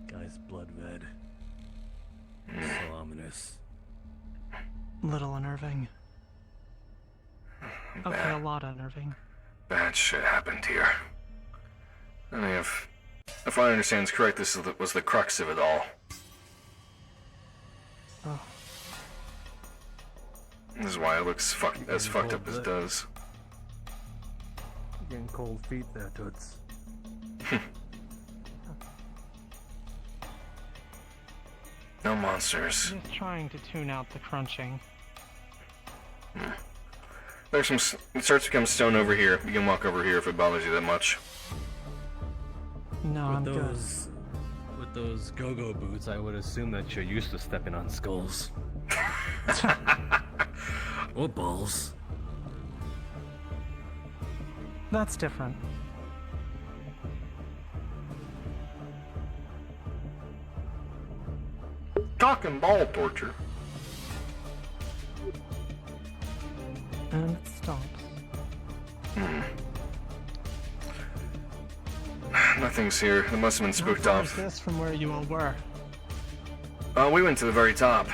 Guy's blood red. So ominous. Little unnerving. Okay, a lot unnerving. Bad shit happened here. I mean, if I understand correct, this was the crux of it all. Oh. This is why it looks as fucked up as it does. Getting cold feet there, Toots. No monsters. Just trying to tune out the crunching. There's some. It starts to become stone over here. You can walk over here if it bothers you that much. No, I'm good. With those go-go boots, I would assume that you're used to stepping on skulls. Or balls. That's different. Cock and ball torture. And it stops. Nothing's here. It must have been spooked How far off. is this from where you all were? We went to the very top.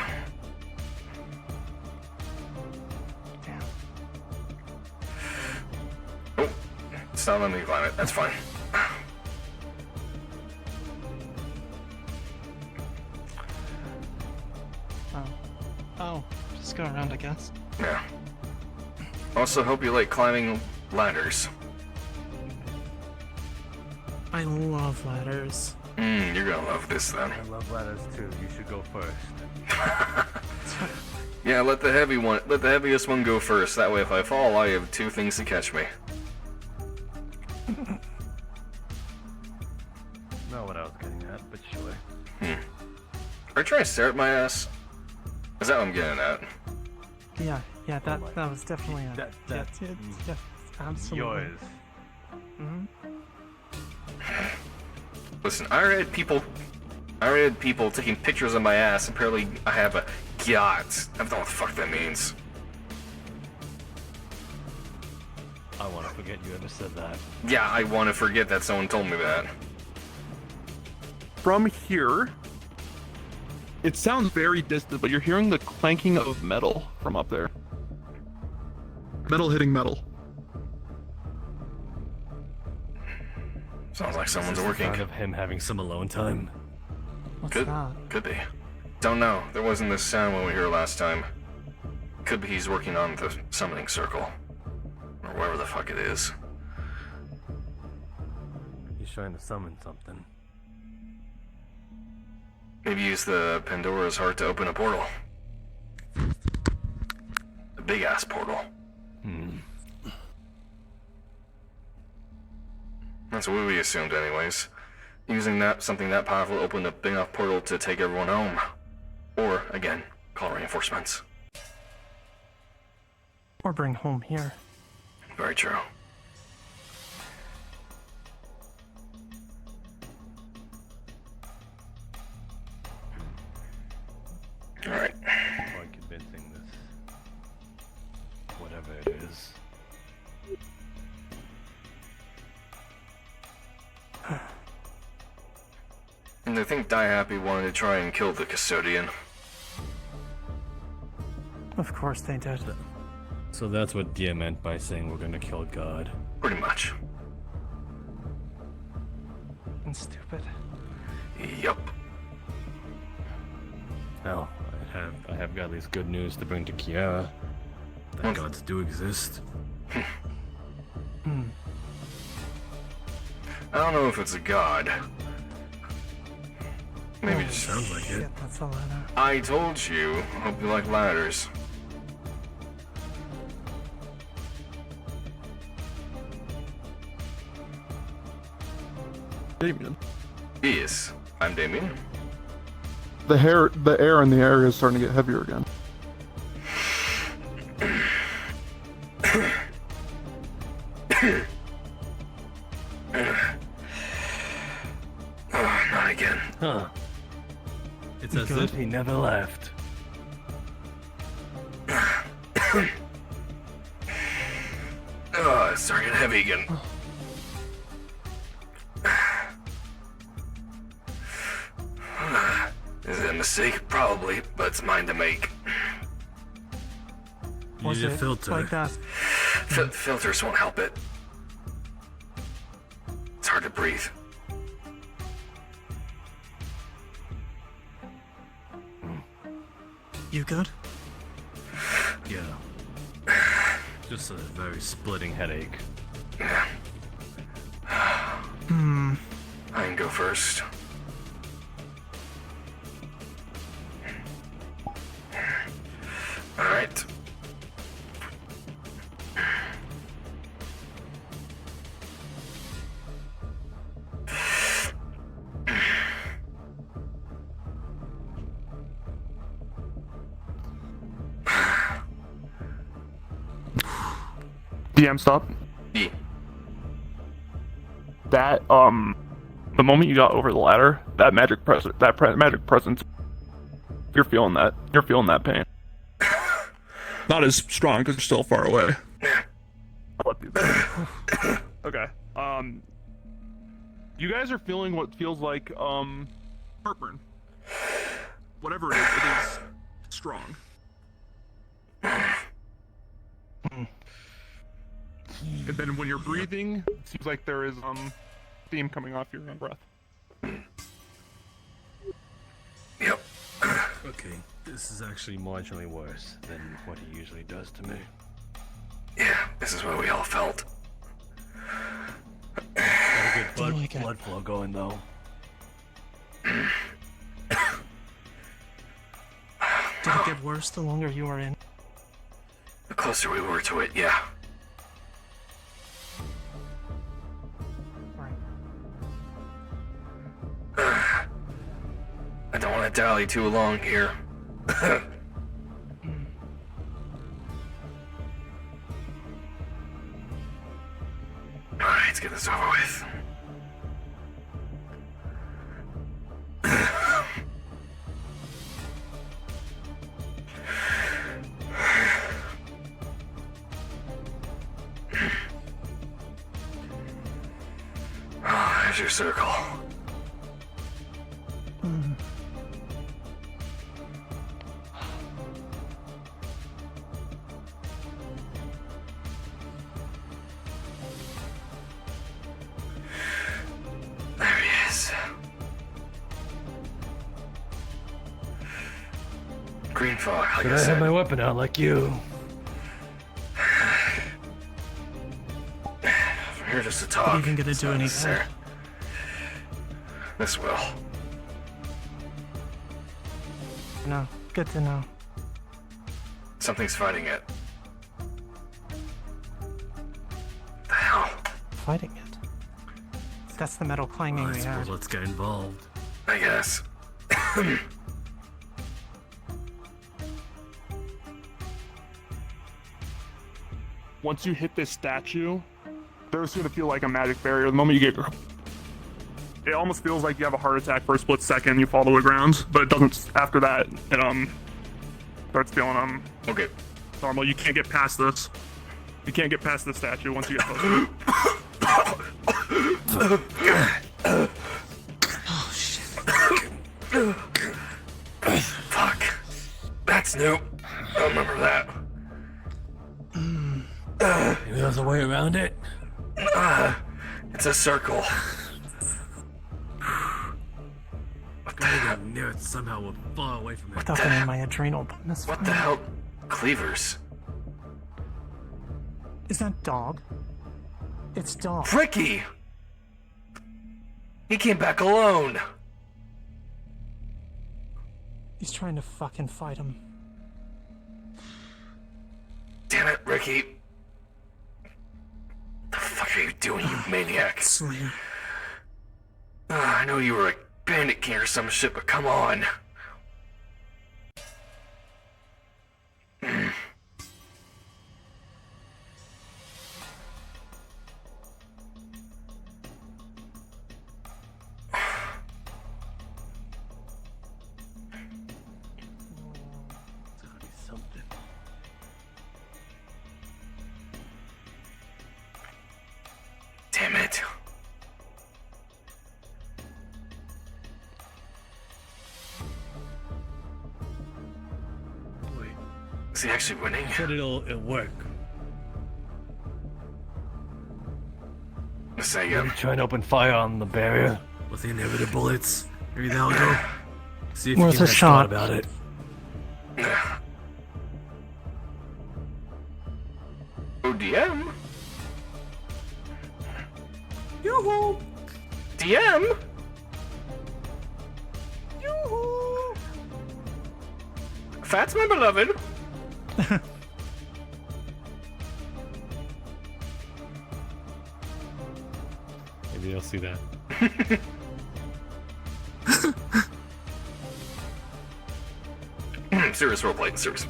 Damn. Oh, it's not letting me climb it. That's fine. Oh, just go around, I guess. Yeah. Also, hope you like climbing ladders. I love ladders. You're gonna love this then. I love ladders too. You should go first. Yeah, let the heaviest one go first. That way, if I fall, I have two things to catch me. Not what I was getting at, but sure. Are you trying to stare at my ass? Is that what I'm getting at? Yeah, that was definitely a... That's yeah, absolutely. yours. Mm-hmm. Listen, I already had people taking pictures of my ass. Apparently, I have a yacht. I don't know what the fuck that means. I want to forget you ever said that. Yeah, I want to forget that someone told me that. From here, it sounds very distant, but you're hearing the clanking of metal from up there. Metal hitting metal. Sounds like someone's Is this a working. sign of him having some alone time. Could be. Don't know. There wasn't this sound when we were here last time. Could be he's working on the summoning circle. Or wherever the fuck it is. He's trying to summon something. Maybe use the Pandora's heart to open a portal. A big ass portal. That's what we assumed anyways. Using something that powerful to open a big enough portal to take everyone home. Or, again, call reinforcements. Or bring home here. Very true. Alright. Quite convincing this. Whatever it is. And I think Die Happy wanted to try and kill the custodian. Of course they did. So that's what Dia meant by saying we're gonna kill God. Pretty much. And stupid. Yup. Hell, I have got this good news to bring to Kiara. That gods do exist. I don't know if it's a god. Maybe just sounds like it. That's a ladder. I told you. Hope you like ladders. Damien. Yes, I'm Damien. The air in the area is starting to get heavier again. Not again. Huh. It's as if he never left. Oh, it's starting to get heavy again. Is it a mistake? Probably, but it's mine to make. Use a filter. Like that? Filters won't help it. It's hard to breathe. You good? Yeah. Just a very splitting headache. I can go first. Alright. DM stop. Yeah. That the moment you got over the ladder, that magic presence, you're feeling that. You're feeling that pain. Not as strong because you're still far away. Okay. You guys are feeling what feels like heartburn. Whatever it is strong. And then when you're breathing, it seems like there is steam coming off your own breath. Yep. Okay, this is actually marginally worse than what he usually does to me. Yeah, this is what we all felt. Got a good blood flow going though. Did it get worse the longer you were in? The closer we were to it, yeah. I don't want to dally too long here. Alright, let's get this over with. Pleasure circle. There he is. Green fog, like Should I I said. have my weapon out like you? We're here just to talk. Not even gonna It's do not anything. necessary. This will. No, good to know. Something's fighting it. The hell? Fighting it. That's the metal clanging I we suppose heard. let's get involved. I guess. Once you hit this statue, there's gonna feel like a magic barrier. The moment you get, it almost feels like you have a heart attack for a split second. You fall to the ground, but it doesn't. After that, it starts feeling okay, normal. You can't get past this. You can't get past the statue once you get close. Oh shit. Fuck. That's new. I remember that. Maybe there's a way around it. It's a circle. Gotta get near it somehow. We're far away from it. Without getting my adrenal bonus. What the hell? Cleavers. Is that dog? It's dog. Ricky! He came back alone. He's trying to fucking fight him. Damn it, Ricky. The fuck are you doing, you maniac? Slayer. I know you were a bandit king or some shit, but come on. Something. Damn it. Wait. Is he actually winning? Said it'll work. Say, Maybe try and open fire on the barrier with the inhibitor bullets. Maybe that'll go. See if you Worth can a have shot. thought about it. ODM? Yoo-hoo! DM? Yoo-hoo! Fats my beloved. Maybe I'll see that. Serious roleplay, serious.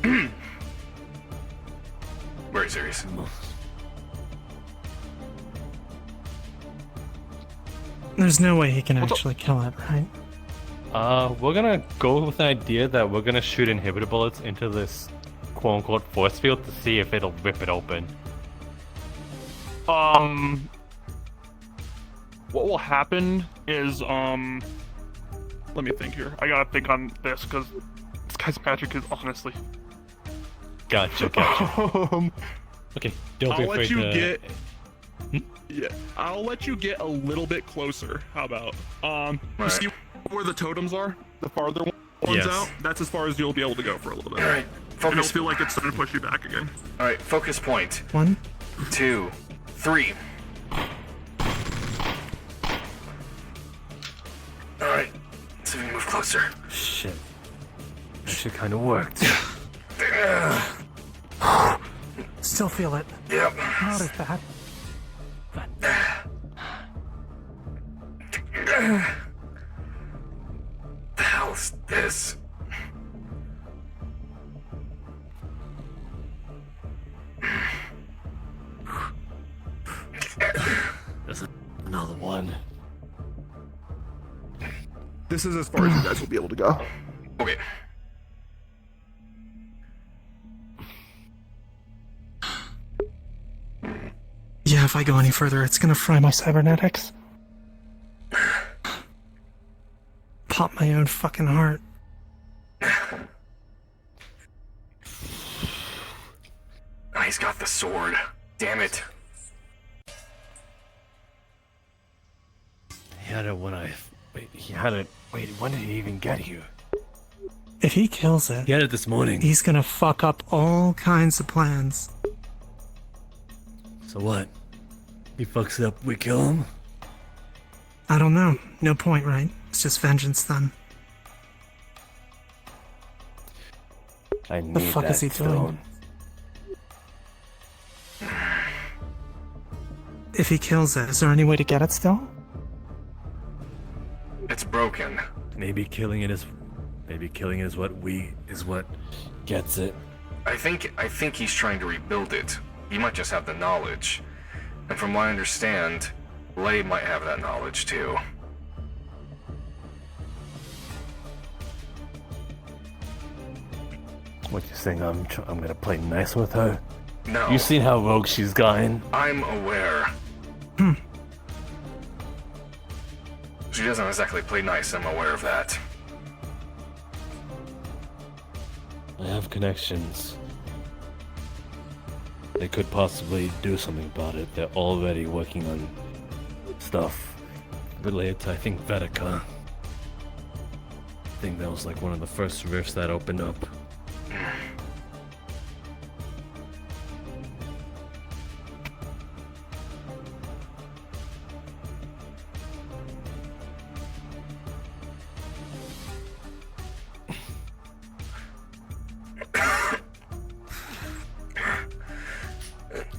Very serious. There's no way he can actually kill it, right? We're gonna go with the idea that we're gonna shoot inhibitor bullets into this quote-unquote force field to see if it'll rip it open. What will happen is, let me think here. I gotta think on this, because this guy's magic is honestly... Gotcha. Okay, don't be I'll let afraid you to... get... Yeah, I'll let you get a little bit closer. How about? You see where the totems are? The farther ones Yes. out? That's as far as you'll be able to go for a little bit. Alright, It'll focus. feel like it's starting to push you back again. Alright, focus point. 1, 2, 3. Alright, let's see if we can move closer. Shit. Actually kind of worked. Still feel it. Yep. Not as bad. The hell's this? There's another one. This is as far as you guys will be able to go. Okay. Yeah, if I go any further, it's gonna fry my cybernetics. pop my own fucking heart. Oh, he's got the sword. Damn it. He had it when I... Wait, he had it... Wait, when did he even get here? If he kills it, He had it this morning. he's gonna fuck up all kinds of plans. So what? He fucks it up, we kill him? I don't know. No point, right? It's just vengeance then. I need The fuck that is he stone. doing? If he kills it, is there any way to get it still? It's broken. Maybe killing it is what gets it. I think he's trying to rebuild it. He might just have the knowledge. And from what I understand, Lei might have that knowledge too. What you saying? I'm gonna play nice with her? No. You seen how rogue she's gotten? I'm aware. She doesn't exactly play nice, I'm aware of that. I have connections. They could possibly do something about it. They're already working on stuff related to, I think, Vetica. I think that was like one of the first rifts that opened up.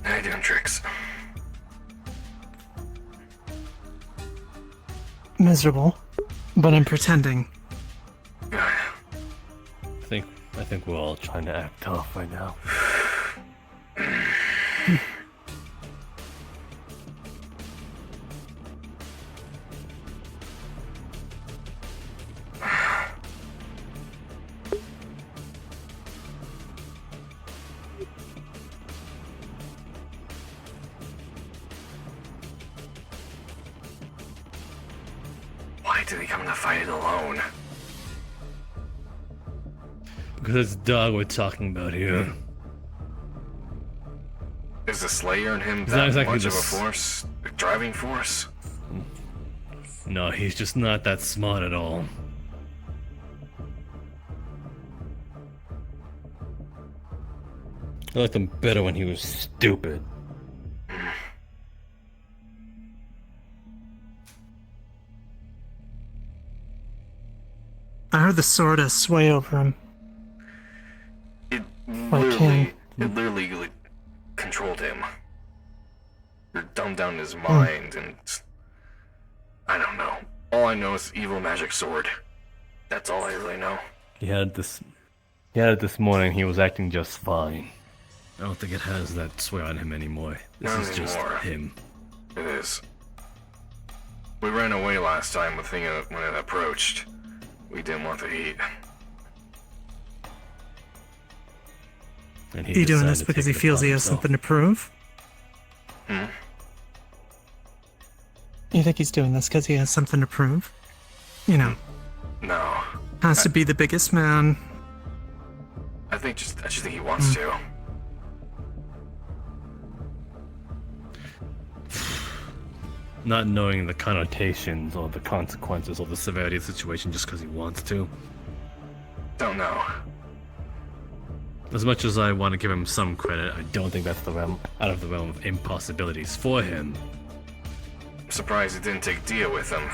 How you doing, Trix? Miserable. But I'm pretending. I think we're all trying to act tough right now. Why did he come to fight it alone? Because it's the dog we're talking about here. Is the Slayer in him He's not that exactly much of a the s- force? A driving force? No, he's just not that smart at all. I liked him better when he was stupid. I heard the sword has sway over him. Literally, it literally controlled him. Or dumbed down his mind, and I don't know. All I know is evil magic sword. That's all I really know. He had it this morning. He was acting just fine. I don't think it has that swear on him anymore. This Not is just anymore. him. It is. We ran away last time when it approached. We didn't want the heat. And He doing this decided to because take he it feels upon he has himself. something to prove? You think he's doing this because he has something to prove? You know, No. has to be the biggest man. I just think he wants to. Not knowing the connotations or the consequences or the severity of the situation just because he wants to. Don't know. As much as I want to give him some credit, I don't think that's out of the realm of impossibilities for him. I'm surprised he didn't take Dia with him,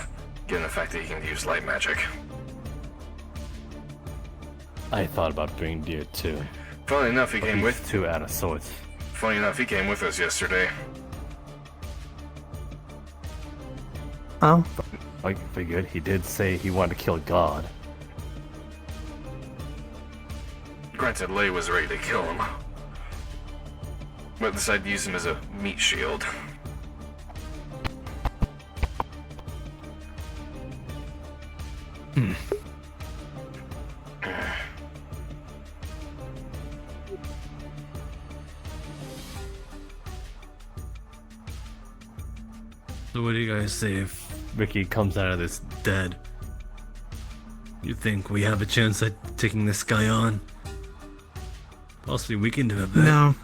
given the fact that he can use light magic. I thought about bringing Deer too. Funny enough, he came with. Two out of sorts. Funny enough, he came with us yesterday. Oh? I figured he did say he wanted to kill God. Granted, Lei was ready to kill him, but decided to use him as a meat shield. So what do you guys say if Ricky comes out of this dead? You think we have a chance at taking this guy on? Possibly weakened him a bit. No.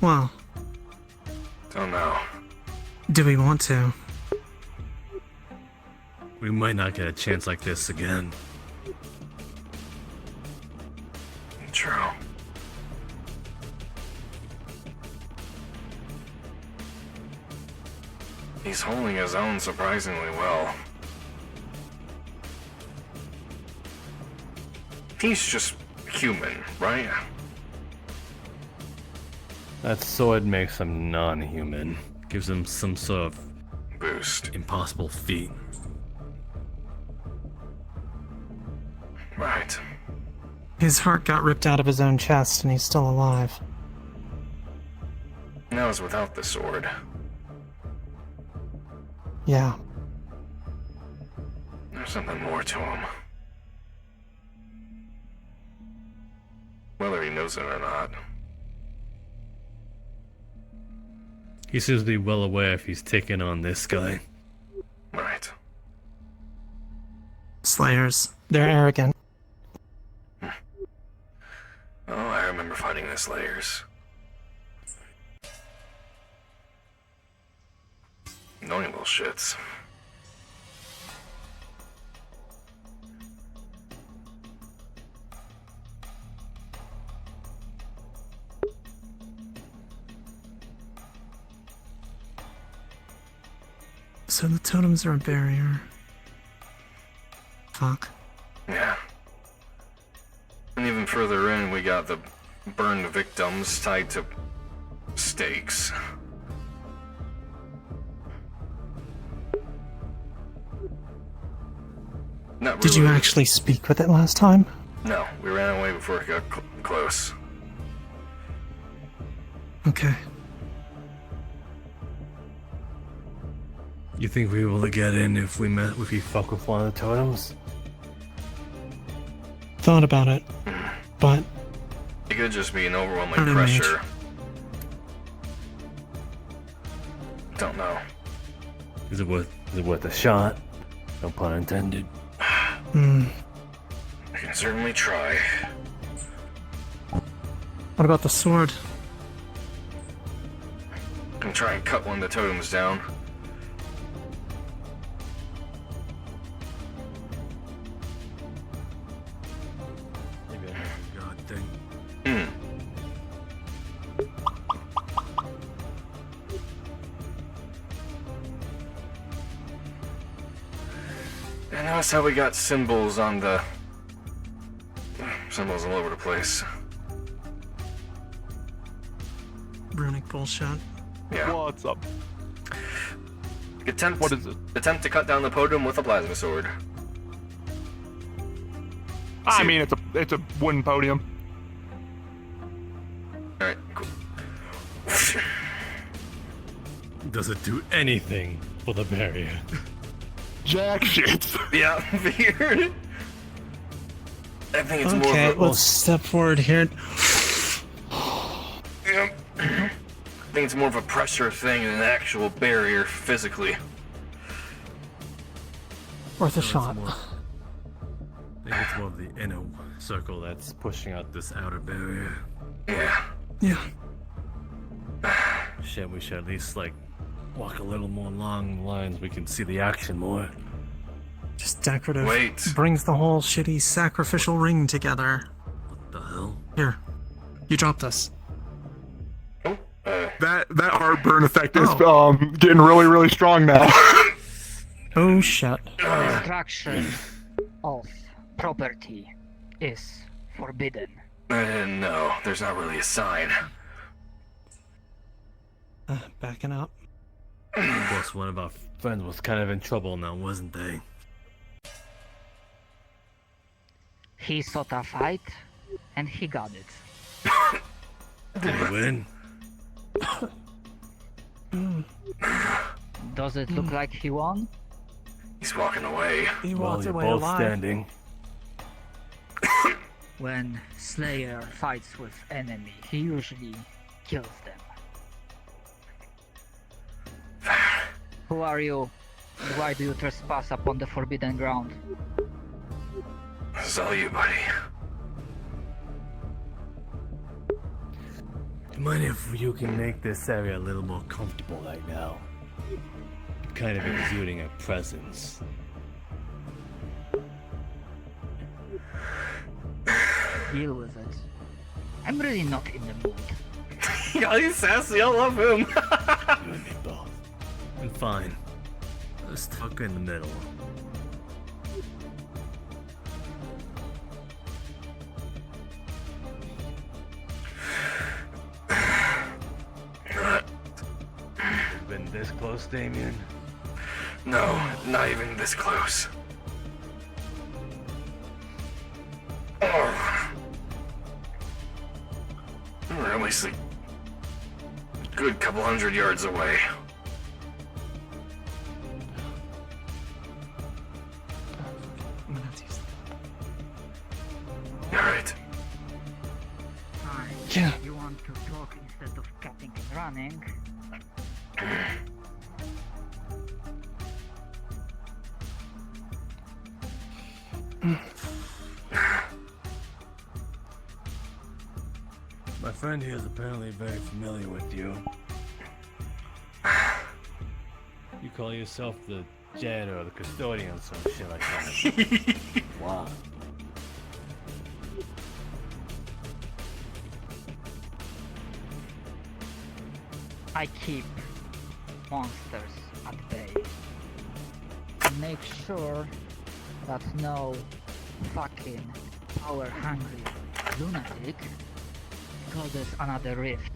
Well, Don't know. do we want to? We might not get a chance like this again. True. He's holding his own surprisingly well. He's just human, right? That sword makes him non-human. Gives him some sort of boost. Impossible feat. Right. His heart got ripped out of his own chest and he's still alive. Now it's without the sword. Yeah. There's something more to him. Whether he knows it or not. He seems to be well aware if he's taking on this guy. Right. Slayers. They're arrogant. Oh, I remember fighting the Slayers. Annoying little shits. So the totems are a barrier. Fuck. Yeah. And even further in, we got the burned victims tied to stakes. Not Did you really. actually speak with it last time? No, we ran away before it got close. Okay. You think we will get in if we fuck with one of the totems? Thought about it. But It could just be an overwhelming I don't know, pressure. Don't know. Is it worth a shot? No pun intended. Hmm. I can certainly try. What about the sword? I can try and cut one of the totems down. Maybe that's a god thing. And notice how we got symbols on the... Symbols all over the place. Runic bullshit. Yeah. What's up? What is it? Attempt to cut down the podium with a plasma sword. I mean, it's a wooden podium. Alright, cool. Does it do anything for the barrier? Jack shit. Yeah, weird. I think it's more Okay, of a... let's step forward here. Yeah. I think it's more of a pressure thing than an actual barrier physically. Worth a shot. I think it's more of the inner circle that's pushing out this outer barrier. Yeah. Yeah. Shit, we should at least walk a little more along the lines. We can see the action more. Just decorative. Wait. Brings the whole shitty sacrificial ring together. What the hell? Here. You dropped this. That heartburn effect is getting really, really strong now. Oh shit. Destruction of property is forbidden. No, there's not really a sign. Backing up. Plus, one of our friends was kind of in trouble now, wasn't they? He sought a fight, and he got it. Did he win? Does it look like he won? He's walking away. He Well, walked you're away both alive. standing. When Slayer fights with enemy, he usually kills them. Who are you? And why do you trespass upon the forbidden ground? This is all you, buddy. Do you mind if you can make this area a little more comfortable right now? I'm kind of exuding a presence. Deal with it. I'm really not in the mood. Yeah, he's sassy. I love him. You and me both. And fine. Let's tuck in the middle. Been this close, Damien? No, not even this close. Oh. We're at least a good couple hundred yards away. Alright. Yeah. You want to talk instead of cutting and running? My friend here is apparently very familiar with you. You call yourself the janitor or the custodian, some shit like that. Wow. I keep monsters at bay. Make sure that no fucking power-hungry lunatic causes another rift.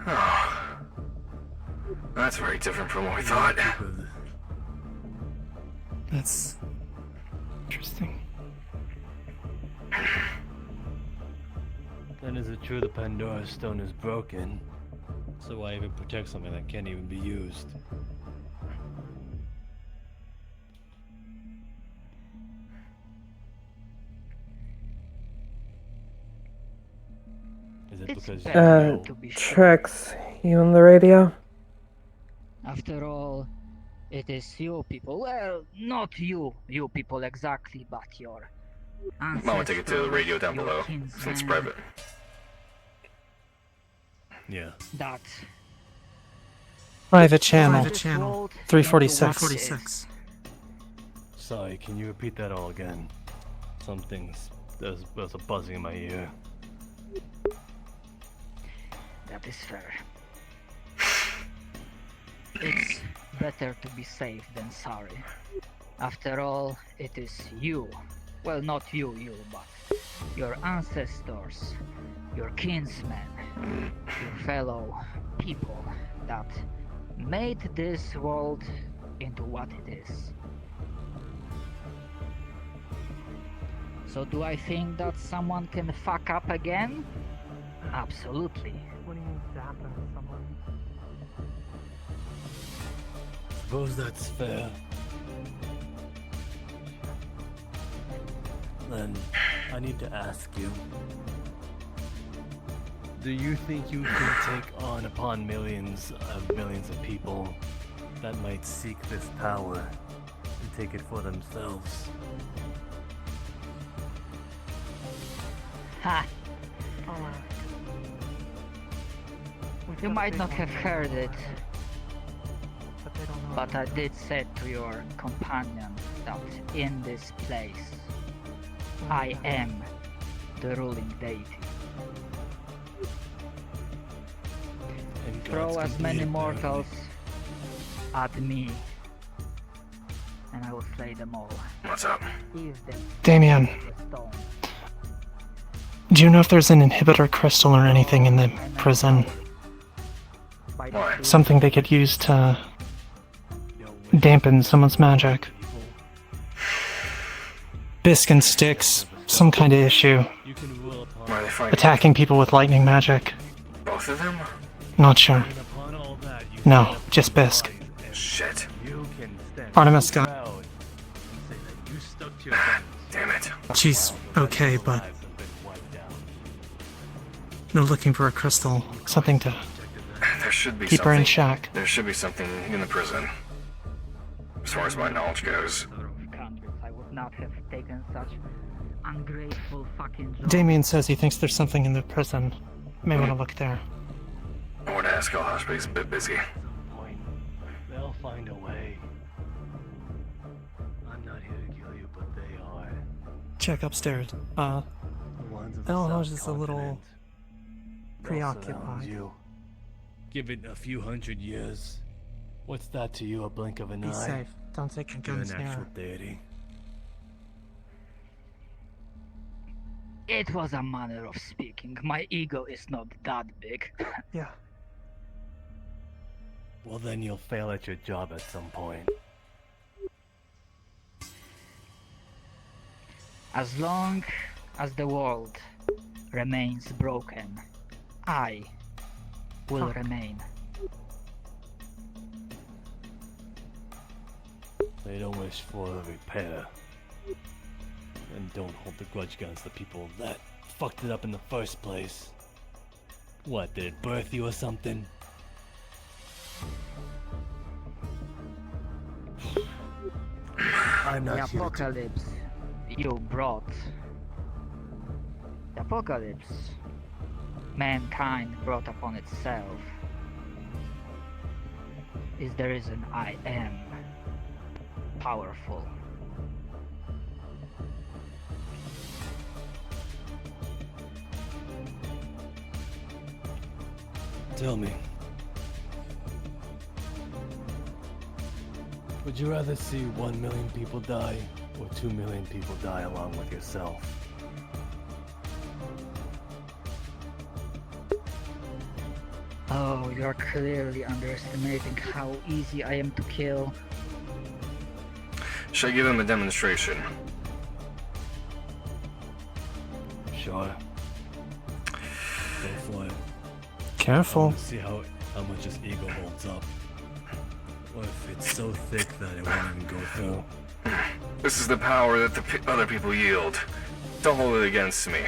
Oh. That's very different from what we thought. That's interesting. Then is it true the Pandora's stone is broken? So why even protect something that can't even be used? Is it because Trex, you on the radio? After all, it is you people. Well, not you people exactly, but your ancestors. Might want to take it to the radio down below, since it's private. Yeah. That. Private channel. 346. Sorry, can you repeat that all again? There's a buzzing in my ear. That is fair. It's better to be safe than sorry. After all, it is you. Well, not you, but your ancestors, your kinsmen, your fellow people that made this world into what it is. So do I think that someone can fuck up again? Absolutely. What do you mean zapping someone? Suppose that's fair. Then I need to ask you. Do you think you can take on upon millions of people that might seek this power and take it for themselves? Ha! You might not have heard it, but I did say to your companion that in this place, I am the ruling deity. Throw as many mortals at me, and I will slay them all. What's up? Damien, do you know if there's an inhibitor crystal or anything in the prison? What? Something they could use to dampen someone's magic. Bisque and sticks, some kind of issue. Where are they fighting? Attacking people with lightning magic. Both of them? Not sure. No, just Bisque. Shit. Artemis got. Damn it. She's okay, but they're looking for a crystal, something to There should be keep her something. in check. There should be something in the prison. As far as my knowledge goes. not have taken such ungrateful fucking job. Damien says he thinks there's something in the prison. May want to look there. I want to ask how he's a bit busy. They'll find a way. I'm not here to kill you, but they are. Check upstairs. The ones of the Elhoj South is a little Continent. They'll surround preoccupied. you. Give it a few hundred years. What's that to you? A blink of an Be eye. safe. Don't take your You're guns an near actual her. deity. It was a manner of speaking. My ego is not that big. Yeah. Well, then you'll fail at your job at some point. As long as the world remains broken, I will remain. They don't wish for a repair. And don't hold the grudge against the people that fucked it up in the first place. What, did it birth you or something? I'm The not here to... apocalypse you brought. The apocalypse mankind brought upon itself is the reason I am powerful. Tell me. Would you rather see 1 million people die or 2 million people die along with yourself? Oh, you're clearly underestimating how easy I am to kill. Should I give him a demonstration? Sure. Go for it. Careful. I want to see how much his ego holds up. What if it's so thick that it won't even go through? This is the power that the other people yield. Don't hold it against me.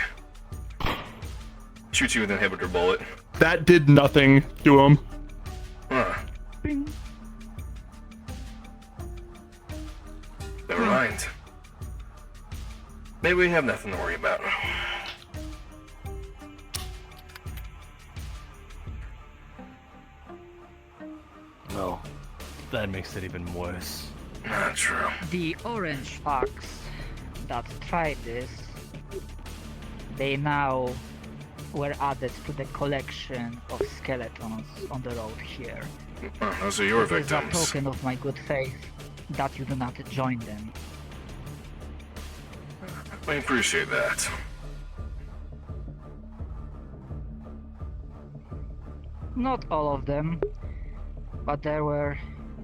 Shoot you with an inhibitor bullet. That did nothing to him. Huh. Bing. Never mind. Maybe we have nothing to worry about. No, that makes it even worse. Not true. The orange fox that tried this, they now were added to the collection of skeletons on the road here. Those are your It is a victims. token of my good faith that you do not join them. I appreciate that. Not all of them, but there were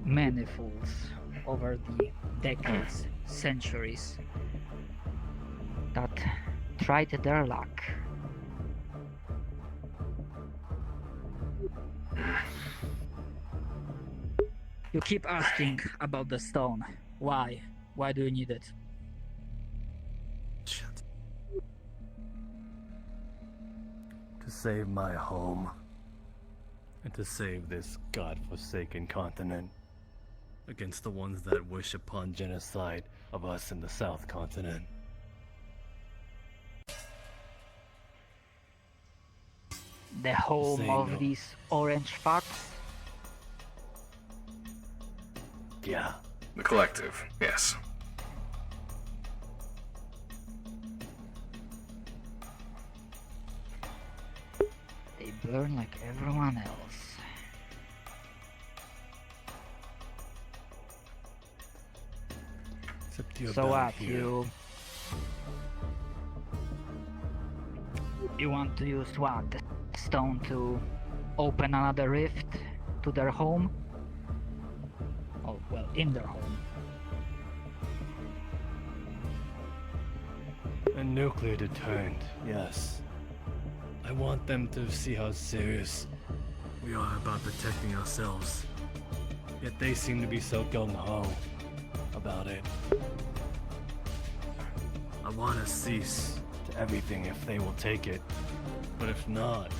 many fools over the decades, centuries, that tried their luck. You keep asking about the stone. Why? Why do you need it? To save my home. And to save this god-forsaken continent. Against the ones that wish upon genocide of us in the South Continent. The home Say of no. these orange fox? Yeah. The collective, yes. They burn like everyone else. Except you're So bound what, here. you want to use what? The stone to open another rift to their home? Oh, well, in their home. A nuclear deterrent, yes. I want them to see how serious we are about protecting ourselves. Yet they seem to be so gung-ho about it. I want to cease to everything if they will take it. But if not,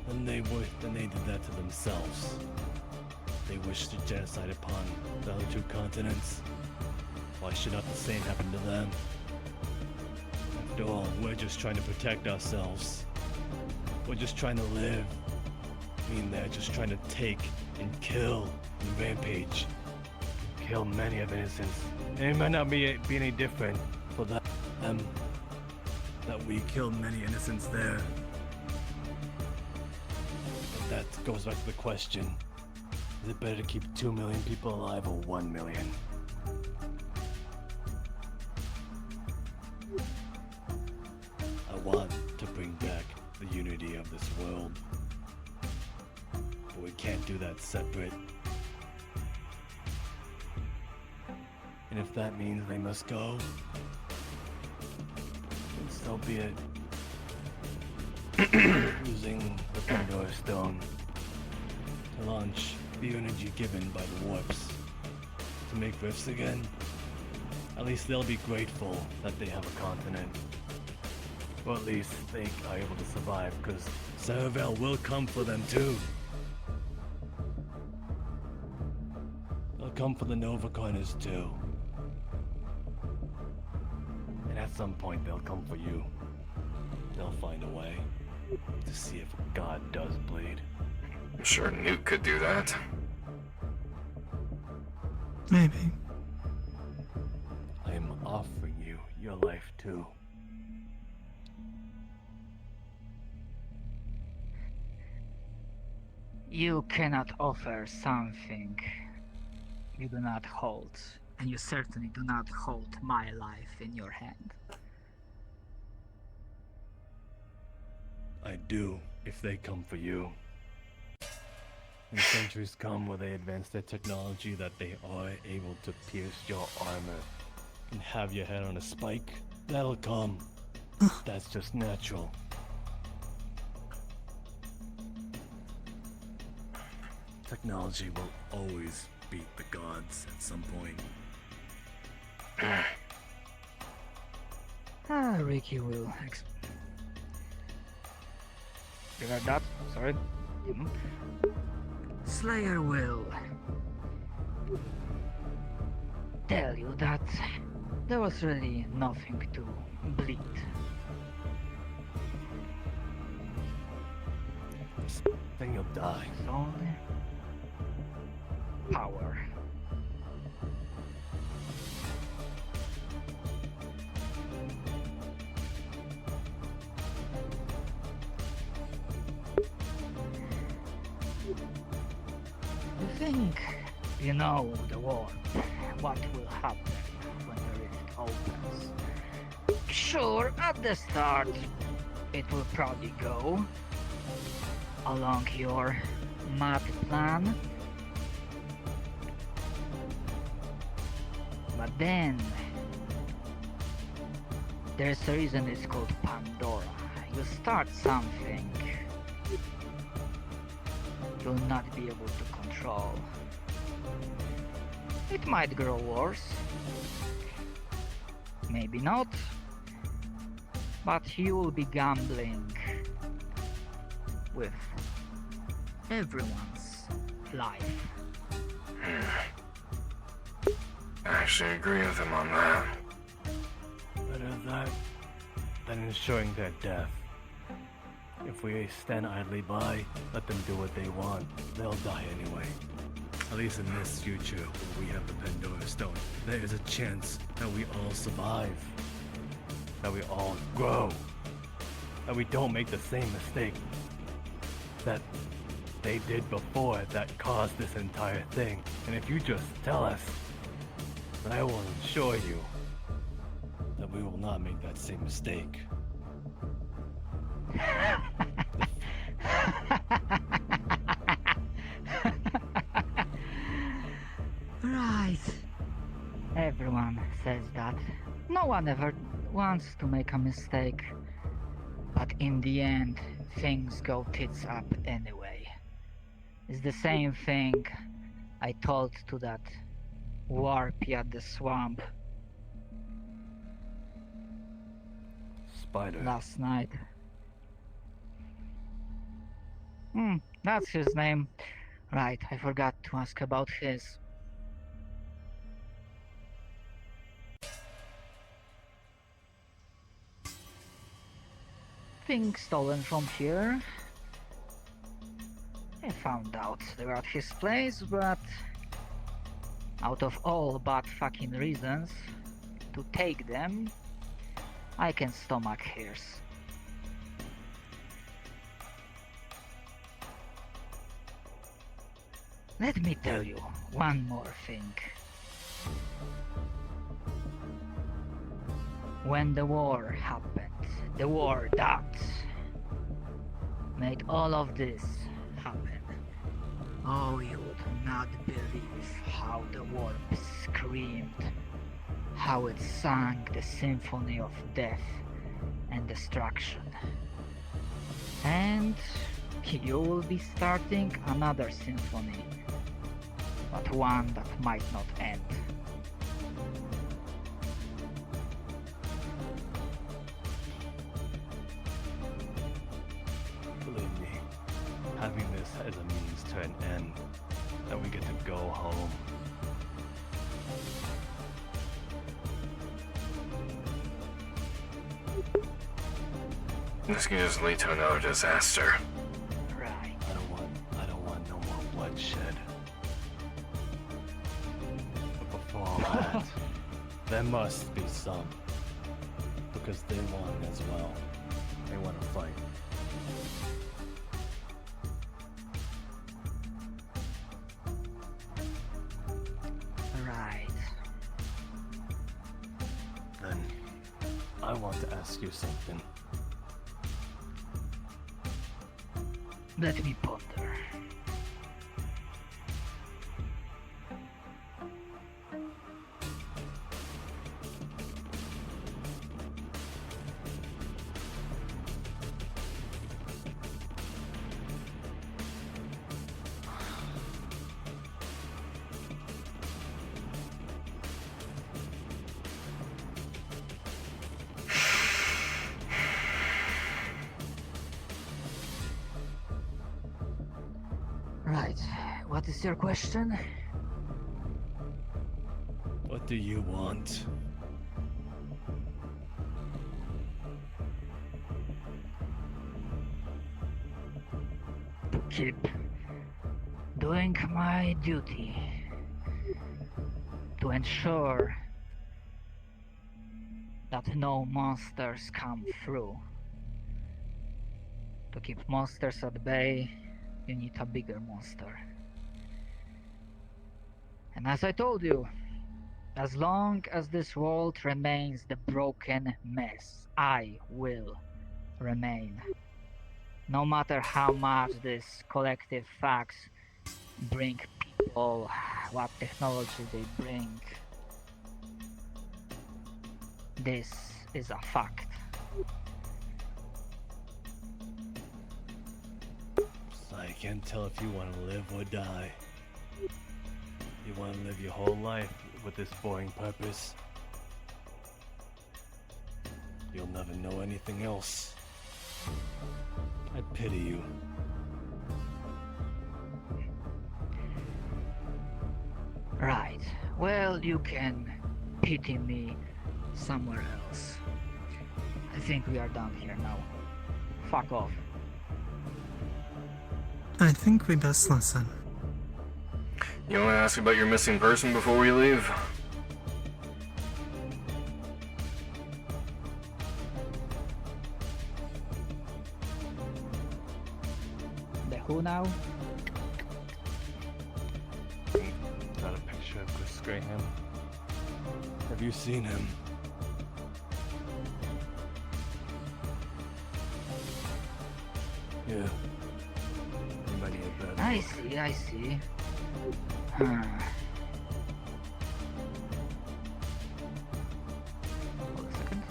then they did that to themselves. They wish to genocide upon the other two continents. Why should not the same happen to them? After all, we're just trying to protect ourselves. We're just trying to live. I mean, they're just trying to take and kill and rampage. Kill many of innocents. And it might not be any different for them. That we killed many innocents there. But that goes back to the question. Is it better to keep 2 million people alive or 1 million? I want to bring back the unity of this world. But we can't do that separate. And if that means they must go, then so be it. Using the Pandora Stone to launch the energy given by the warps to make rifts again, at least they'll be grateful that they have a continent. Or at least they are able to survive, because Saravel will come for them too. They'll come for the Nova Corners too. And at some point they'll come for you. They'll find a way to see if God does bleed. I'm sure Newt could do that. Maybe. I am offering you your life too. You cannot offer something you do not hold, and you certainly do not hold my life in your hand. I do, if they come for you. When centuries come where they advance their technology that they are able to pierce your armor and have your head on a spike, that'll come. That's just natural. Technology will always beat the gods at some point. Ricky will. You heard that? Sorry. Slayer will tell you that there was really nothing to bleed. Then you'll die. It's only power. You think you know the war, what will happen when the rift opens. Sure, at the start, it will probably go along your mad plan. But then, there's a reason it's called Pandora. You start something you'll not be able to control. It might grow worse. Maybe not. But you will be gambling with everyone's life. I actually agree with him on that. Better that than ensuring their death. If we stand idly by, let them do what they want, they'll die anyway. At least in this future, where we have the Pandora Stone, there is a chance that we all survive. That we all grow. That we don't make the same mistake that they did before that caused this entire thing. And if you just tell us, then I will assure you that we will not make that same mistake. Right. Everyone says that. No one ever wants to make a mistake. But in the end, things go tits up anyway. It's the same thing I told to that warpy at the swamp Spider. last night. That's his name. Right, I forgot to ask about his. nothing stolen from here. I found out throughout his place, but out of all but fucking reasons to take them, I can stomach hers. Let me tell you one more thing. When the war happened, the war that made all of this happen, oh, you would not believe how the warp screamed, how it sang the symphony of death and destruction. And you will be starting another symphony, but one that might not end. Believe me, having this as a means to an end, and we get to go home. This can just lead to another disaster. Right. I don't want no more bloodshed. But before all that, there must be some. Because they want as well. They want to fight. Right. Then, I want to ask you something. Let me ponder. Right. What is your question? What do you want? To keep doing my duty. To ensure that no monsters come through. To keep monsters at bay, you need a bigger monster. And as I told you, as long as this world remains the broken mess, I will remain. No matter how much these collective facts bring people, what technology they bring, this is a fact. I can't tell if you want to live or die. You want to live your whole life with this boring purpose. You'll never know anything else. I pity you. Right. Well, you can pity me somewhere else. I think we are done here now. Fuck off. I think we best listen. You want to ask about your missing person before we leave? The who now? Got a picture of Chris Graham. Have you seen him? Yeah. Anybody at that? I see. Huh. Hold a second.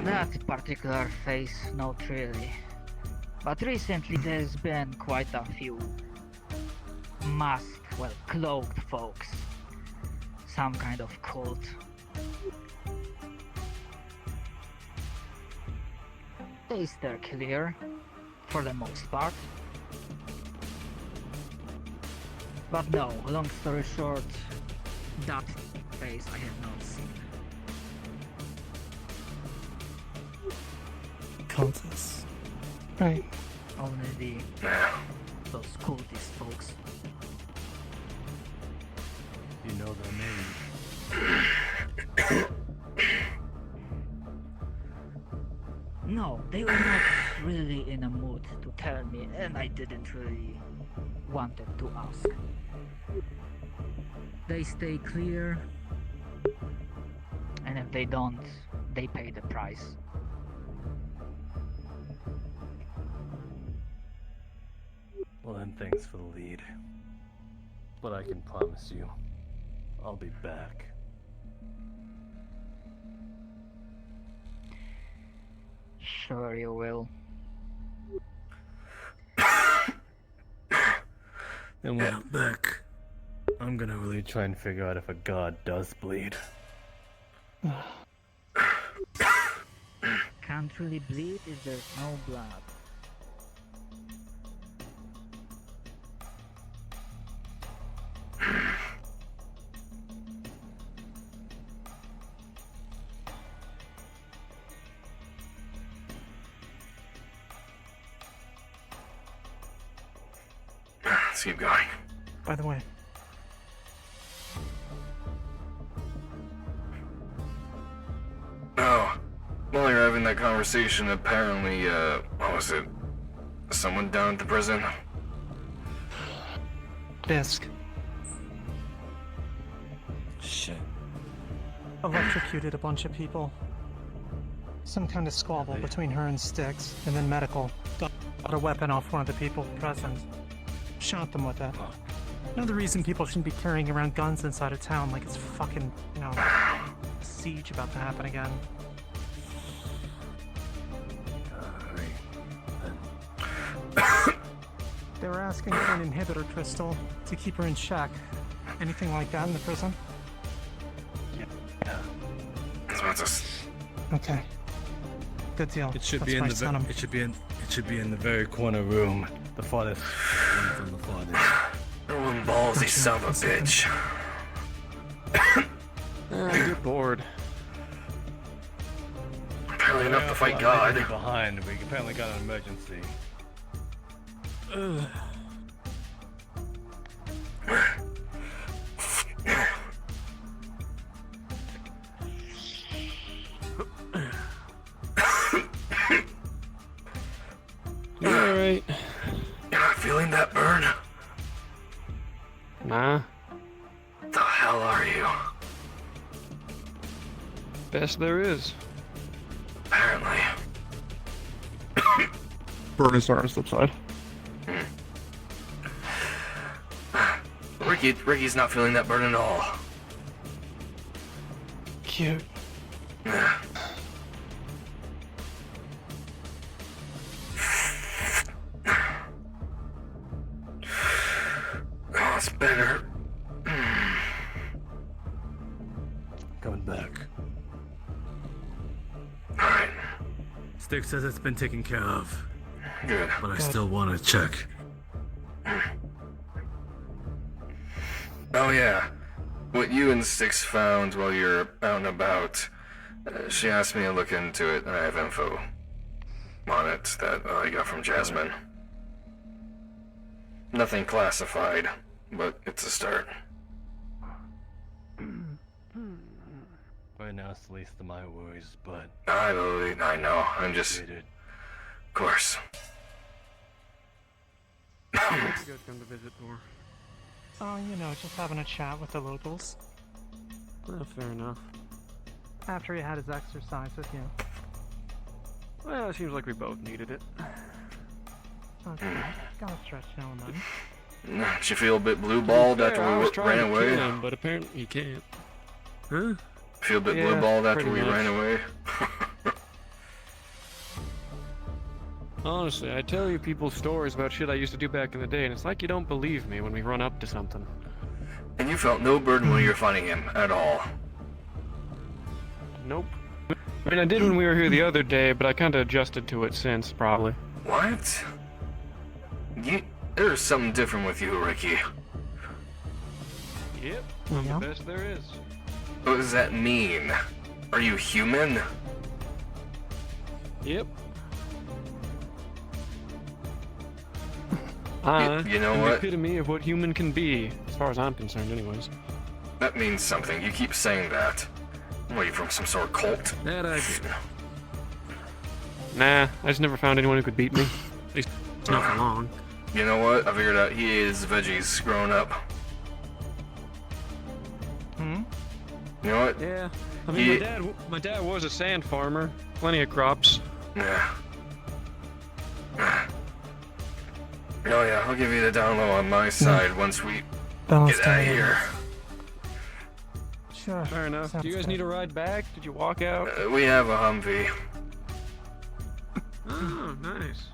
That particular face, not really. But recently there's been quite a few masked, well, cloaked folks. Some kind of cult. They steer clear. for the most part. But no, long story short, that face I have not seen. Countess. Right. Only those cultist folks. You know their name. No, they were not really in a mood to tell me, and I didn't really wanted to ask. They stay clear, and if they don't, they pay the price. Well then, thanks for the lead. But I can promise you, I'll be back. Sure you will. And when I'm back, I'm gonna really try and figure out if a god does bleed. Can't really bleed if there's no blood. Let's keep going. By the way, Oh, while you're having that conversation, apparently, what was it? Someone down at the prison? Disc Shit. electrocuted a bunch of people. Some kind of squabble between her and Styx, and then medical got a weapon off one of the people present. Shot them with it. Another reason people shouldn't be carrying around guns inside a town like it's fucking, you know, a siege about to happen again. They were asking for an inhibitor crystal to keep her in check. Anything like that in the prison? Okay. Good deal. It should That's be in why I the sent 'em. it should be in the very corner room, the farthest one from the farthest. One ballsy son of a bitch. Get bored. Apparently enough to fight Well, God. maybe behind. We apparently got an emergency. You alright? You're not feeling that burn? Nah. The hell are you? Best there is. Apparently. Burn is starting to subside. Ricky's not feeling that burn at all. Cute. Oh, it's better. Coming back. Alright. Stick says it's been taken care of. Good. But I still want to check. Oh yeah. What you and Styx found while you're out and about. She asked me to look into it, and I have info on it that I got from Jasmine. Nothing classified, but it's a start. Right now it's the least of my worries, but I know. I'm just... Of course. You guys come to visit for? Oh, you know, just having a chat with the locals. Fair enough. After he had his exercise with you. Well, it seems like we both needed it. Okay, gotta stretch now and then. Did you feel a bit blue-balled after I we was trying ran to away? kill him, but apparently you can't. Huh? Feel a bit Yeah, blue-balled after pretty we much. ran away? Honestly, I tell you people stories about shit I used to do back in the day, and it's like you don't believe me when we run up to something. And you felt no burden when you were fighting him at all. Nope. I mean, I did when we were here the other day, but I kinda adjusted to it since, probably. What? There's something different with you, Ricky. Yep, I'm the best there is. What does that mean? Are you human? Yep. You know I'm what? the epitome of what human can be, as far as I'm concerned, anyways. That means something. You keep saying that. What are you, from some sort of cult? That I do. Nah, I just never found anyone who could beat me. At least not for long. You know what? I figured out he is veggies growing up. Hmm? You know what? Yeah. I mean, my dad was a sand farmer. Plenty of crops. Yeah. Oh yeah, I'll give you the down low on my side once we get out of here. Sure. Fair enough. Do you guys need a ride back? Did you walk out? We have a Humvee. Oh, nice.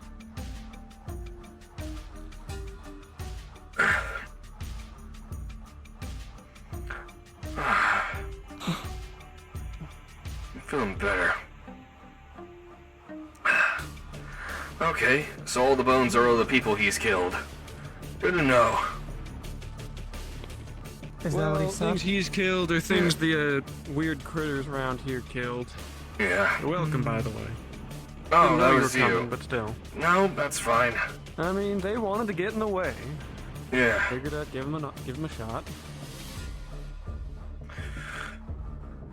I'm feeling better. Okay, so all the bones are all the people he's killed. Good to know. Is that what he said? Things he's killed are things the weird critters around here killed. Yeah. You're welcome, by the way. Oh, Didn't know that you was were coming, you. but still. No, that's fine. I mean, they wanted to get in the way. Yeah. Figured I'd give them a shot.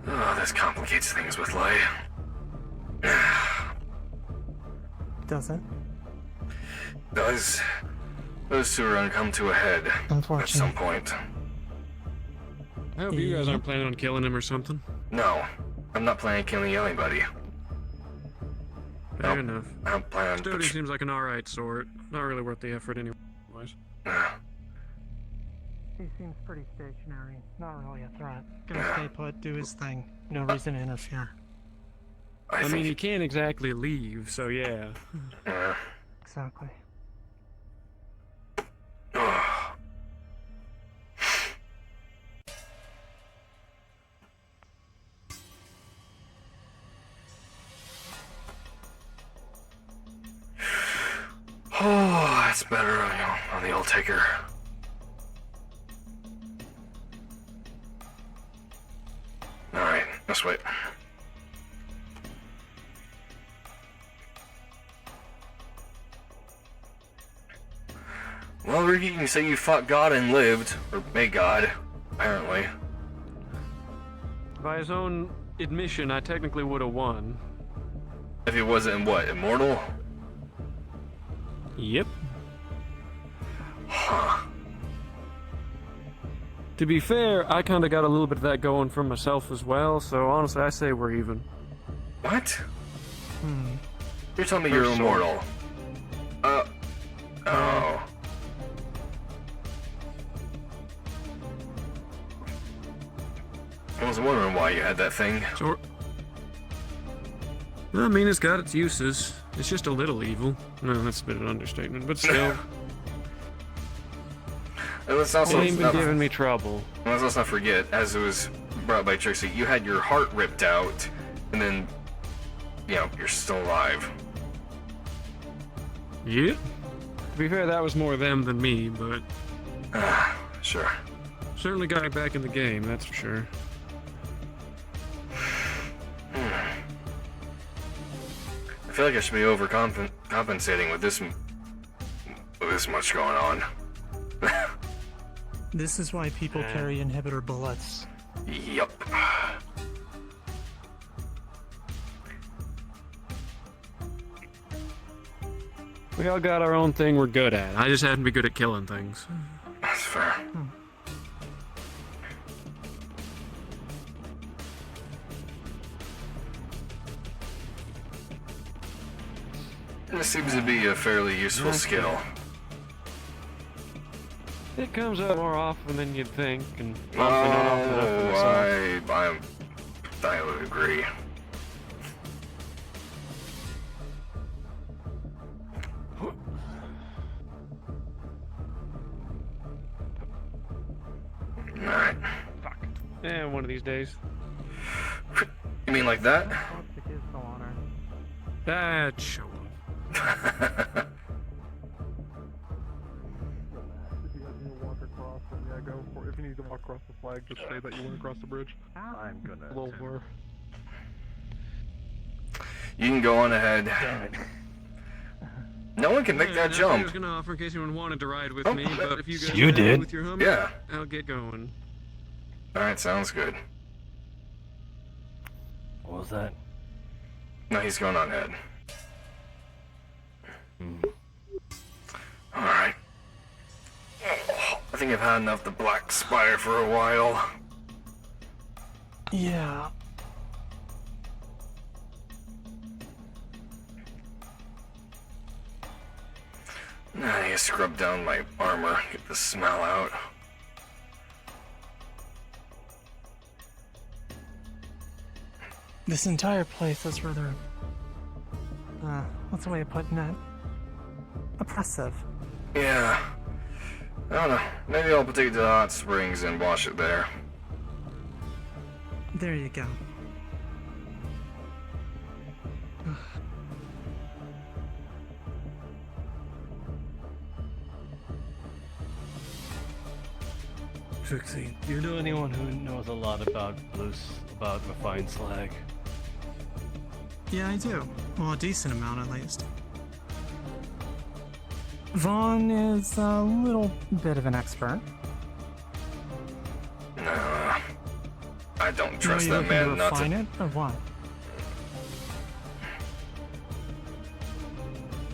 Oh, this complicates things with light. Does it? Those two are gonna come to a head at some point. I hope you guys aren't planning on killing him or something. No, I'm not planning on killing anybody. Fair enough. I don't plan on. Stody seems like an alright sort. Not really worth the effort anyways. He seems pretty stationary. Not really a threat. Gonna stay put, do his thing. No reason to interfere. I mean, he can't exactly leave, so yeah. Exactly. Oh, that's better on the old taker. Alright, let's wait. Well, Ricky, you can say you fought God and lived, or made God, apparently. By his own admission, I technically would have won. If he wasn't, what, immortal? Yep. Huh. To be fair, I kind of got a little bit of that going for myself as well, so honestly, I say we're even. What? You're telling me you're immortal? Oh. I was wondering why you had that thing. Sure. I mean, it's got its uses. It's just a little evil. No, that's a bit of an understatement, but still. And let's also it ain't been giving me trouble. Let's not forget, as it was brought up by Trixie, you had your heart ripped out, and then, you know, you're still alive. Yeah. To be fair, that was more them than me, but... Sure. Certainly got me back in the game, that's for sure. I feel like I should be overcompensating with this much going on. This is why people carry inhibitor bullets. Yup. We all got our own thing we're good at. I just happen to be good at killing things. That's fair. This seems to be a fairly useful skill. It comes up more often than you'd think, and honestly not often enough for myself. I would agree. Alright. Fuck. Yeah, one of these days. You mean like that? That show off. go for. If you need to walk across the flag, just say that you went across the bridge. I'm gonna. A little more. You can go on ahead. No one can make that I jump. was gonna offer in case anyone wanted to ride with Oh, me, but if you guys You are did. with your hummer, Yeah. I'll get going. Alright, sounds good. What was that? No, he's going on ahead. Alright. I think I've had enough the Black Spire for a while. Yeah. I need to scrub down my armor, get the smell out. This entire place is rather... what's the way of putting it? Oppressive. Yeah. I don't know. Maybe I'll take it to the hot springs and wash it there. There you go. Trixie, do you know anyone who knows a lot about refined slag? Yeah, I do. Well, a decent amount at least. Vaughn is a little bit of an expert. No. I don't trust Are you that looking to man not refine to... it, or what?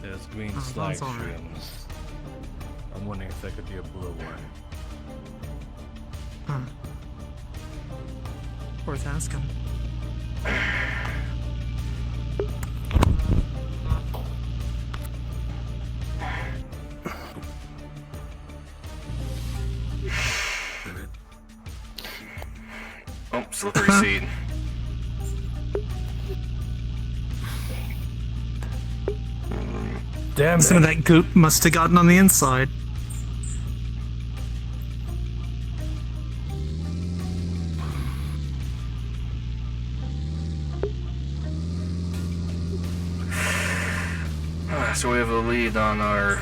There's green Oh, slag that's all right. shrooms. I'm wondering if there could be a blue one. Huh. Worth asking. Oh, slippery seed. Damn, some of that goop must have gotten on the inside. So we have a lead on our...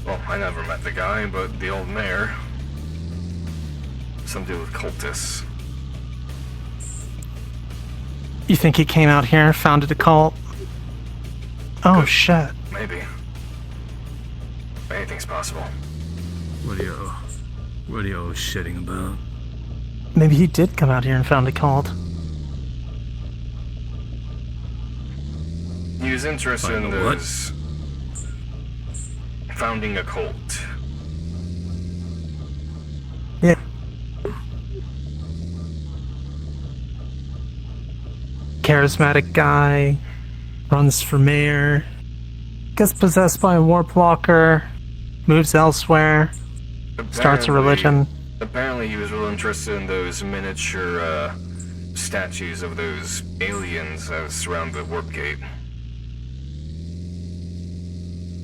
Well, I never met the guy, but the old mayor. Something to do with cultists. You think he came out here and founded a cult? Oh, shit. Maybe. Anything's possible. What are you shitting about? Maybe he did come out here and found a cult. He was interested in Find a what? those... Founding a cult. Yeah. Charismatic guy, runs for mayor, gets possessed by a warp walker, moves elsewhere, starts a religion. Apparently he was real interested in those miniature statues of those aliens that surround the warp gate.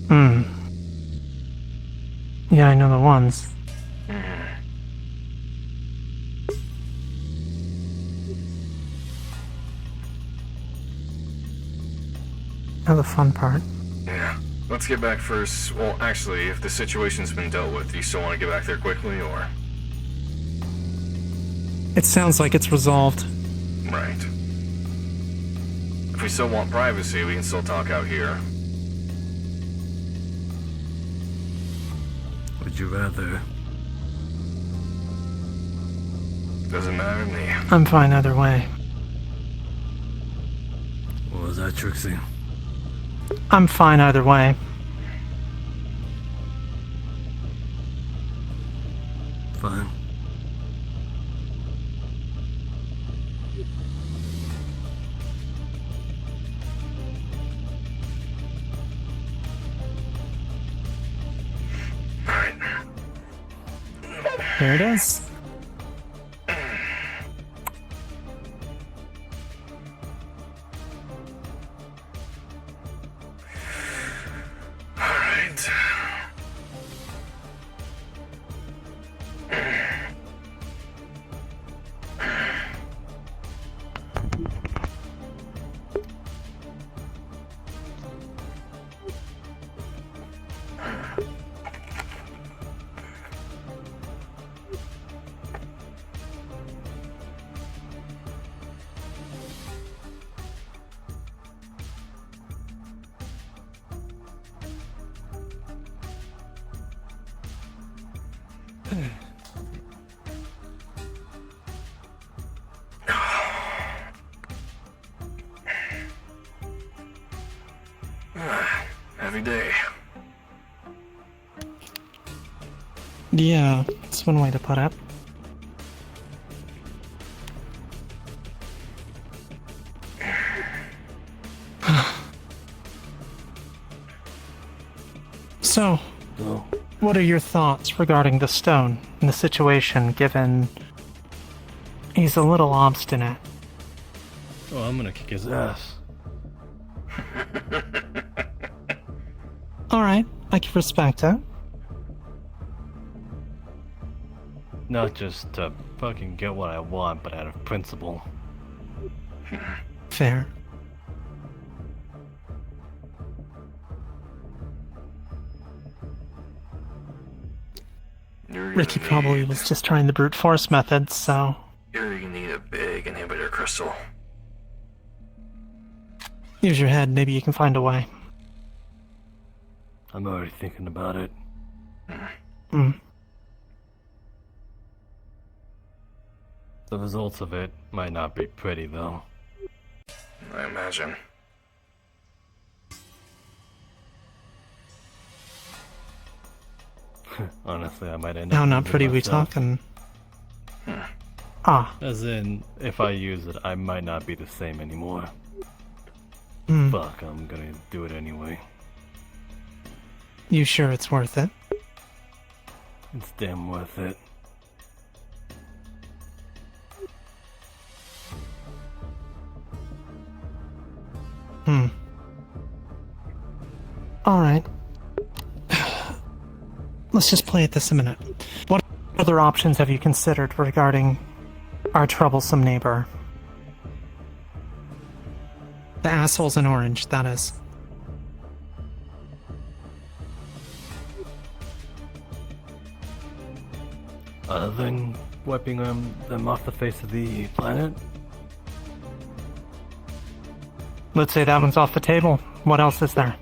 Hmm. Yeah, I know the ones. Now the fun part. Yeah. Let's get back first. Well, actually, if the situation's been dealt with, do you still want to get back there quickly, or...? It sounds like it's resolved. Right. If we still want privacy, we can still talk out here. Would you rather? Doesn't matter to me. I'm fine either way. What was that, Trixie? I'm fine either way. Fine. Here it is. Alright. Heavy day. Yeah, that's one way to put it. So, what are your thoughts regarding the stone and the situation, given he's a little obstinate? Oh, I'm gonna kick his ass. Alright, I can respect it. Not just to fucking get what I want, but out of principle. Fair. Ricky probably was just trying the brute force method, so... You're gonna need a big inhibitor crystal. Use your head, maybe you can find a way. I'm already thinking about it. Hmm. The results of it might not be pretty, though. I imagine. Honestly, I might end How up not using pretty we myself. talking? Ah. As in, if I use it, I might not be the same anymore. Hmm. Fuck, I'm gonna do it anyway. You sure it's worth it? It's damn worth it. Hmm. Alright. Let's just play it this a minute. What other options have you considered regarding our troublesome neighbor? The assholes in orange, that is. Other than wiping them off the face of the planet? Let's say that one's off the table. What else is there?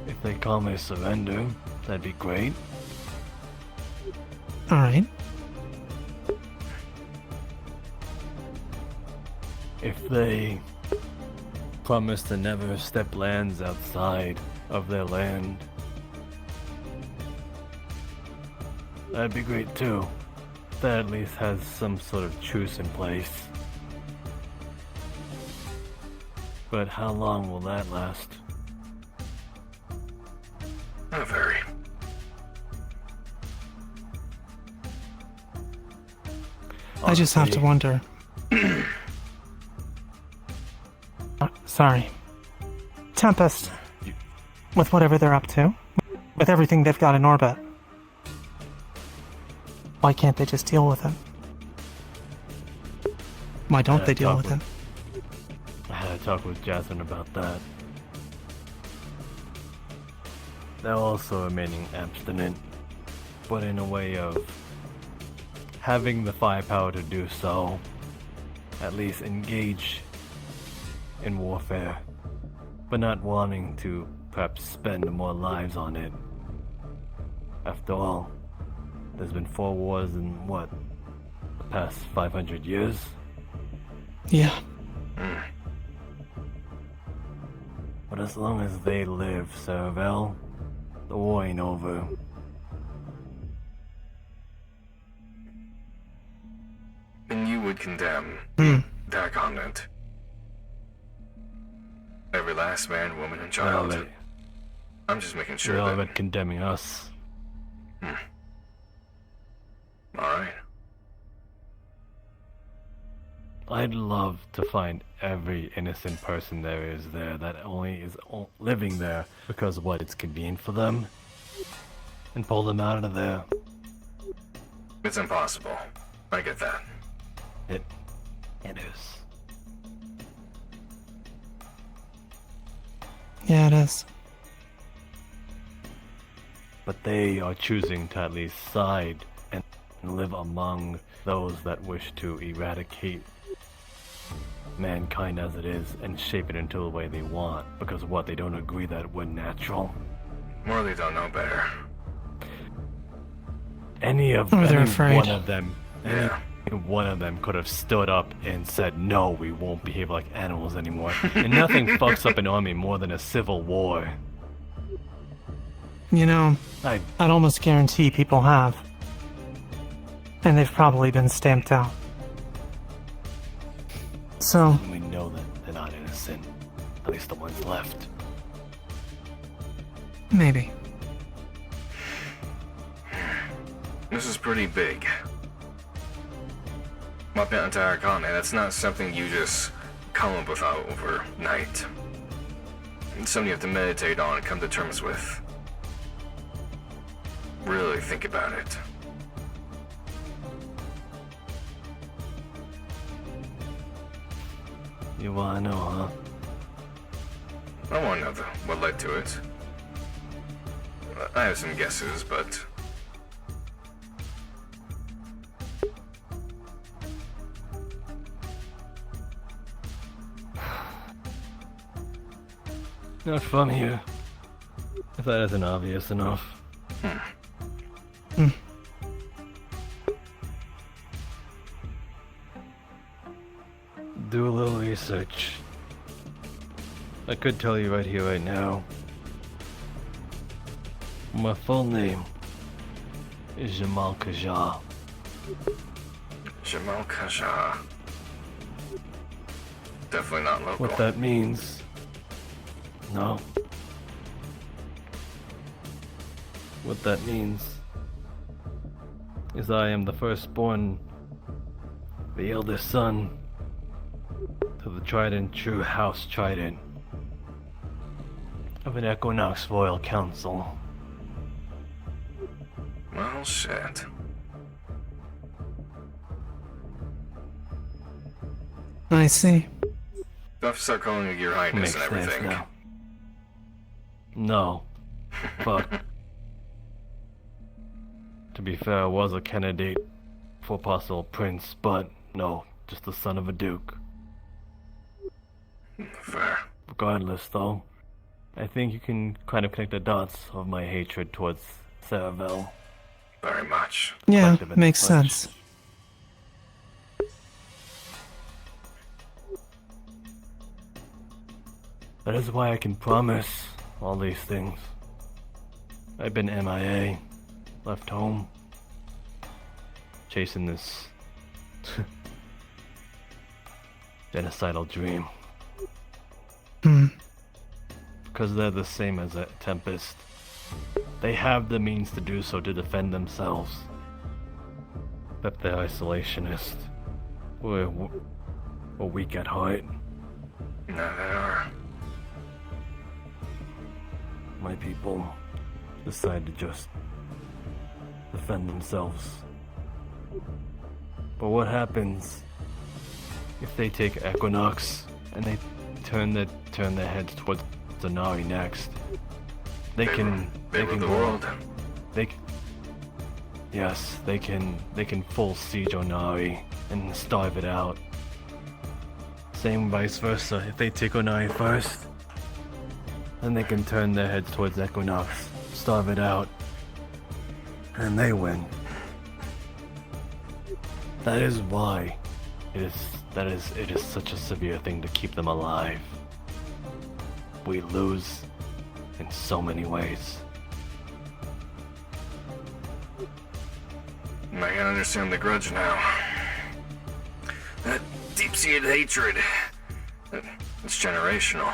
If they calmly surrender, that'd be great. Alright. If they promise to never step lands outside of their land, that'd be great too. That at least has some sort of truce in place. But how long will that last? Not very. I just have to wonder. Sorry. Tempest, with whatever they're up to, with everything they've got in orbit, why can't they just deal with it? Why don't they deal with it? I had a talk with Jasmine about that. They're also remaining abstinent, but in a way of having the firepower to do so, at least engage in warfare, but not wanting to perhaps spend more lives on it. After all, there's been 4 wars in what, the past 500 years? Yeah. But as long as they live, Saravel, the war ain't over. And you would condemn that continent. Every last man, woman, and child. I'm just making sure They're all that... about condemning us. Alright. I'd love to find every innocent person there is there that only is living there because of what it's convenient for them, and pull them out of there. It's impossible. I get that. It is. Yeah, it is. But they are choosing to at least side and live among those that wish to eradicate mankind as it is and shape it into the way they want, because what, they don't agree that we're natural? Or they don't know better. Any Or they're afraid. one of them, any one of them could have stood up and said, no, we won't behave like animals anymore. And nothing fucks up an army more than a civil war. You know, I'd almost guarantee people have. And they've probably been stamped out. So... we know that they're not innocent. At least the ones left. Maybe. This is pretty big. Wiping out an entire continent, that's not something you just come up with overnight. It's something you have to meditate on and come to terms with. Really think about it. You wanna know, huh? I want to know what led to it. I have some guesses, but... Not from here. If that isn't obvious enough. Do a little research. I could tell you right here, right now. My full name is Jamal Kajar. Jamal Kajar. Definitely not local. What that means? No. What that means is I am the firstborn, the eldest son to the tried and true House Trident of an Equinox Royal Council. Well, shit. I see. Do I have to start calling you Your Highness and Makes sense everything? now. No. Fuck. To be fair, I was a candidate for possible prince, but no, just the son of a duke. Fair. Regardless, though, I think you can kind of connect the dots of my hatred towards Saravel. Very much. Yeah, Collective in makes the flesh. sense. That is why I can promise all these things. I've been MIA, left home, chasing this genocidal dream. Because they're the same as a Tempest. They have the means to do so to defend themselves. But they're isolationist. We're weak at heart. No, they are. My people decide to just defend themselves. But what happens if they take Equinox and they turn their heads towards Zanari next? They can the go. world. Yes, they can full siege Onari and starve it out. Same vice versa. If they take Onari first, then they can turn their heads towards Equinox, starve it out, and they win. That is why it is such a severe thing to keep them alive. We lose in so many ways. I can understand the grudge now. That deep-seated hatred. It's generational.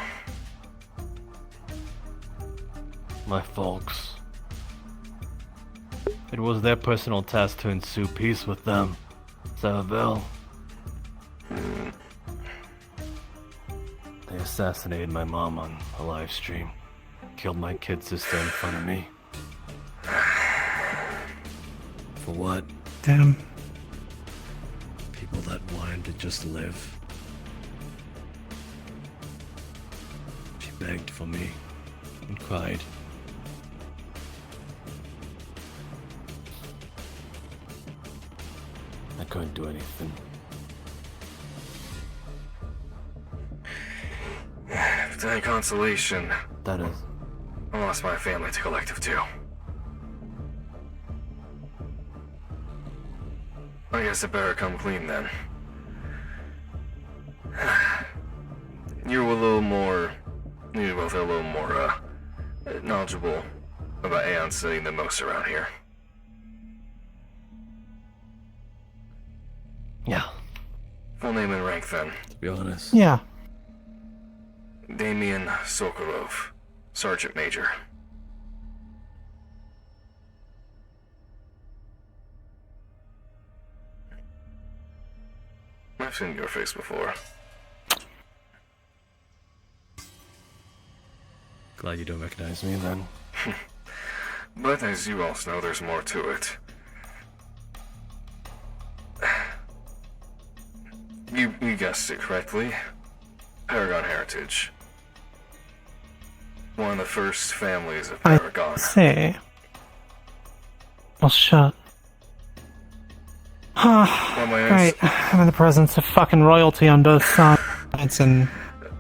My folks. It was their personal task to ensue peace with them. Saravel. They assassinated my mom on a live stream. Killed my kid sister in front of me. For what? Damn. People that wanted to just live. She begged for me and cried. I couldn't do anything. If it's any consolation, That is. I lost my family to Collective too. I guess it better come clean then. You're a little more... You're both a little more, knowledgeable about Aeon studying than most around here. Yeah. Full name and rank then. To be honest. Yeah. Damien Sokolov, Sergeant Major. I've seen your face before. Glad you don't recognize me then. But as you also know, there's more to it. You guessed it correctly. Paragon heritage. One of the first families of Paragon. I see. Well, shut. Great. I'm in the presence of fucking royalty on both sides, and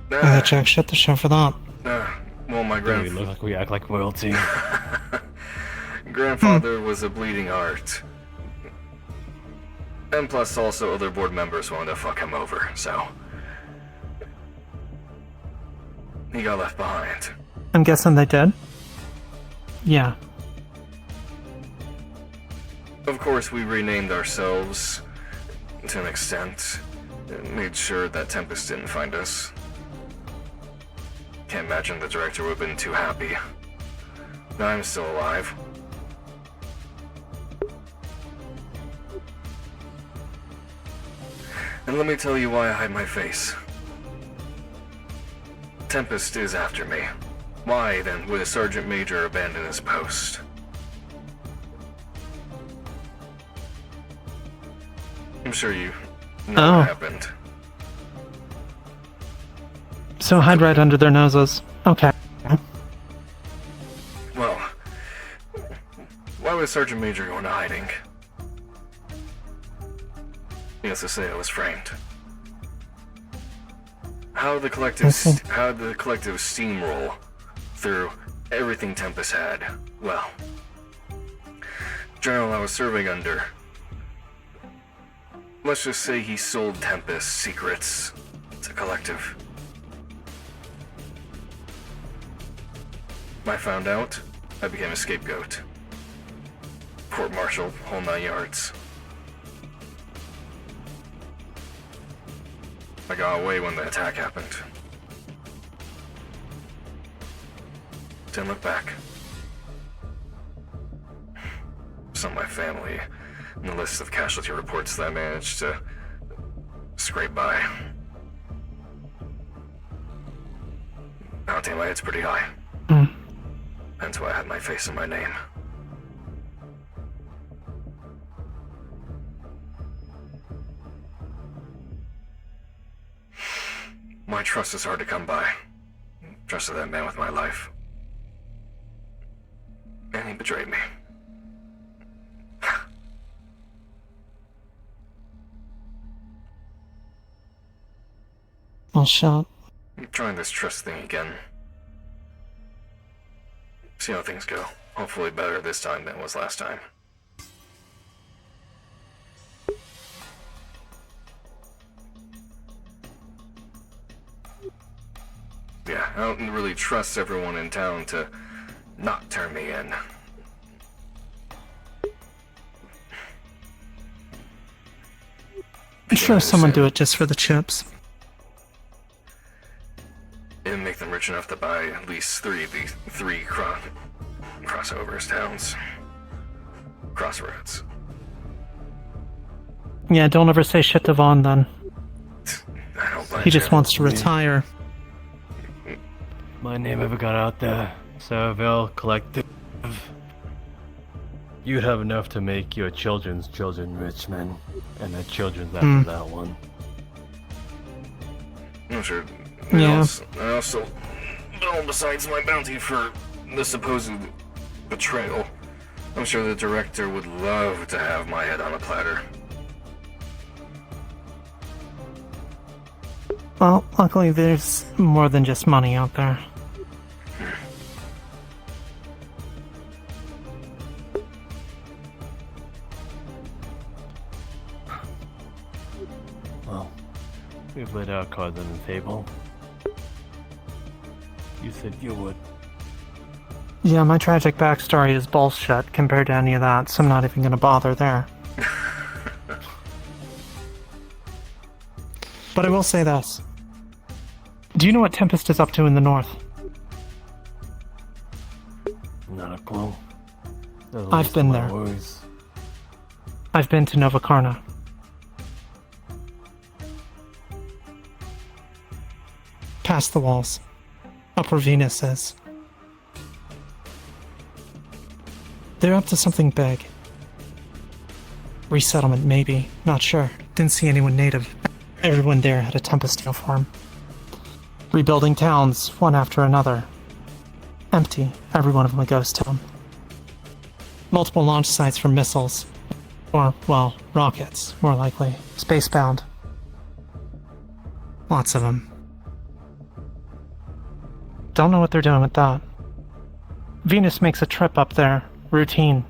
Jack, shut the show for that. Well, my We look like we act like royalty. grandfather was a bleeding heart. And plus also other board members wanted to fuck him over, so... he got left behind. I'm guessing they did? Yeah. Of course, we renamed ourselves to an extent. Made sure that Tempest didn't find us. Can't imagine the director would have been too happy. But I'm still alive. And let me tell you why I hide my face. Tempest is after me. Why, then, would a Sergeant Major abandon his post? I'm sure you know what happened. So hide right under their noses. Okay. Well, why would Sergeant Major go into hiding? Needless to say, I was framed. How did the collective steamroll through everything Tempest had? Well, General I was serving under, let's just say he sold Tempest secrets to Collective. I found out, I became a scapegoat. Court-martial, whole 9 yards. I got away when the attack happened. Didn't look back. Some of my family and the list of casualty reports that I managed to scrape by. I'll tell you, my head's pretty high. That's why I had my face in my name. My trust is hard to come by. Trusted that man with my life. And he betrayed me. Well, shut. I'm trying this trust thing again. See how things go. Hopefully better this time than it was last time. Yeah, I don't really trust everyone in town to not turn me in. I'm sure someone do it just for the chips. It'd make them rich enough to buy at least three crossovers towns. Crossroads. Yeah, don't ever say shit to Vaughn then. I don't blame He just you. wants to retire. My name ever got out there, Seville Collective. You'd have enough to make your children's children rich men, and their children's after that one. I'm sure. Yeah. I also, besides my bounty for the supposed betrayal, I'm sure the director would love to have my head on a platter. Well, luckily there's more than just money out there. Well, we've laid our cards on the table. You said you would. Yeah, my tragic backstory is bullshit compared to any of that, so I'm not even gonna bother there. But I will say this. Do you know what Tempest is up to in the north? Not a clue. Those are I've been my there. worries. I've been to Nova Karna. Past the walls. Up where Venus is. They're up to something big. Resettlement, maybe. Not sure. Didn't see anyone native. Everyone there had a Tempest uniform. Rebuilding towns, one after another. Empty, every one of them a ghost town. Multiple launch sites for missiles. Or, well, rockets, more likely. Spacebound. Lots of them. Don't know what they're doing with that. Venus makes a trip up there. Routine.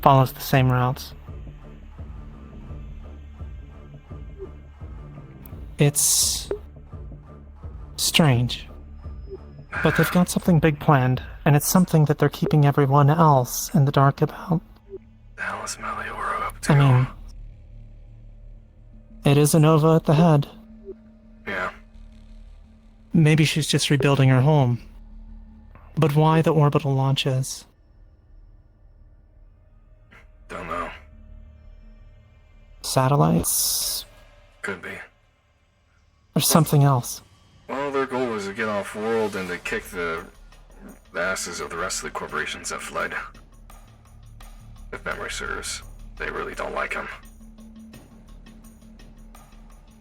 Follows the same routes. It's strange. But they've got something big planned, and it's something that they're keeping everyone else in the dark about. The hell is Meliora up to? I mean, it is a Nova at the head. Yeah. Maybe she's just rebuilding her home. But why the orbital launches? Don't know. Satellites? Could be. Or something else? Well, their goal is to get off world and to kick the asses of the rest of the corporations that fled. If memory serves, they really don't like him.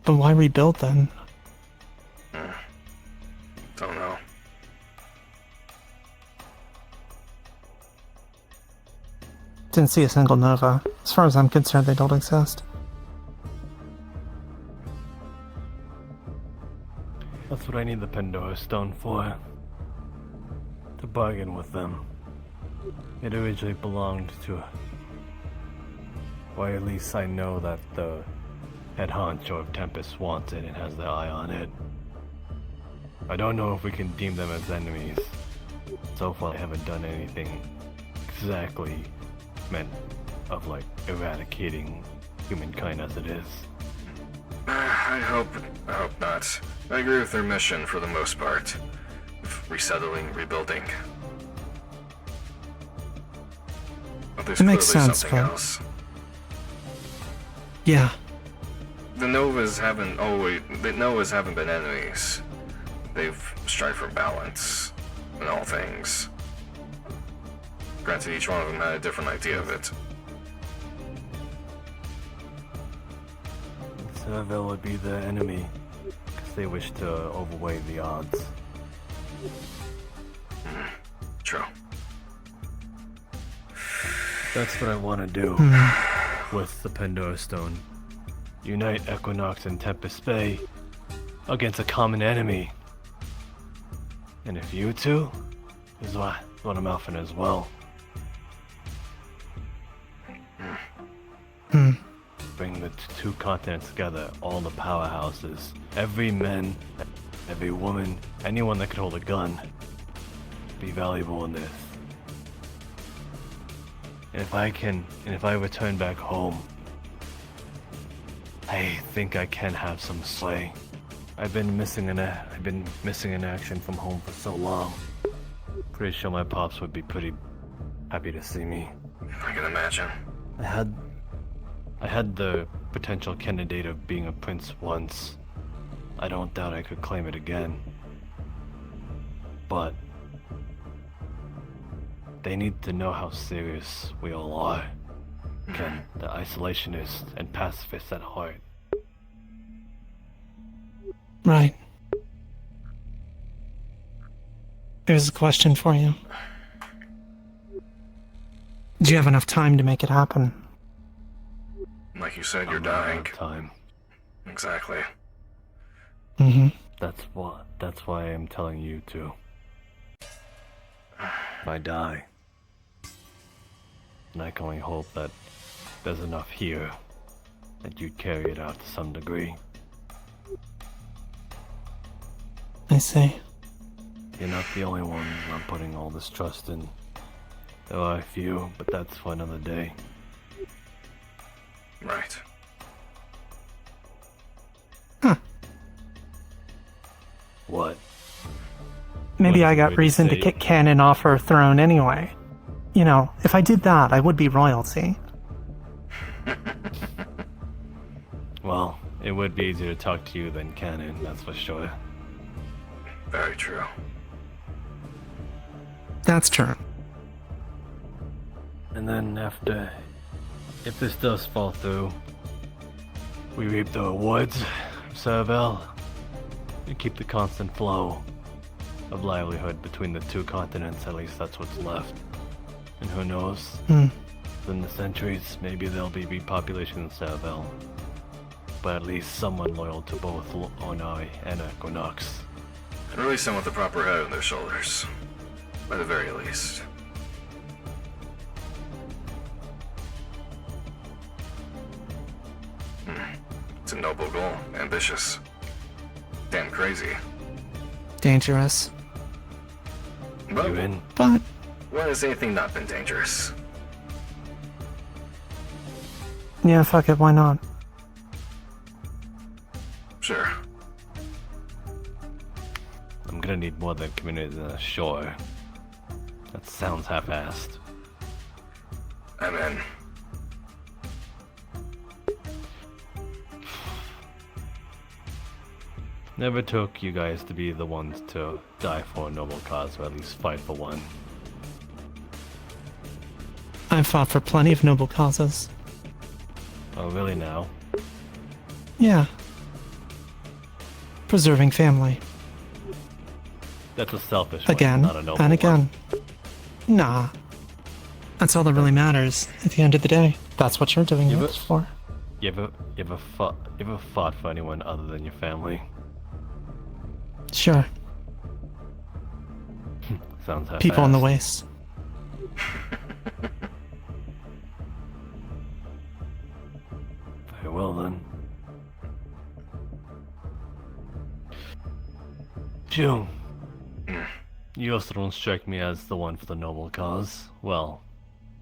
But why rebuild then? Don't know. Didn't see a single Nova. As far as I'm concerned, they don't exist. That's what I need the Pandora Stone for. To bargain with them. It originally belonged to... Or at least I know that the head honcho of Tempest wants it and has their eye on it. I don't know if we can deem them as enemies. So far I haven't done anything exactly meant of like eradicating humankind as it is. I hope not. I agree with their mission for the most part. Resettling, rebuilding. But there's It makes clearly sense, something but... else. Yeah. The Novas haven't been enemies. They've strived for balance in all things. Granted, each one of them had a different idea of it. Citadel would be the enemy, because they wish to overweigh the odds. True. That's what I want to do with the Pandora Stone. Unite Equinox and Tempest Bay against a common enemy. And if you two is what I'm offering as well. Bring the two continents together, all the powerhouses, every man, every woman, anyone that could hold a gun, be valuable in this. And if I return back home, I think I can have some sway. I've been missing in action from home for so long. Pretty sure my pops would be pretty happy to see me. I can imagine. I had the potential candidate of being a prince once. I don't doubt I could claim it again. But they need to know how serious we all are. Ken, the isolationist and pacifist at heart. Right. Here's a question for you. Do you have enough time to make it happen? Like you said, you're dying. Time. Exactly. Mm-hmm. That's why I'm telling you to. If I die, and I can only hope that there's enough here that you'd carry it out to some degree. I see. You're not the only one I'm putting all this trust in. There are a few, but that's for another day. Right. Huh. What? Maybe What I is got weird to reason to say? kick Canon off her throne anyway. You know, if I did that, I would be royalty. Well, it would be easier to talk to you than Canon, that's for sure. Very true. That's true. And then after, if this does fall through, we reap the rewards of Saravel and keep the constant flow of livelihood between the two continents. At least that's what's left. And who knows? In the centuries, maybe there'll be repopulation in Saravel. But at least someone loyal to both Onai and Equinox. And really someone with a proper head on their shoulders. By the very least. It's a noble goal. Ambitious. Damn crazy. Dangerous. But, But when has anything not been dangerous? yeah, fuck it, why not? Sure. I'm gonna need more than community than a shore. That sounds half-assed. I'm in. Never took you guys to be the ones to die for a noble cause, or at least fight for one. I've fought for plenty of noble causes. Oh, really now? Yeah. Preserving family. That's a selfish one, Again, not a noble and one. again. Nah. That's all that really matters at the end of the day. That's what you're doing this for. You ever fought for anyone other than your family? Sure. Sounds half-assed. People in the waist. Very well then. June. You also don't strike me as the one for the noble cause. Well,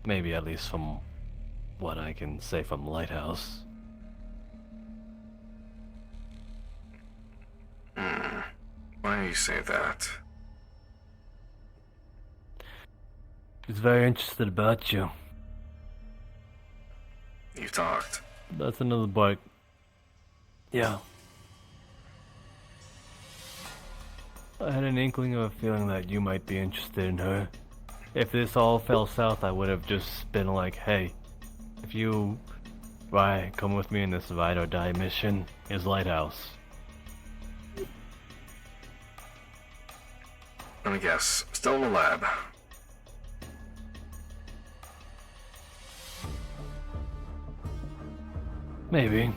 maybe at least from what I can say from Lighthouse. Why do you say that? He's very interested about you. You talked. That's another bike. Yeah. I had an inkling of a feeling that you might be interested in her. If this all fell south, I would have just been like, hey, if you come with me in this ride or die mission, here's Lighthouse. Let me guess. Still in the lab. Maybe.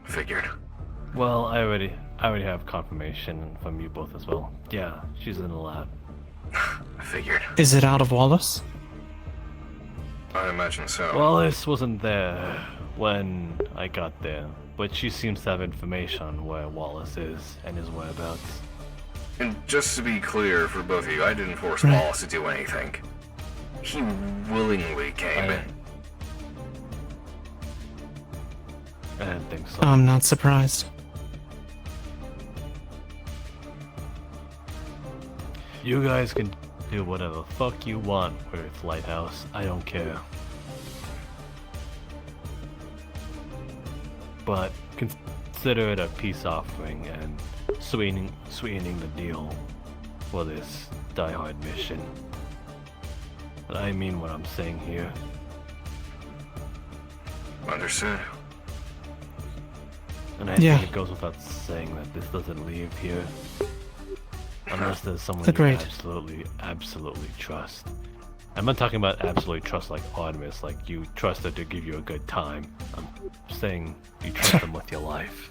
Figured. Well, I already have confirmation from you both as well. Yeah, she's in the lab. I figured. Is it out of Wallace? I imagine so. Wallace wasn't there when I got there, but she seems to have information on where Wallace is and his whereabouts. And just to be clear for both of you, I didn't force Right. Wallace to do anything. He willingly came in. I didn't think so. I'm not surprised. You guys can do whatever fuck you want with Lighthouse. I don't care. But consider it a peace offering and sweetening the deal for this die-hard mission. But I mean what I'm saying here. Understood. And I Yeah. think it goes without saying that this doesn't leave here. Unless there's someone Agreed. you absolutely trust. I'm not talking about absolute trust like Artemis, like you trust her to give you a good time. I'm saying you trust them with your life.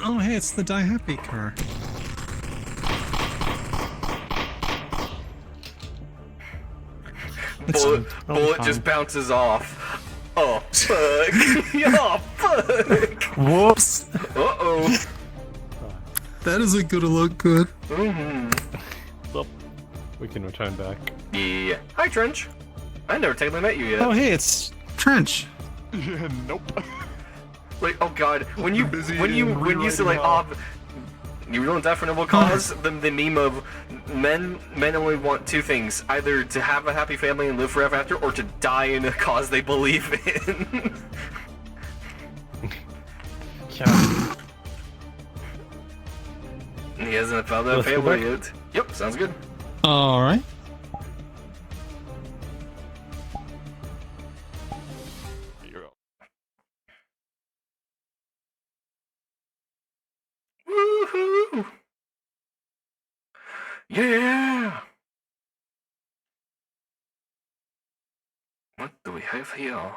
Oh, hey, it's the Die Happy car. Bullet just bounces off. Oh, fuck. Oh, fuck. Whoops. Uh-oh. That isn't gonna look good. We can return back. Yeah. Hi, Trench. I never technically met you yet. Oh, hey, it's Trench. Nope. Like, oh god, when you say like, oh, you don't die for noble cause, the meme of men only want two things: either to have a happy family and live forever after, or to die in a cause they believe in. He hasn't found that family yet. Yep, sounds good. All right. Woohoo! Yeah! What do we have here?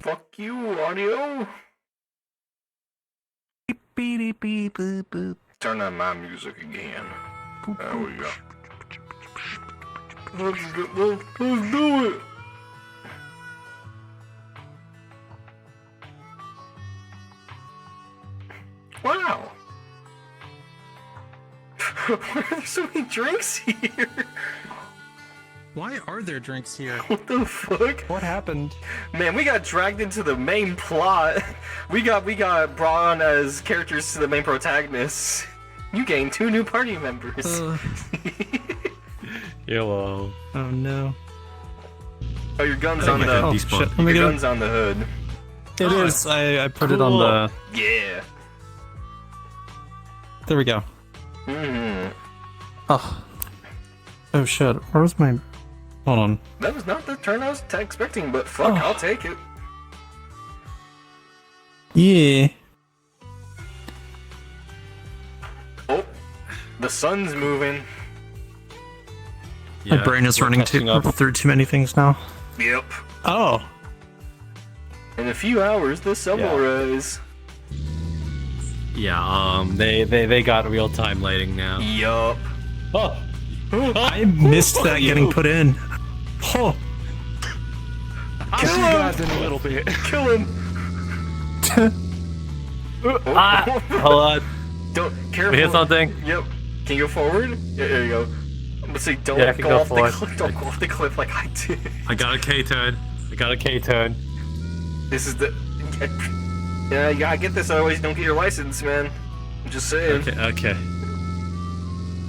Fuck you, audio. Turn on my music again. There we go. Let's do it. Wow. Why are there so many drinks here? Why are there drinks here? What the fuck? What happened? Man, we got dragged into the main plot. We got brought on as characters to the main protagonists. You gained 2 new party members. Hello. Oh no. Oh, your gun's on the your gun's on the hood. It is. I put it on the. Yeah. There we go. Mm. Oh. Oh shit. Where was my? Hold on. That was not the turn I was expecting, but fuck, I'll take it. Yeah. Oh, the sun's moving. My brain is running through too many things now. Yep. Oh. In a few hours, the sun will rise. Yeah, they got real-time lighting now. Yup. Oh. I missed that getting put in. Oh. I'll see you guys in a little bit. Kill him. Hold on. Don't careful. We hit something. Yep. Can you go forward? Yeah, there you go. I'm gonna say don't Yeah, I can go go off the forward. cliff. Don't go off the cliff like I did. I got a K-turn. This is the. Yeah, you gotta get this, otherwise you don't get your license, man. I'm just saying. Okay.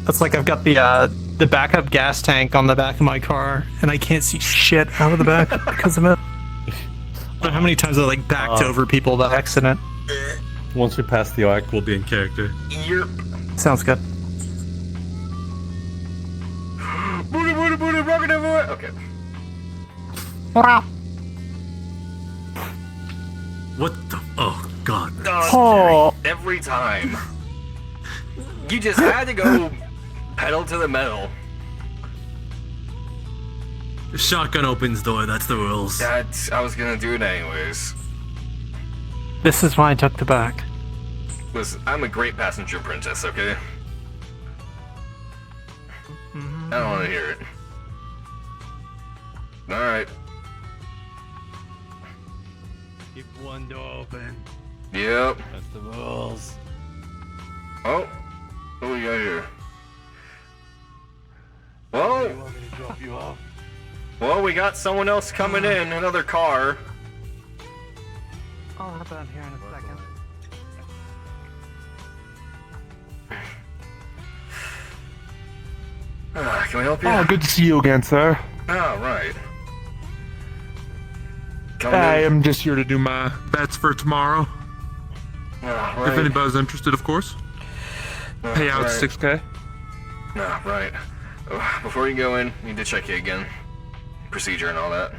That's like I've got the backup gas tank on the back of my car, and I can't see shit out of the back because of it. But how many times I like backed over people by accident? Once we pass the arc, we'll be in character. Yep. Sounds good. Booty, rocket everywhere. Okay. What the? Oh god. Oh, every time. You just had to go pedal to the metal. The shotgun opens door. That's the rules. I was gonna do it anyways. This is why I took the back. Listen, I'm a great passenger princess, okay? I don't want to hear it. Alright. Keep one door open. Yep. That's the rules. Oh. What do we got here? Well, You want me to drop you off? well, we got someone else coming in, another car. I'll hop out here in a second. Can we help you? Oh, good to see you again, sir. Oh, right. I am just here to do my bets for tomorrow. Right. If anybody's interested, of course. Payout right. 6K. Right. Oh, before you go in, need to check you again. Procedure and all that.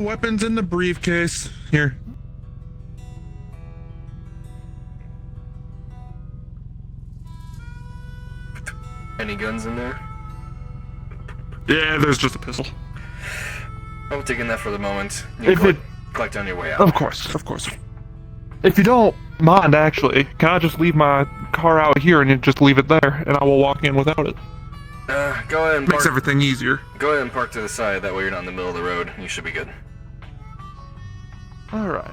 Weapons in the briefcase. Here. Any guns in there? Yeah, there's just a pistol. I'm taking that for the moment. You If it, collect on your way out. of course. If you don't mind, actually, can I just leave my car out here and you just leave it there, and I will walk in without it? Go ahead and park. Makes everything easier. Go ahead and park to the side. That way you're not in the middle of the road. You should be good. All right.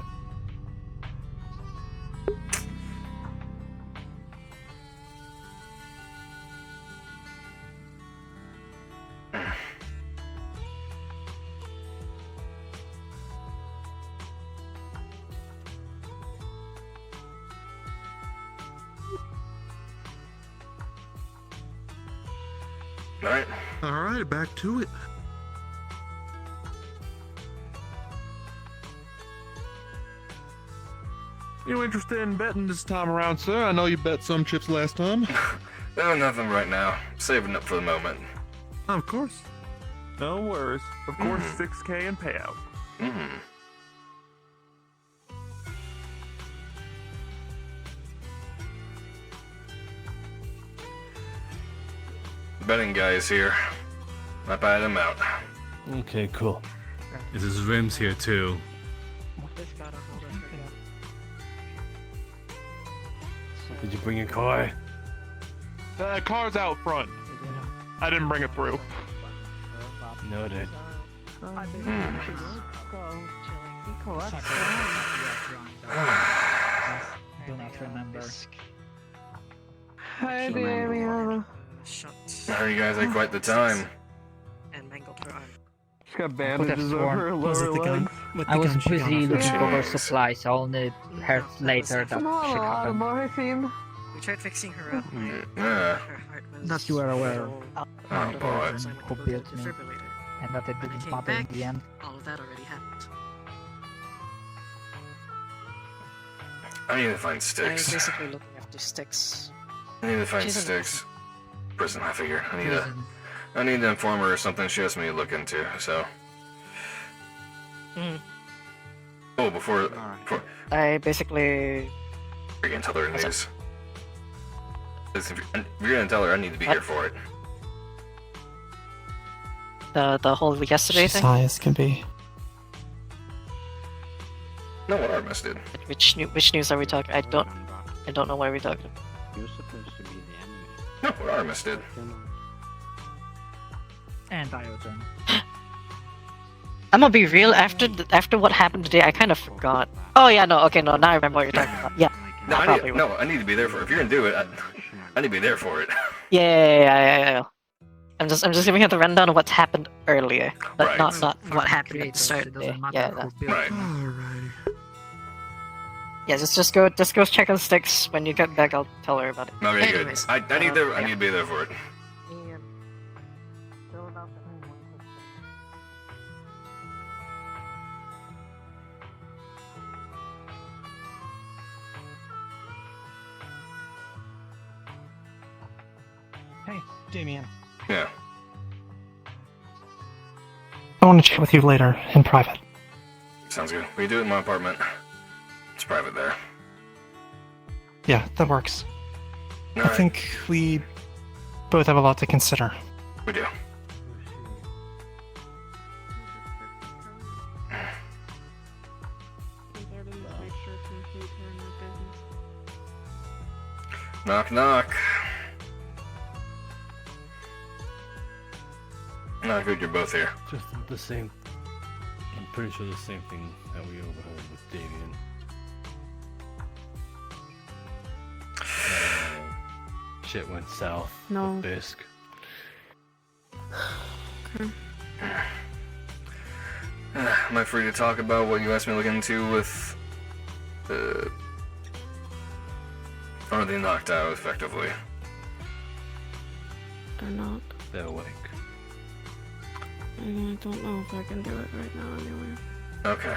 All right, back to it. You interested in betting this time around, sir? I know you bet some chips last time. No, nothing right now. Saving up for the moment. Of course. No worries. Of course, 6K in payout. Betting guy is here. I buyed him out. Okay, cool. This is Rims here too. Did you bring your car? The car's out front. I didn't bring it through. Noted. Do not remember. Hi, Damien. How are you guys had quite the time? She's got bandages over her lower legs. I was busy looking over supplies. I only heard later that Come on, shit happened. Morphine. We tried fixing her up. Yeah. That you were aware of. Oh boy. Who built me, and that it didn't matter in the end. All of that already happened. I need to find I was sticks. basically looking after sticks. I need to find She's in sticks. Prison, I figure. I need an informer or something she asked me to look into, so. Oh, before I basically. you're gonna tell her the news. If you're gonna tell her, I need to be here for it. The whole yesterday She's thing? high as can be. No, what Artemis did. Which news are we talking? I don't know why we're talking. You're supposed to be the enemy. No, what Artemis did. And Diogen. I'm gonna be real. After what happened today, I kind of forgot. Oh yeah, no, okay, no. Now I remember what you're talking about. Yeah. No, I need to be there for it. If you're gonna do it, I need to be there for it. Yeah. I'm just giving you the rundown of what's happened earlier, but Right. not what happened at the start of the day. Yeah. Right. Yeah, just go check on sticks. When you get back, I'll tell her about it. Okay, good. Anyways, I need to be there for it. Hey, Damien. Yeah. I want to chat with you later, in private. Sounds good. We do it in my apartment. It's private there. Yeah, that works. I Alright. think we both have a lot to consider. We do. Knock, knock. Not good you're both here. Just the same. I'm pretty sure the same thing that we overheard with Damien. Shit went south. No. With Bisk. Am I free to talk about what you asked me to look into with or they knocked out effectively? They're not. They're awake. And I don't know if I can do it right now anyway. Okay.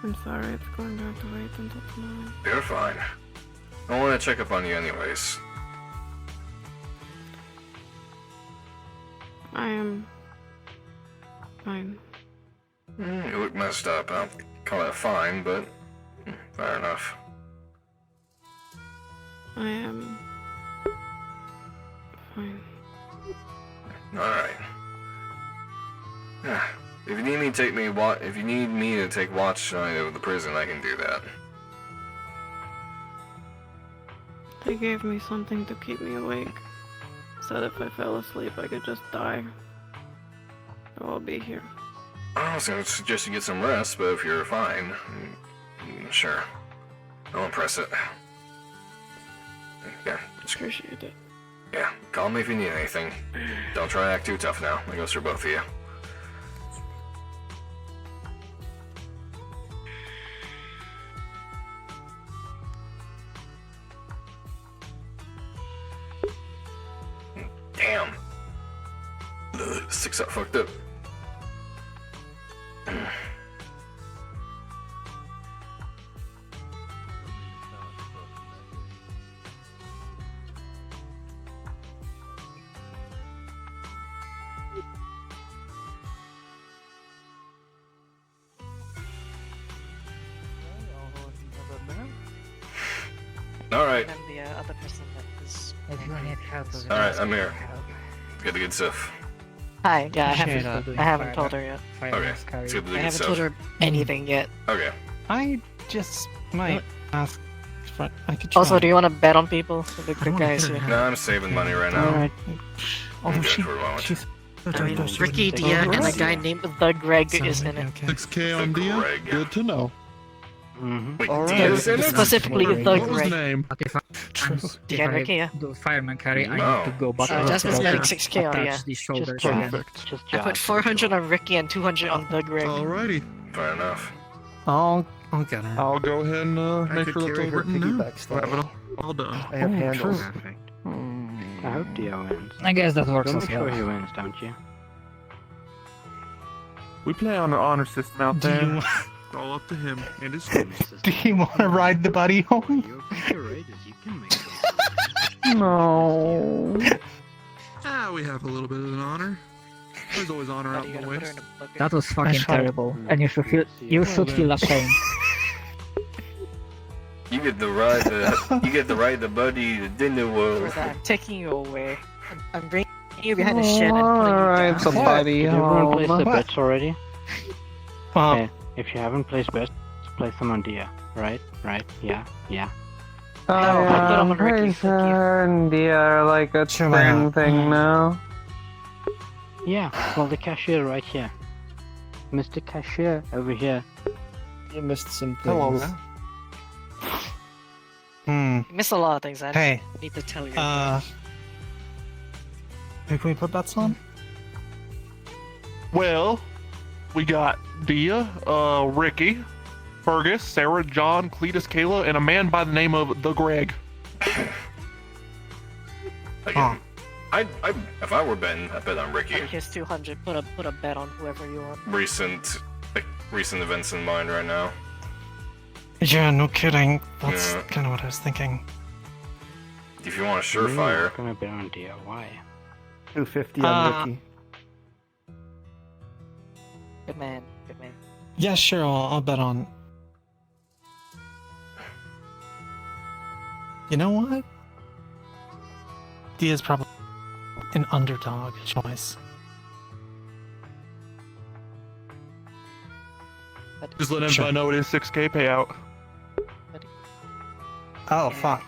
I'm sorry, it's going to have to wait until tomorrow. You're fine. I want to check up on you anyways. I am fine. You look messed up. I'll call that fine, but fair enough. I am fine. Alright. If you need me to take watch tonight over the prison, I can do that. They gave me something to keep me awake. Said if I fell asleep, I could just die. So I'll be here. I was gonna suggest you get some rest, but if you're fine, sure. I won't press it. Yeah. Appreciate it. Yeah, call me if you need anything. Don't try to act too tough now. That goes for both of you. Damn. Sticks up fucked up. Alright. And the other person that is. Alright, I'm here. Get the good stuff. Hi, yeah, I haven't told her yet. Okay, let's get the I good haven't stuff. told her anything yet. Okay. I just might ask. I could try. Also, do you want to bet on people? The good guys here. No, I'm saving money right now. Alright. I'm good for a moment. I mean, Ricky, Dia, and a guy named The Greg is in it. 6K on Dia? Good to know. Wait, All Dia's in it? Specifically The What was Greg. the name? Okay, fine. Dia and Ricky, yeah. Do fireman carry, I No. need to go back. Jasmine's to betting the- 6K on attach Dia. the shoulders Just again. Perfect. I put 400 on Ricky and 200 on The Greg. Alrighty. Fair enough. I'll get her. I'll go ahead and make could sure that's carry all her written down. piggyback style. Have it all done. I have handles. Perfect. I hope Dio wins. I guess that works You'll as make sure well. he wins, don't you? We play on an honor system out Do there. you- It's all up to him and his students. Do you want to ride the buddy home? You're courageous. You can make it. No. We have a little bit of an honor. There's always honor out in the west. That was fucking tried. terrible, and you should feel ashamed. You get the ride the buddy to dinner For world. that, I'm taking you away. I'm bringing you behind the shed and putting you Alright, down. somebody. Did everyone place their bets already? Well, Okay, if you haven't placed bets, place them on Dia. Right? Yeah. No, I'll put them on Ricky. Thank you. and Dia are like a Sure. thing now. Yeah, well, the cashier right here. Mr. Cashier over here. You missed some things. Hello. You missed a lot of things. I Hey. need to tell you. Who can we put bets on? Well, we got Dia, Ricky, Fergus, Sarah, John, Cletus, Kayla, and a man by the name of The Greg. Again, if I were betting, I'd bet on Ricky. Here's 200. Put a bet on whoever you want. Recent events in mind right now. Yeah, no kidding. That's Yeah. kind of what I was thinking. If you want a I'm surefire, gonna bet on Dia. Why? 250 on Ricky. Good man. Good man. Yeah, sure. I'll bet on. You know what? Dia's probably an underdog choice. Just let everybody know it is 6K payout. Oh fuck.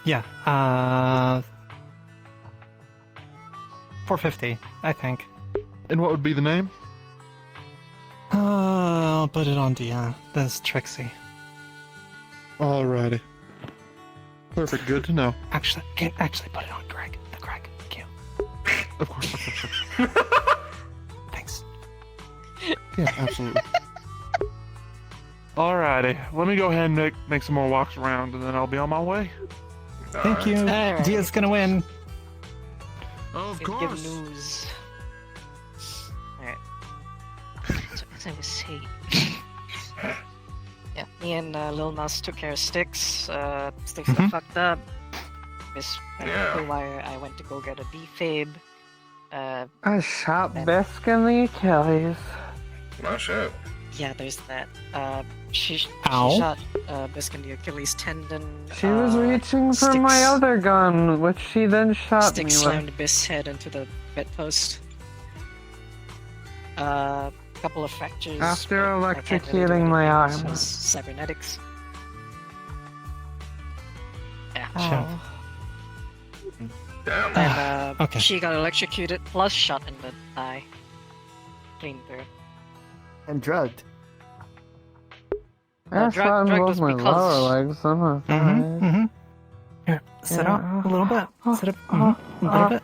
Yeah. 450, I think. And what would be the name? I'll put it on Dia. That's Trixie. Alrighty. Perfect. Good to know. Actually, put it on Greg. The Greg. Thank you. Of course. Thanks. Yeah, absolutely. Alrighty. Let me go ahead and make some more walks around, and then I'll be on my way. Thank you. Alright. Dia's gonna win. of give course. news. Alright. So as I was saying, yeah, me and Lil Nas took care of Sticks. Sticks got fucked up. Miss why I went to go get a defabe. I shot Bisk in the Achilles. Oh shit. Yeah, there's that. She Ow. shot Bisk in the Achilles tendon. She was reaching for my other gun, which she then shot Stick me slammed with. Bisk's head into the bedpost. Couple of fractures. After but I can't really do electrocuting my anything, arm. so cybernetics. Yeah. Oh. Damn. And Okay. she got electrocuted plus shot in the eye. Clean through. And drugged. I shot in drugged both was my because- lower legs. I'm a fine. Here, sit Yeah. up a little bit. Sit up a little bit.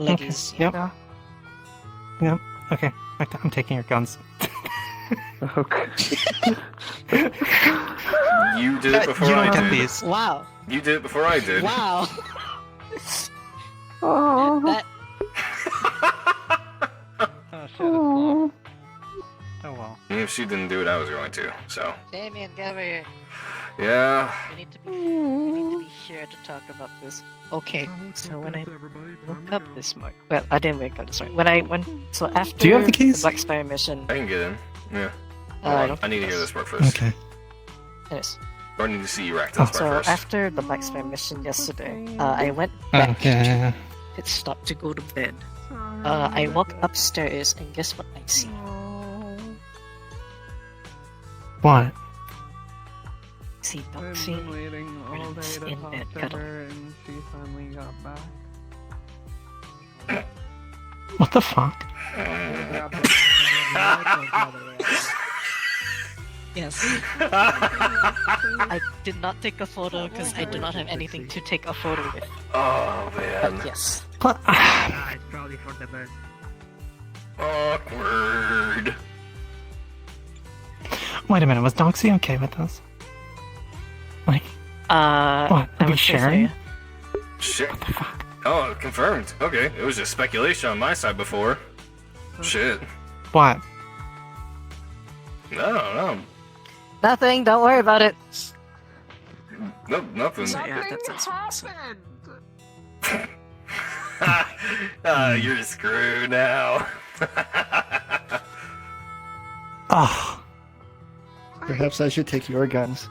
Leggies. Okay. Yep. Yep. Okay. I'm taking your guns. Okay. You did it before you don't I get did. these. Wow. You did it before I did. Wow. Oh. That. Oh well. If she didn't do it, I was going to. So Damien, get over here. yeah. We need to be here to talk about this. Okay, so when I woke up this morning, well, I didn't wake up this morning. When I went, so after Do you have the keys? Black Spire mission, I can get in. Yeah. I Hold on, don't I need to hear this part first. Okay. yes. Or I need to see you react to this part So first. after the Black Spire mission yesterday, I went back Yeah. to pit stop to go to bed. I walk upstairs and guess what I see? What? See I've Doxy been waiting all day to in talk bed, to cuddle. her, and she finally got back. What the fuck? Yes. I did not take a photo because I do not have anything to take a photo with. Oh man. But yes. What? It's probably for the best. Awkward. Wait a minute. Was Doxy okay with this? Like, what? I Are we would say so, sharing? yeah. Shit. Oh, confirmed. Okay, it was just speculation on my side before. Shit. What? No. Nothing. Don't worry about it. No, nothing. Yeah, that's You're screwed now. Oh. Perhaps I should take your guns.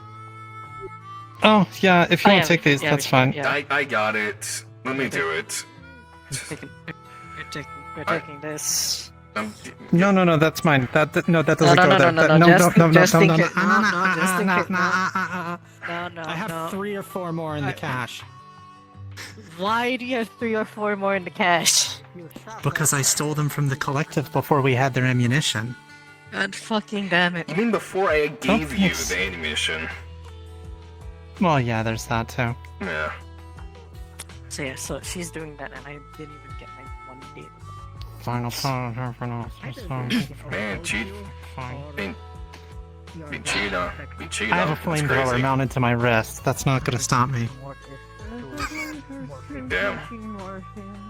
Oh yeah. If you Oh, want yeah, to take these, yeah, that's we should, fine. yeah. I got it. Let me do it. We're taking this. No, that's mine. That doesn't go there. Just think it. no. No, I have 3 or 4 more in the cache. Why do you have 3 or 4 more in the cache? Because I stole them from the collective before we had their ammunition. God fucking damn it. You mean before I gave you yes. the ammunition? Well, yeah, there's that too. Yeah. So yeah, so she's doing that, and I didn't even get my 1 date. Final thought for now. Man, cheat. Being cheated on. Being cheated I have on. a flamethrower mounted to my wrist. That's not gonna stop me. Damn.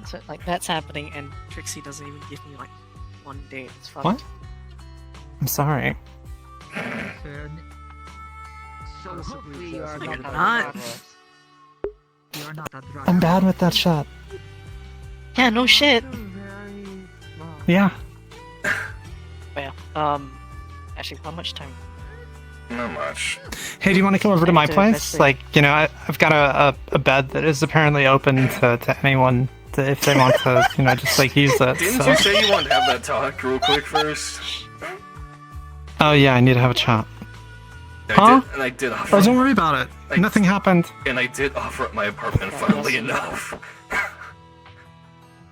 So like that's happening, and Trixie doesn't even give me like 1 date. It's fucked. What? I'm sorry. So hopefully you are You're not. not. You're not a drug. I'm bad with that shot. Yeah, no shit. Yeah. Well, actually, how much time? Not much. Hey, do you want to come over to my Let's place? see. Like, you know, I've got a bed that is apparently open to anyone if they want to, you know, just like use it. Didn't So. you say you wanted to have that talk real quick first? Oh yeah, I need to have a chat. I did offer. Oh, don't worry about it. Nothing happened. And I did offer up my apartment, funnily enough.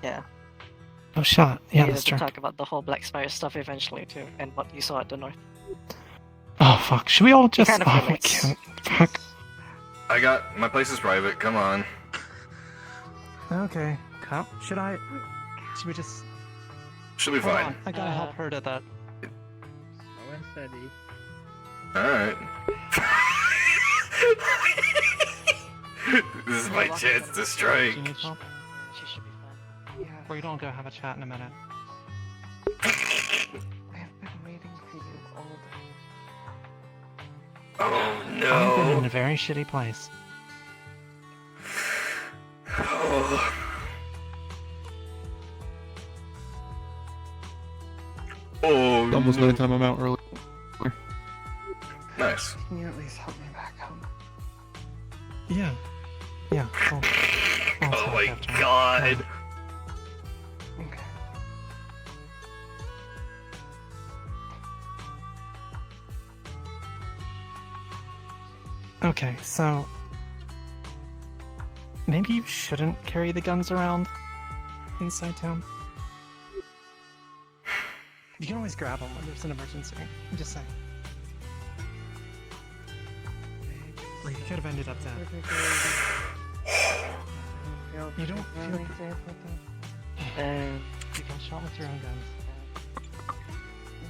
Yeah. Oh, shot. We Yeah, needed that's to true. talk about the whole Black Spire stuff eventually too, and what you saw at the north. Oh fuck. Should we all just? kind of Oh, we relates. can't. Fuck. I got my place is private. Come on. Okay. Should I? Should we just? Should be Hold fine. on, I gotta help her to that. Slow and steady. All right. This is my chance to strike. Do you need help? She should be fine. Yeah. Or you don't go have a chat in a minute. I've been waiting for you all day. Oh I've been no. in a very shitty place. Oh. Oh, Almost by the time I'm out early. Nice. Can you at least help me back home? Yeah. Yeah. Oh my god. Okay. Okay, so maybe you shouldn't carry the guns around inside town. You can always grab them when there's an emergency. I'm just saying. Like, you could have ended up dead. You don't feel safe with them? You got shot with your own guns.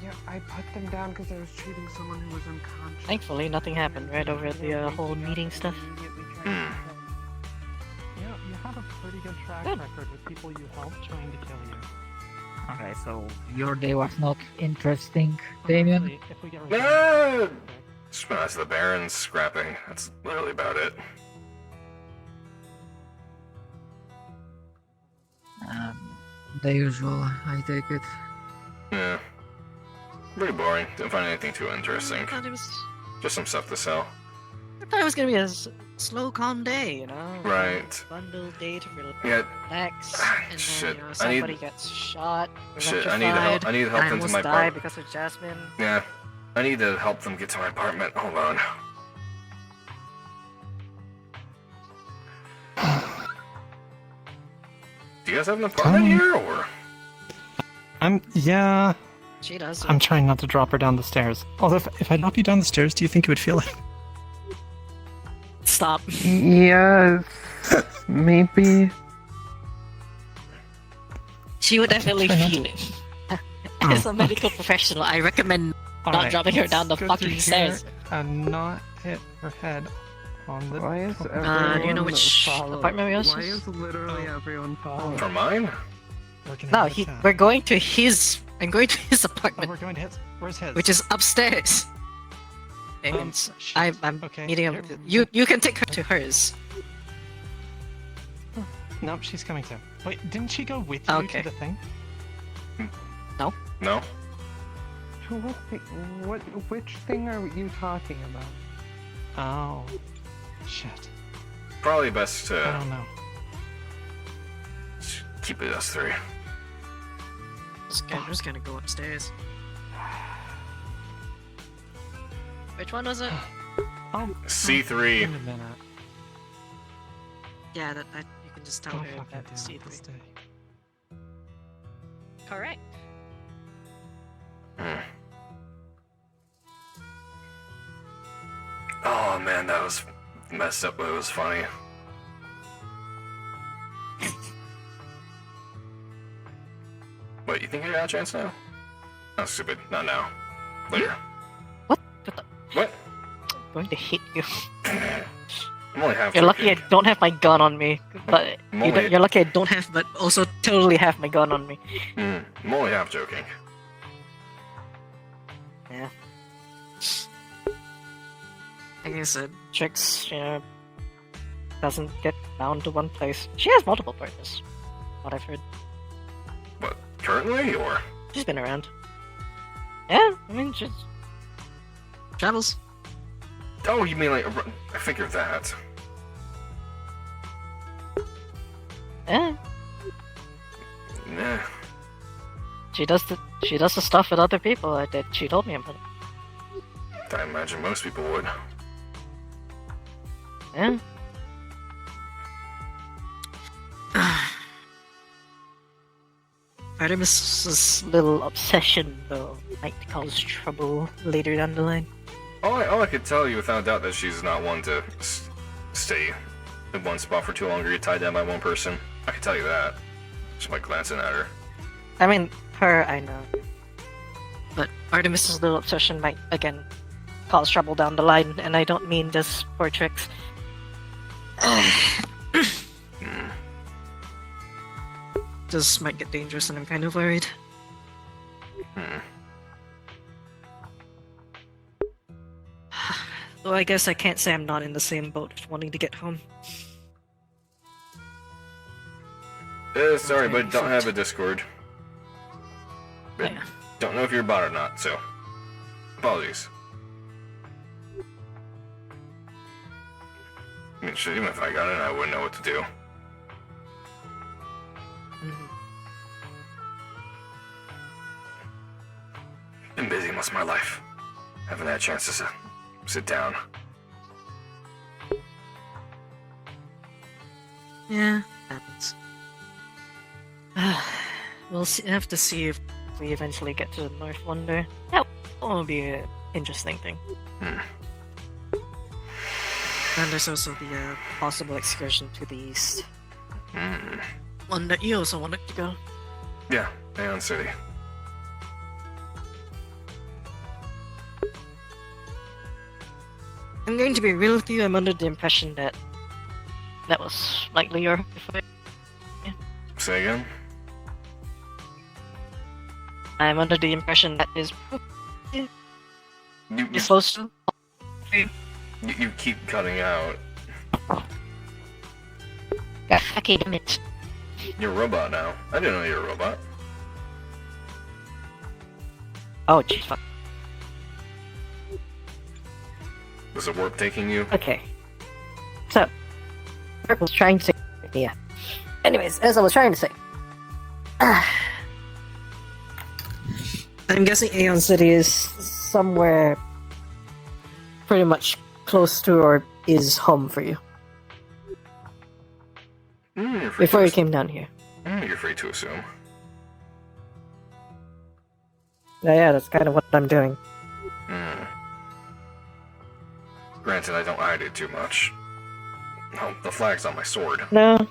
Yeah, I put them down because I was treating someone who was unconscious. Thankfully, nothing happened right over the whole meeting stuff. Yeah, you have a pretty good track record with people you helped trying to kill you. Okay, so your day was not interesting, Damien. If we get Ah! Smash the Barons scrapping. That's literally about it. The usual, I take it. Yeah. Pretty boring. Didn't find anything too interesting. I thought it was. Just some stuff to sell. I thought it was gonna be a slow, calm day, you know? Right. Bundle day to Yeah. relax, and Shit. then I somebody need- gets shot, Shit, I need help. I need help I into almost my died apartment. because of Jasmine. Yeah. I need to help them get to my apartment. Hold on. Do you guys have an apartment here, or? Yeah. She does. I'm trying not to drop her down the stairs. Although, if I drop you down the stairs, do you think you would feel it? Stop. Yes. Maybe. She would definitely feel it. As a medical professional, I recommend not Alright, dropping her let's down the go fucking through stairs. here And not hit her head on the. Why is do you know everyone which following? apartment we are? Why is literally everyone following? For mine? No, we're going to his. I'm going to his apartment. We're going to his. Where's his? Which is upstairs. And I'm meeting up. You can take her to hers. Nope, she's coming too. Wait, didn't she go with you Okay. to the thing? No. No. Which thing are you talking about? Oh, shit. Probably best I to don't know. keep it us three. I'm just gonna go upstairs. Which one was it? Oh, C3. In a minute. Yeah, that you can just tell Don't her fucking that do it's it C3. this day. Correct. Oh man, that was messed up, but it was funny. Wait, you think I got a chance now? Oh, stupid. Not now. Later. What? What? I'm going to hit you. I'm only half You're lucky I joking. don't have my gun on me, but I'm only- you're lucky I don't have, but also totally have my gun on me. I'm only half joking. Yeah. Like I said, Trix, doesn't get bound to one place. She has multiple partners. What I've heard. What? Currently, or? She's been around. Yeah, I mean, she's travels. Oh, you mean like? I figured that. Yeah, Nah. she does the stuff with other people that she told me about. I imagine most people would. Yeah. Artemis's little obsession, though, might cause trouble later down the line. All I could tell you without doubt that she's not one to stay in one spot for too long or get tied down by one person. I can tell you that. Just by glancing at her. I mean, her, I know. But Artemis's little obsession might, again, cause trouble down the line, and I don't mean this for Trix. This might get dangerous and I'm kind of worried. Well, I guess I can't say I'm not in the same boat wanting to get home. Sorry, but don't have a Discord. But don't know if you're a bot or not, so apologies. I mean, shit, even if I got in, I wouldn't know what to do. Been busy most of my life. Haven't had a chance to sit down. Yeah, happens. We'll have to see if we eventually get to the North Wonder. That will be an interesting thing. And there's also the possible excursion to the east. One that you also wanted to go. Yeah, Aeon City. I'm going to be real with you, I'm under the impression that that was likely your... Say again? I'm under the impression that is... You're supposed to... You keep cutting out. God, fucking damn it. You're a robot now. I didn't know you were a robot. Oh, jeez, fuck. Was it warp taking you? Okay. So, I was trying to say... Yeah. Anyways, as I was trying to say... I'm guessing Aeon City is somewhere pretty much close to or is home for you. Before you came down here. You're free to assume. Yeah, that's kind of what I'm doing. Granted, I don't hide it too much. Oh, the flag's on my sword. No.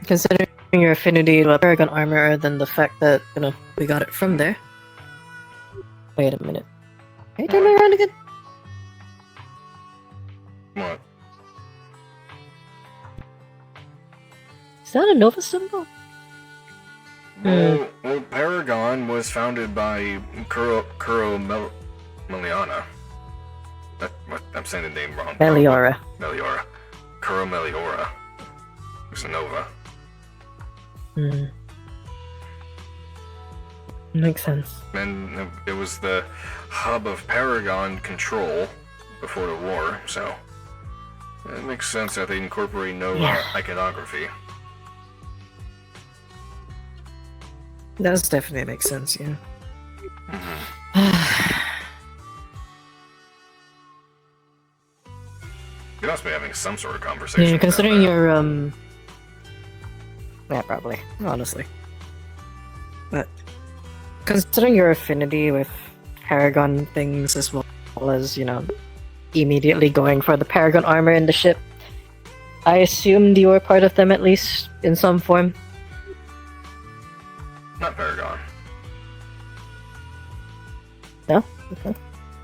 Considering your affinity to Paragon armor, then the fact that, you know, we got it from there. Wait a minute. Can you turn me around again? What? Is that a Nova symbol? Well, Paragon was founded by Kuro Meliana. I'm saying the name wrong. Meliora. Meliora. Kuro Meliora. It's a Nova. Makes sense. And it was the hub of Paragon control before the war, so it makes sense that they incorporate Nova iconography. Does definitely make sense, yeah. You must be having some sort of conversation. Yeah, about considering that. your, yeah, probably, honestly. But, considering your affinity with Paragon things as well as, you know, immediately going for the Paragon armor in the ship, I assumed you were part of them at least, in some form. Not Paragon. No? Okay.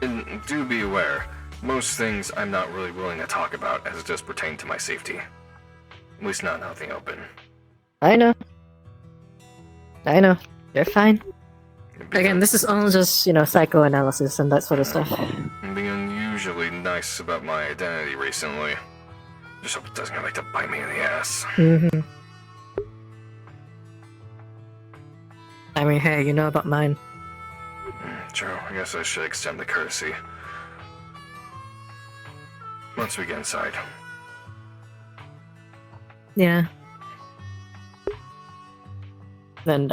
And do be aware, most things I'm not really willing to talk about as it does pertain to my safety. At least not out in the open. I know. You're fine. Again, this is all just, you know, psychoanalysis and that sort of stuff. I'm being unusually nice about my identity recently. Just hope it doesn't come back to bite me in the ass. I mean, hey, you know about mine. True, I guess I should extend the courtesy. Once we get inside. Yeah. And,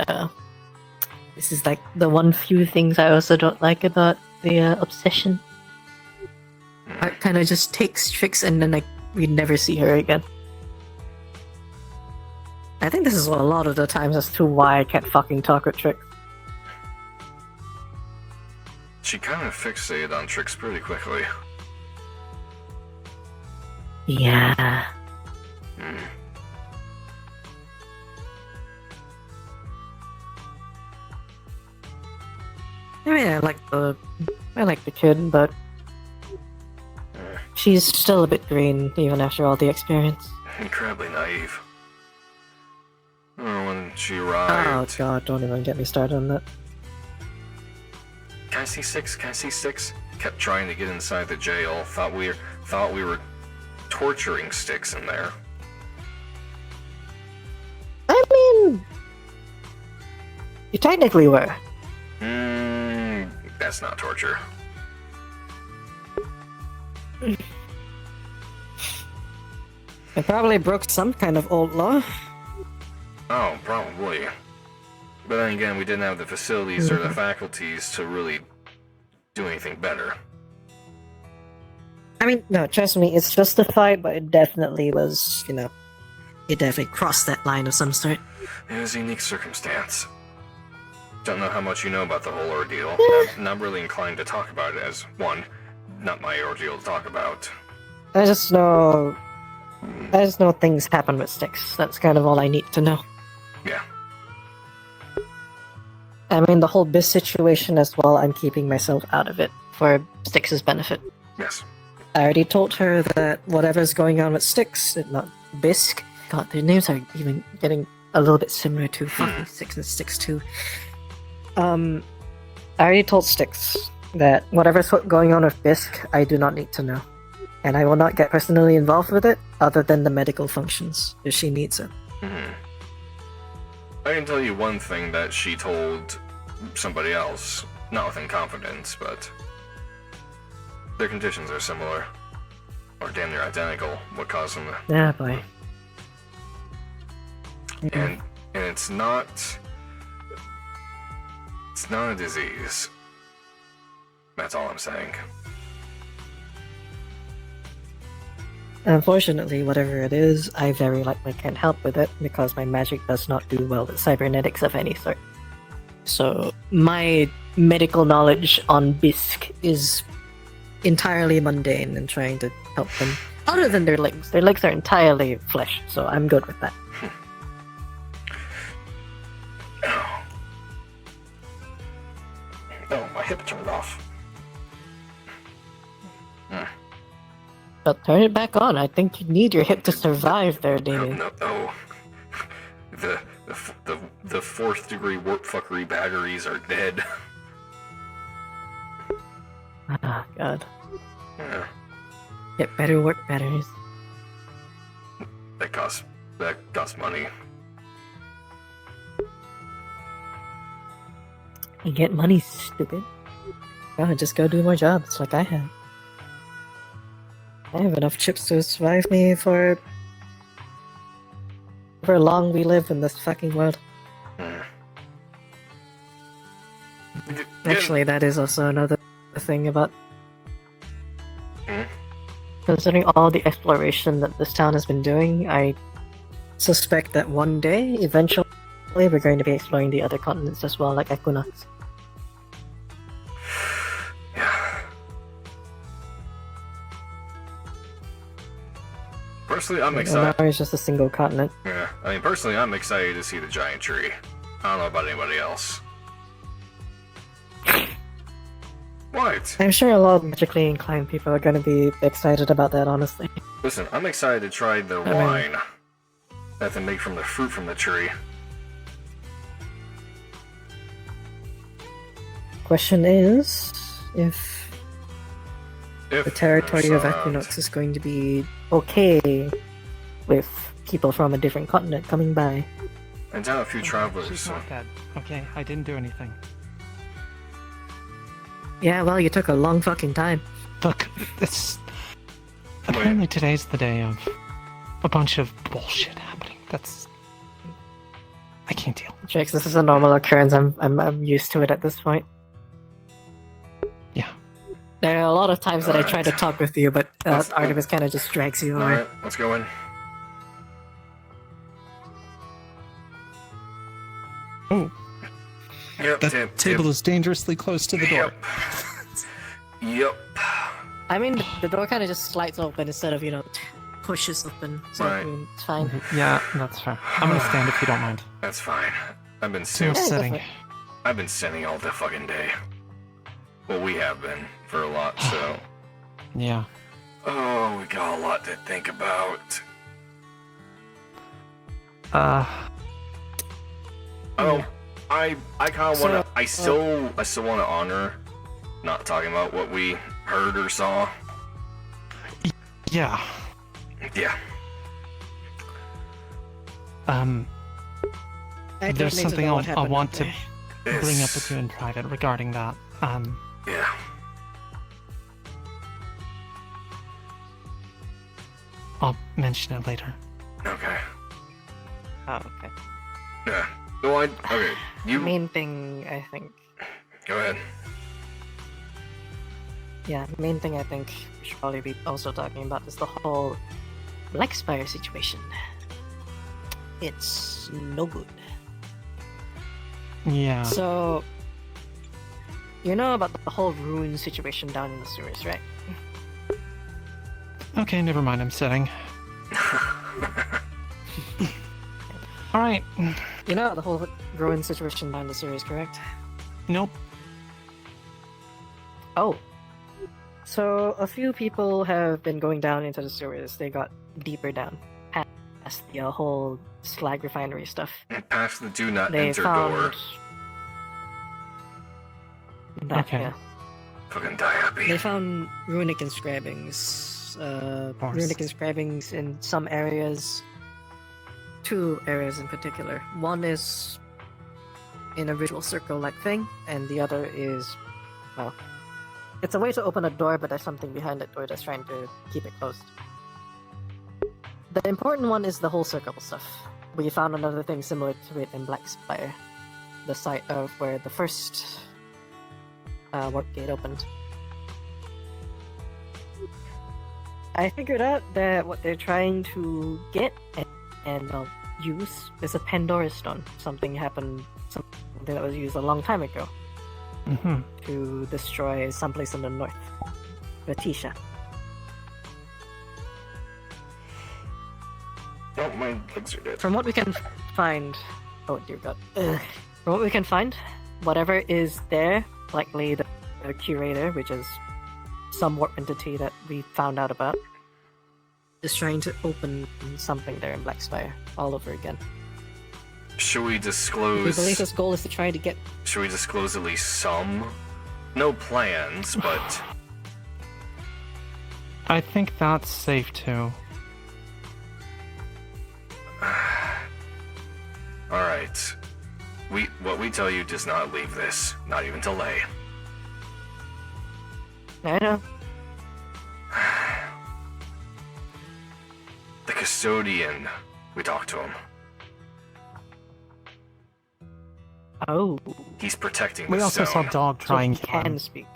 this is like the one few things I also don't like about the obsession. Art kind of just takes tricks and then like we never see her again. I think this is a lot of the times as to why I can't fucking talk with Trix. She kind of fixated on tricks pretty quickly. Yeah. I mean, I like the could, but she's still a bit green even after all the experience. Incredibly naive. Oh, when she Oh arrived. god, don't even get me started on that. Can I see six? Can I see six? Kept trying to get inside the jail. Thought we were torturing Sticks in there. I mean, you technically were. That's not torture. I probably broke some kind of old law. Oh, probably. But then again, we didn't have the facilities or the faculties to really do anything better. I mean, no, trust me, it's justified, but it definitely was, you know, it definitely crossed that line of some sort. It was a unique circumstance. Don't know how much you know about the whole ordeal. Not really inclined to talk about it as one. Not my ordeal to talk about. I just know things happen with Sticks. That's kind of all I need to know. Yeah. I mean, the whole Bis situation as well, I'm keeping myself out of it for Styx' benefit. Yes. I already told her that whatever's going on with Styx, not Bisk, God, their names are even getting a little bit similar to fucking Styx and Styx 2. I already told Styx that whatever's going on with Bisk, I do not need to know. And I will not get personally involved with it, other than the medical functions, if she needs it. I can tell you one thing that she told somebody else, not within confidence, but their conditions are similar, or damn near identical. What caused them? Yeah, boy. And it's not a disease. That's all I'm saying. Unfortunately, whatever it is, I very likely can't help with it because my magic does not do well with cybernetics of any sort. So, my medical knowledge on Bisk is entirely mundane and trying to help them. Other than their legs. Their legs are entirely flesh, so I'm good with that. Oh, my hip turned off. But turn it back on. I think you need your hip to survive there, Damien. No. The fourth degree warp fuckery batteries are dead. Ah, God. Yeah. Get better work batteries. That costs money. You get money, stupid. God, just go do more jobs like I have. I have enough chips to survive me for however long we live in this fucking world. Actually, that is also another thing about considering all the exploration that this town has been doing. I suspect that one day, eventually, we're going to be exploring the other continents as well, like Equinox. Personally, I'm excited. Now it's just a single continent. Yeah, I mean, personally, I'm excited to see the giant tree. I don't know about anybody else. What? I'm sure a lot of magically inclined people are going to be excited about that, honestly. Listen, I'm excited to try their wine that they make from the fruit from the tree. Question is, if the territory of there's, Equinox is going to be okay with people from a different continent coming by. I doubt a few travelers. She's not dead. Okay, I didn't do anything. Yeah, well, you took a long fucking time. Look, it's... Apparently today's the day of a bunch of bullshit happening. That's... I can't deal. Jax, this is a normal occurrence. I'm used to it at this point. Yeah. There are a lot of times that I try to talk with you, but Artemis kind of just drags you away. Alright, let's go in. Oh. Yep, that table is dangerously close to the door. Yep. I mean, the door kind of just slides open instead of, pushes open. So, I mean, it's fine. Yeah, that's fair. I'm gonna stand if you don't mind. That's fine. I've been Too much sitting. I've been sitting all the fucking day. Well, we have been for a lot, so. Yeah. Oh, we got a lot to think about. Oh, I kind of want to. I still want to honor not talking about what we heard or saw. Yeah. Yeah. There's something I want to bring up with you in private regarding that. Yeah. I'll mention it later. Okay. Oh, okay. Yeah. Go on. Okay. You. Main thing, I think. Go ahead. Yeah, main thing I think we should probably be also talking about is the whole Black Spire situation. It's no good. Yeah. So, you know about the whole ruin situation down in the sewers, right? Okay, never mind, I'm sitting. Alright. You know the whole ruin situation down in the sewers, correct? Nope. Oh. So, a few people have been going down into the sewers. They got deeper down, past the whole slag refinery stuff. Past the do not They enter found... door. That, Okay. yeah. Fucking die happy. They found runic inscribings. Runic inscribings in some areas. 2 areas in particular. One is in a ritual circle-like thing, and the other is, well, it's a way to open a door, but there's something behind that door that's trying to keep it closed. The important one is the whole circle stuff. We found another thing similar to it in Black Spire, the site of where the first warp gate opened. I figured out that what they're trying to get and use is a Pandora stone. Something that was used a long time ago to destroy someplace in the north, Letitia. Oh, my legs are dead. From what we can find, oh dear God. From what we can find, whatever is there, likely the curator, which is some warp entity that we found out about, is trying to open something there in Black Spire all over again. Should we We disclose? believe his goal is to try to get... Should we disclose at least some? No plans, but I think that's safe too. all right. What we tell you does not leave this, not even delay. I know. The custodian. We talked to him. Oh. He's protecting the We also stone. saw Dog try and he kill him. can speak.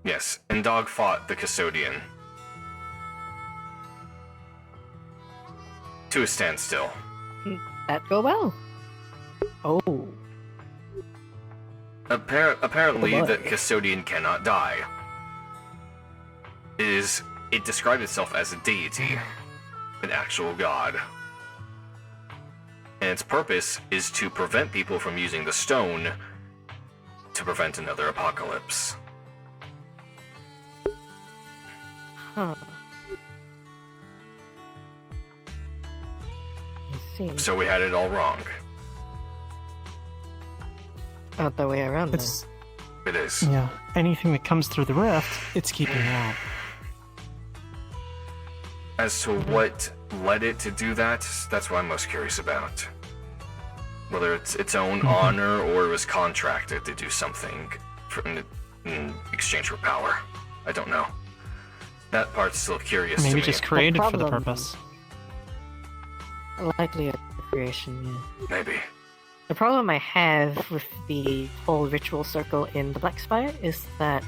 Yes, and Dog fought the custodian to a standstill. That go well. Oh. Apparently, Oh boy. the custodian cannot die. It described itself as a deity, an actual god. And its purpose is to prevent people from using the stone to prevent another apocalypse. Huh. I see. So we had it all wrong. Not the way around, then. It is. Yeah. Anything that comes through the rift, it's keeping out. As to what led it to do that, that's what I'm most curious about. Whether it's its own honor or it was contracted to do something in exchange for power. I don't know. That part's still curious to Maybe me. just created for the problem- purpose. Likely a creation, yeah. Maybe. The problem I have with the whole ritual circle in the Black Spire is that,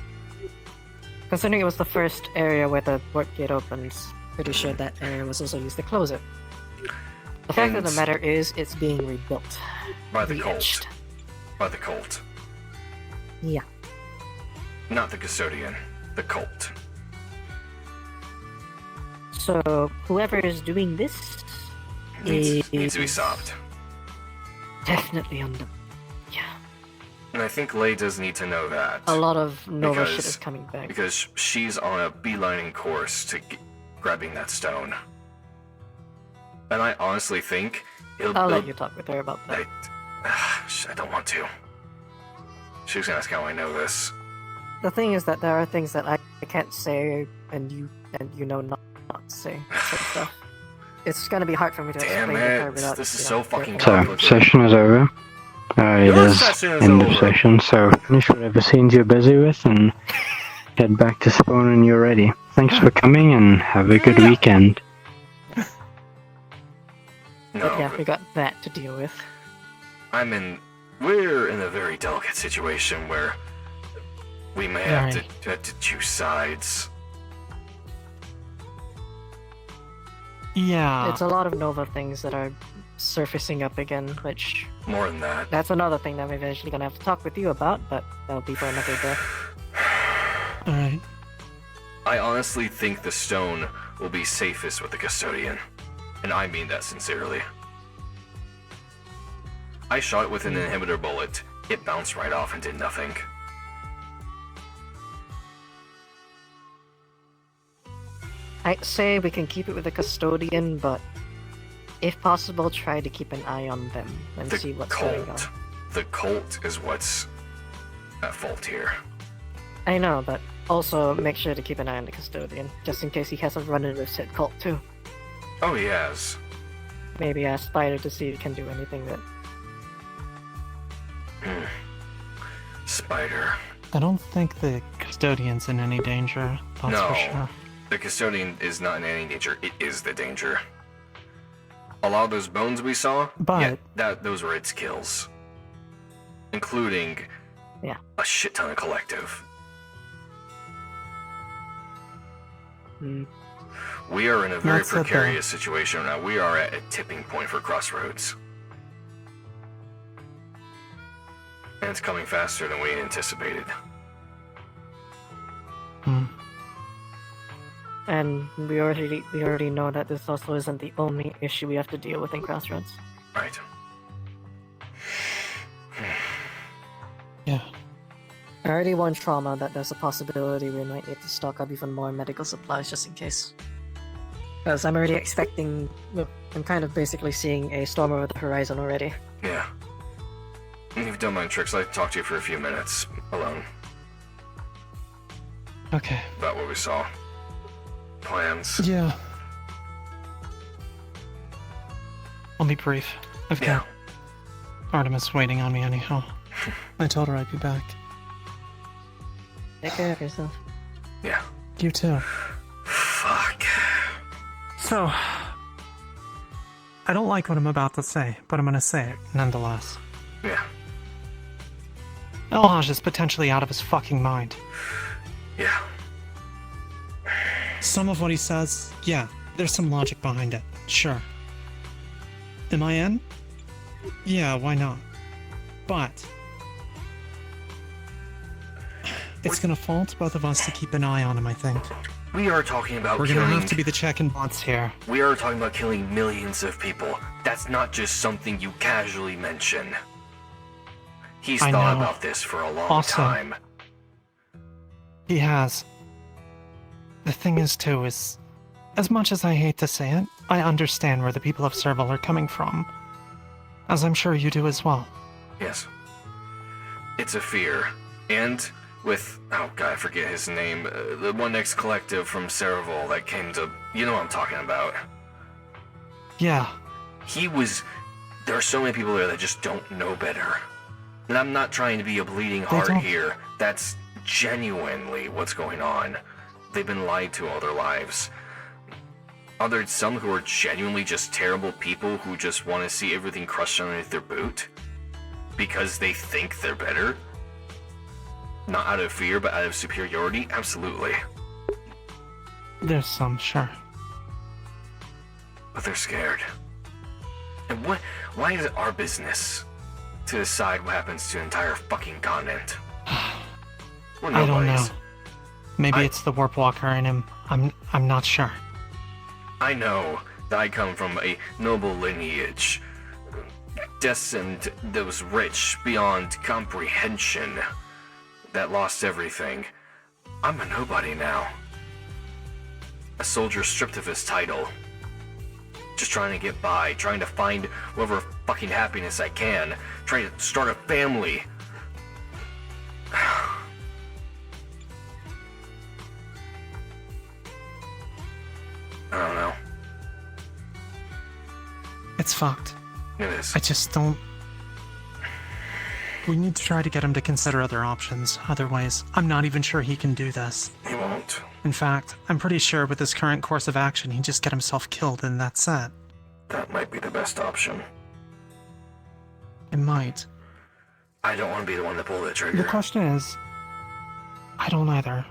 considering it was the first area where the warp gate opens, pretty sure that area was also used to close it. The fact of the matter is, it's being rebuilt. By the Re-etched. cult. By the cult. Yeah. Not the custodian. The cult. So, whoever is doing this Needs to be is stopped. definitely on the... Yeah. And I think Lei does need to know that. A lot of Nova shit because- is coming back. Because she's on a beelining course to grabbing that stone. And I honestly think I'll let you talk with her about that. I don't want to. She's gonna ask how I know this. The thing is that there are things that I can't say, and you know not to say. Sort of stuff. It's gonna be hard for me to Damn explain to her it! without. This is you so know, fucking So, complicated. session is over. It Your is session is end of over. session, so finish whatever scenes you're busy with and head back to spawn when you're ready. Thanks for coming and have a good weekend. But yeah, we got that to deal with. We're in a very delicate situation where we may have to choose sides. Yeah. It's a lot of Nova things that are surfacing up again, which More than that. that's another thing that I'm eventually gonna have to talk with you about, but that'll be for another day. Alright. I honestly think the stone will be safest with the custodian. And I mean that sincerely. I shot it with an inhibitor bullet. It bounced right off and did nothing. I'd say we can keep it with the custodian, but if possible, try to keep an eye on them and see what's going on. The cult is what's at fault here. I know, but also make sure to keep an eye on the custodian, just in case he has a run-in with said cult too. Oh, he has. Maybe ask Spider to see if he can do anything that. Spider. I don't think the custodian's in any danger, that's No. for sure. The custodian is not in any danger. It is the danger. A lot of those bones we saw, But- those were its kills. Including a shit ton of collective. We are in a very That's it, though. precarious situation now. We are at a tipping point for Crossroads. And it's coming faster than we anticipated. And we already know that this also isn't the only issue we have to deal with in Crossroads. Right. Yeah. I already warned Trauma that there's a possibility we might need to stock up even more medical supplies just in case. Because I'm already expecting, I'm kind of basically seeing a storm over the horizon already. Yeah. If you don't mind, Trix, I'd like to talk to you for a few minutes, alone, Okay. about what we saw. Plans. Yeah. I'll be brief. I've got Artemis waiting on me anyhow. I told her I'd be back. Take care of yourself. Yeah. You too. Fuck. So, I don't like what I'm about to say, but I'm gonna say it nonetheless. Yeah. Elhaj is potentially out of his fucking mind. Yeah. Some of what he says, yeah, there's some logic behind it, sure. Am I in? Yeah, why not? But it's gonna fall to both of us to keep an eye on him, I think. We are talking about We're killing... gonna have to be the check and balance here. We are talking about killing millions of people. That's not just something you casually mention. He's I thought know. about this for a long Also- time. He has. The thing is, too, is as much as I hate to say it, I understand where the people of Serval are coming from. As I'm sure you do as well. Yes. It's a fear. And with... Oh god, I forget his name. The one next collective from Cereval that came to... You know what I'm talking about. Yeah. He was... There are so many people there that just don't know better. And I'm not trying to be a bleeding heart don't. here. That's genuinely what's going on. They've been lied to all their lives. Are there some who are genuinely just terrible people who just want to see everything crushed underneath their boot? Because they think they're better? Not out of fear, but out of superiority? Absolutely. There's some, sure. But they're scared. And why is it our business to decide what happens to an entire fucking continent? We're I don't know. nobodies. Maybe it's the warp walker in him. I'm not sure. I know that I come from a noble lineage. destined those rich beyond comprehension that lost everything. I'm a nobody now. A soldier stripped of his title. Just trying to get by, trying to find whatever fucking happiness I can, trying to start a family. I don't know. It's fucked. It is. I just don't... We need to try to get him to consider other options. Otherwise, I'm not even sure he can do this. He won't. In fact, I'm pretty sure with his current course of action, he'd just get himself killed and that's it. That might be the best option. It might. I don't want to be the one to pull the trigger. The question is... I don't either.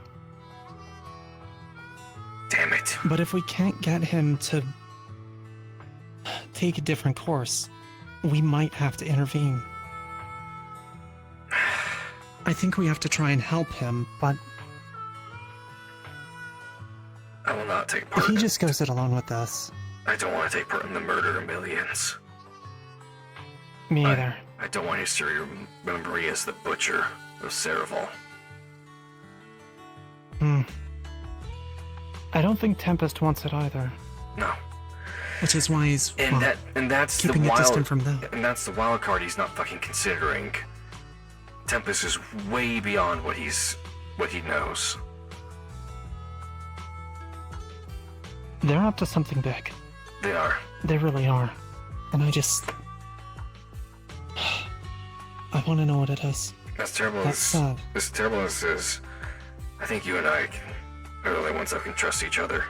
Damn it. But if we can't get him to take a different course, we might have to intervene. I think we have to try and help him, but I will not take part if he in just goes it alone with us. I don't want to take part in the murder of millions. Me either. I don't want history to remember me as the butcher of Cereval. I don't think Tempest wants it either. No. Which is why he's that's keeping the it wild, distant from them. And that's the wild card he's not fucking considering. Tempest is way beyond what he knows. They're up to something big. They are. They really are. And I just... I want to know what it is. As terrible That's sad. as terrible as this is, I think you and I are the only ones that can trust each other.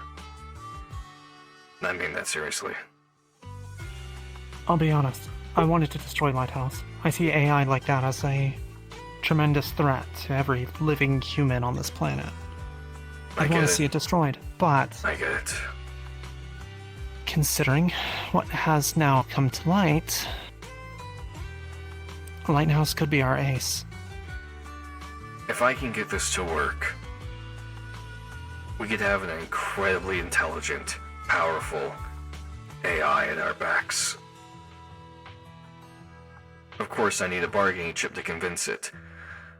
And I mean that seriously. I'll be honest. I wanted to destroy Lighthouse. I see AI like that as a tremendous threat to every living human on this planet. I want to see it destroyed, but... I get it. Considering what has now come to light, Lighthouse could be our ace. If I can get this to work, we could have an incredibly intelligent, powerful AI at our backs. Of course, I need a bargaining chip to convince it.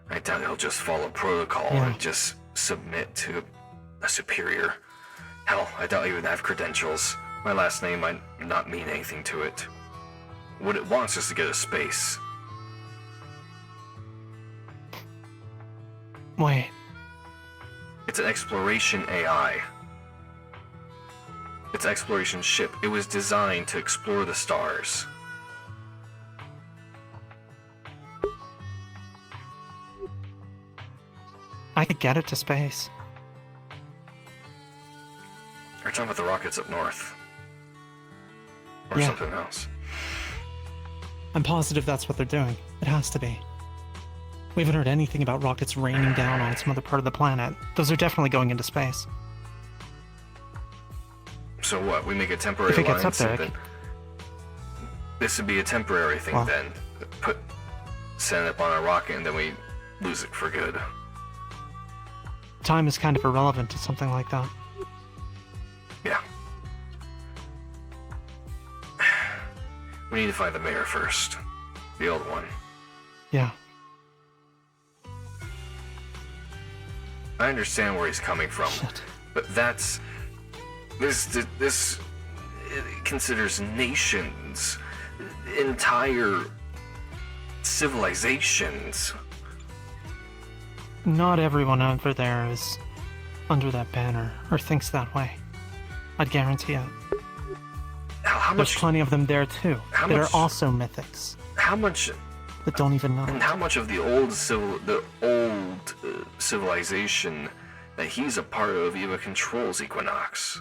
I doubt he'll just follow protocol and just submit to a superior. Hell, I doubt he would have credentials. My last name might not mean anything to it. What it wants is to get a space. Wait. It's an exploration AI. It's an exploration ship. It was designed to explore the stars. I could get it to space. Are you talking about the rockets up north? Or Yeah. something else? I'm positive that's what they're doing. It has to be. We haven't heard anything about rockets raining down on some other part of the planet. Those are definitely going into space. So what? We make a temporary If it gets up alliance there, and then... This would be a temporary thing Well- then. Send it up on a rocket and then we lose it for good. Time is kind of irrelevant to something like that. Yeah. We need to find the mayor first. The old one. Yeah. I understand where he's coming from, but that's... This it considers nations, entire civilizations. Not everyone over there is under that banner or thinks that way. I'd guarantee it. How There's much... plenty of them there too. How That much- are also mythics How much... that don't even know. And how much of the old civilization that he's a part of even controls Equinox?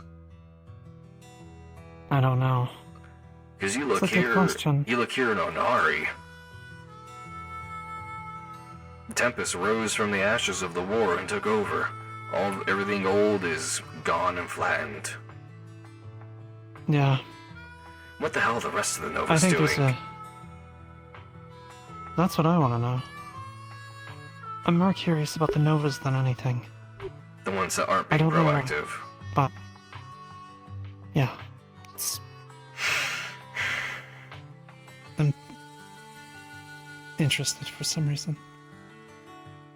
I don't know. Because you look It's a good here, question. you look here in Onari. Tempest rose from the ashes of the war and took over. Everything old is gone and flattened. Yeah. What the hell are the rest of the I Nova's think doing? there's a... That's what I want to know. I'm more curious about the Novas than anything. The ones that aren't I being don't know. proactive. But... Yeah. It's... I'm interested for some reason.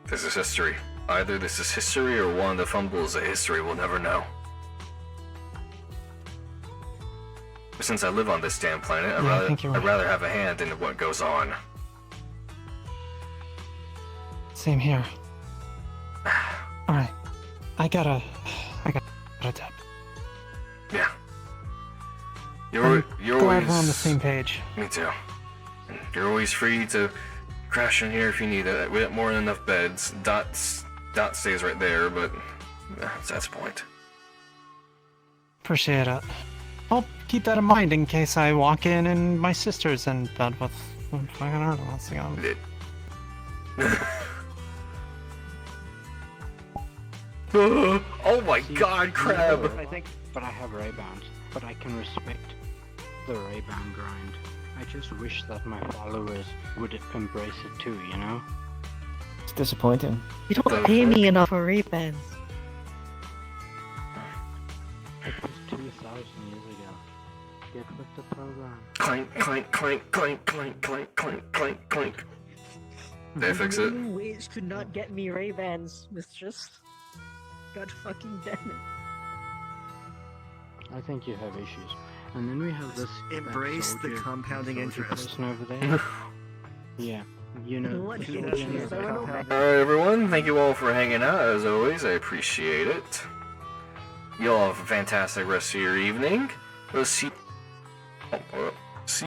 This is history. Either this is history or one of the fumbles of history we'll never know. Since I live on this damn planet, I'd rather have a hand in what goes on. Same here. Alright. I gotta tap. Yeah. You're glad always... we're on the same page. Me too. And you're always free to crash in here if you need it. We have more than enough beds. Dot stays right there, but that's the point. Appreciate it. I'll keep that in mind in case I walk in and my sister's in bed with fucking Artemis again. Oh my god, crab! But I have Ray-Bans. But I can respect the Ray-Ban grind. I just wish that my followers would embrace it too, you know? It's disappointing. You don't pay me enough for Ray-Bans. It was 2,000 years ago. Get with the program. Clank, clank, clank, clank, clank, clank, clank, clank, clank. Did I fix it? Ways could not get me Ray-Bans, mistress. God fucking damn it. I think you have issues. And then we have this... Embrace the compounding interest. Person over there. Yeah, you know. What the issues? soldier- I went over- Alright everyone, thank you all for hanging out as always, I appreciate it. You all have a fantastic rest of your evening. We'll see... Oh,